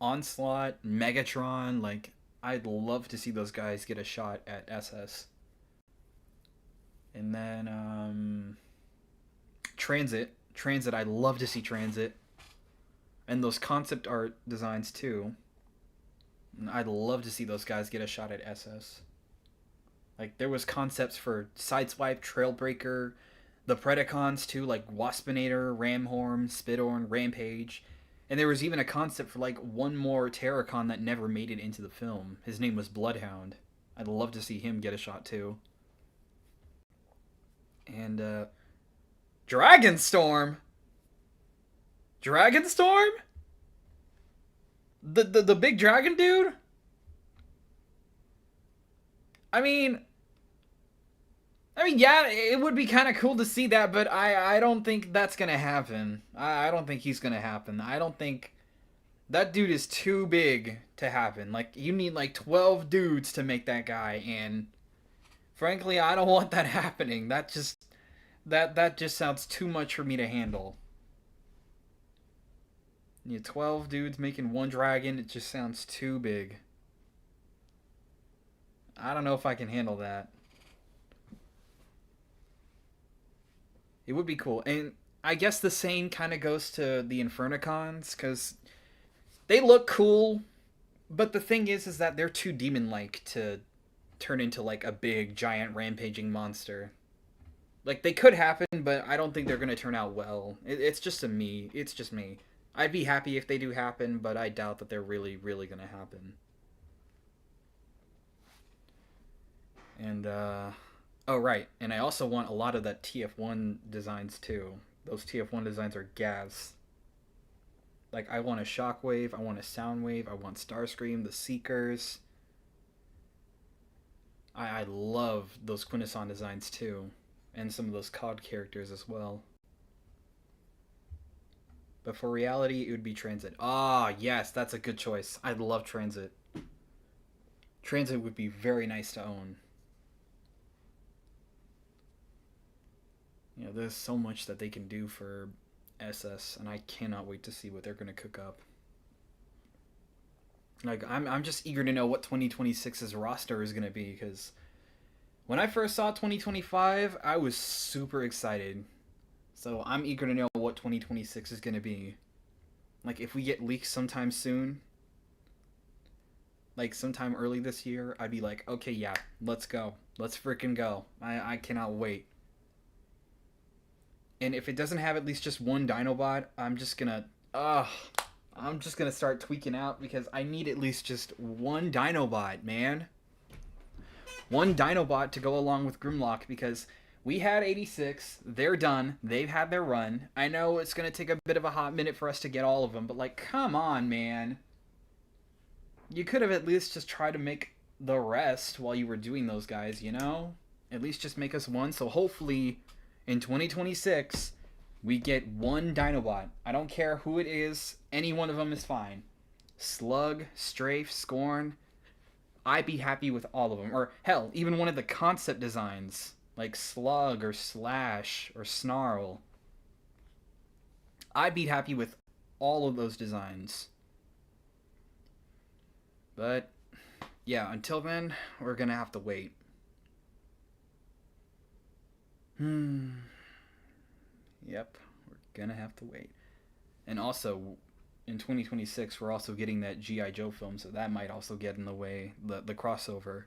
Onslaught, Megatron. Like, I'd love to see those guys get a shot at SS. And then Transit. I'd love to see Transit. And those concept art designs too. I'd love to see those guys get a shot at SS. Like, there was concepts for Sideswipe, Trailbreaker, the Predacons too, like Waspinator, Ramhorn, Spidorn, Rampage. And there was even a concept for like one more Terracon that never made it into the film. His name was Bloodhound. I'd love to see him get a shot too. And Dragonstorm. Dragonstorm? The big dragon dude? I mean, yeah, it would be kind of cool to see that, but I don't think that's gonna happen. I don't think he's gonna happen. I don't think That dude is too big to happen. Like, you need like 12 dudes to make that guy, and frankly, I don't want that happening. That just sounds too much for me to handle. You know, 12 dudes making one dragon, it just sounds too big. I don't know if I can handle that. It would be cool. And I guess the same kind of goes to the Infernicons, because they look cool, but the thing is that they're too demon like to turn into like a big, giant, rampaging monster. Like, they could happen, but I don't think they're gonna turn out well. It's just a me. It's just me. I'd be happy if they do happen, but I doubt that they're really, really gonna happen. And oh right, and I also want a lot of that TF1 designs too. Those TF1 designs are gas. Like, I want a Shockwave, I want a Soundwave, I want Starscream, the Seekers. I love those Quintesson designs too, and some of those COD characters as well. But for reality, it would be Transit. Ah, yes, that's a good choice. I love Transit. Transit would be very nice to own. You know, there's so much that they can do for SS, and I cannot wait to see what they're going to cook up. Like, I'm just eager to know what 2026's roster is going to be, because when I first saw 2025, I was super excited. So I'm eager to know what 2026 is going to be. Like, if we get leaks sometime soon, like sometime early this year, I'd be like, okay, yeah, let's go. Let's freaking go. I cannot wait. And if it doesn't have at least just one Dinobot, I'm just gonna start tweaking out, because I need at least just one Dinobot, man. One Dinobot to go along with Grimlock, because we had 86. They're done. They've had their run. I know it's gonna take a bit of a hot minute for us to get all of them, but like, come on, man. You could have at least just tried to make the rest while you were doing those guys, you know? At least just make us one, so hopefully in 2026 we get one Dinobot. I don't care who it is, any one of them is fine. Slug, Strafe, Scorn, I'd be happy with all of them. Or hell, even one of the concept designs, like Slug or Slash or Snarl. I'd be happy with all of those designs. But yeah, until then, we're gonna have to wait. Yep, we're gonna have to wait. And also, in 2026, we're also getting that G.I. Joe film, so that might also get in the way, the crossover.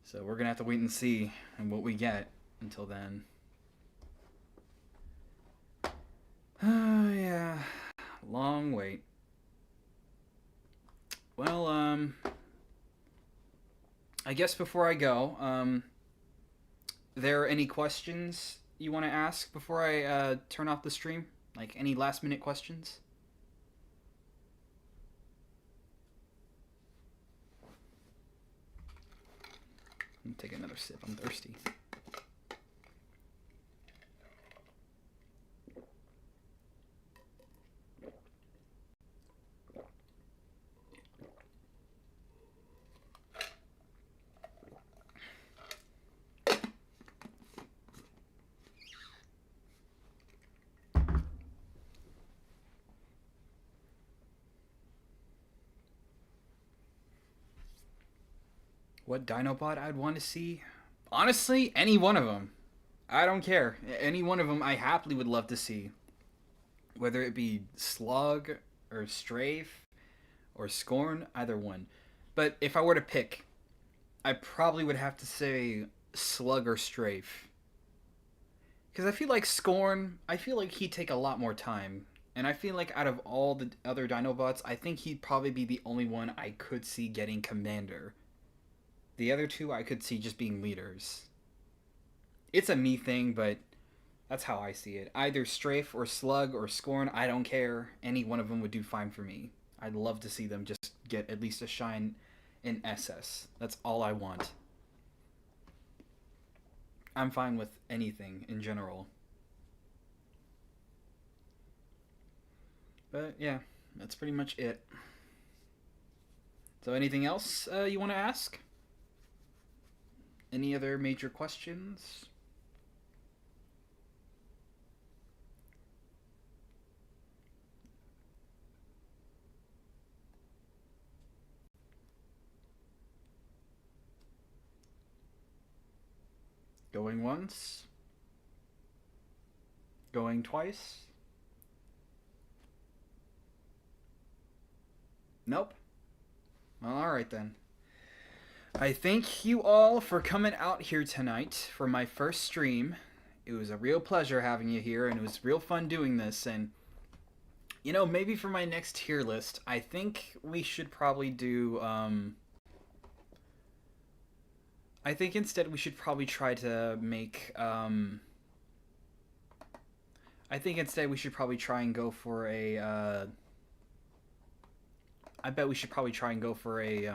So we're gonna have to wait and see what we get until then. Yeah, long wait. Well, I guess before I go, there any questions you want to ask before I turn off the stream? Like, any last minute questions? Let me take another sip. I'm thirsty. What Dinobot I'd want to see? Honestly, any one of them. I don't care. Any one of them I happily would love to see. Whether it be Slug or Strafe or Scorn, either one. But if I were to pick, I probably would have to say Slug or Strafe. Because I feel like Scorn, I feel like he'd take a lot more time. And I feel like out of all the other Dinobots, I think he'd probably be the only one I could see getting Commander. The other two I could see just being leaders. It's a me thing, but that's how I see it. Either Strafe or Slug or Scorn, I don't care. Any one of them would do fine for me. I'd love to see them just get at least a shine in SS. That's all I want. I'm fine with anything in general. But yeah, that's pretty much it. So, anything else you want to ask? Any other major questions? Going once? Going twice? Nope. Well, alright then. I thank you all for coming out here tonight for my first stream. It was a real pleasure having you here, and it was real fun doing this. And, you know, maybe for my next tier list, I think we should probably do, I think instead we should probably try to make, I think instead we should probably try and go for a, I bet we should probably try and go for a,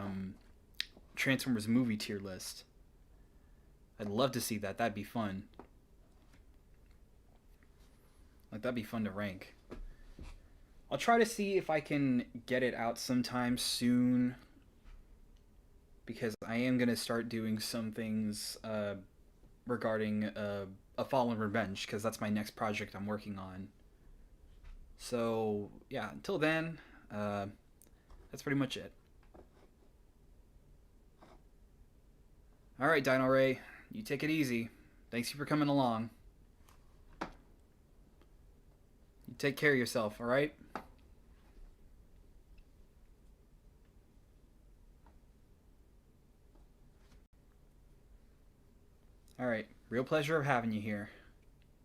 Transformers movie tier list. I'd love to see that. That'd be fun. Like, that'd be fun to rank. I'll try to see if I can get it out sometime soon. Because I am going to start doing some things regarding A Fallen Revenge. Because that's my next project I'm working on. So, yeah, until then, that's pretty much it. Alright, Dino Ray, you take it easy. Thanks for coming along. You take care of yourself, alright? Alright, real pleasure of having you here.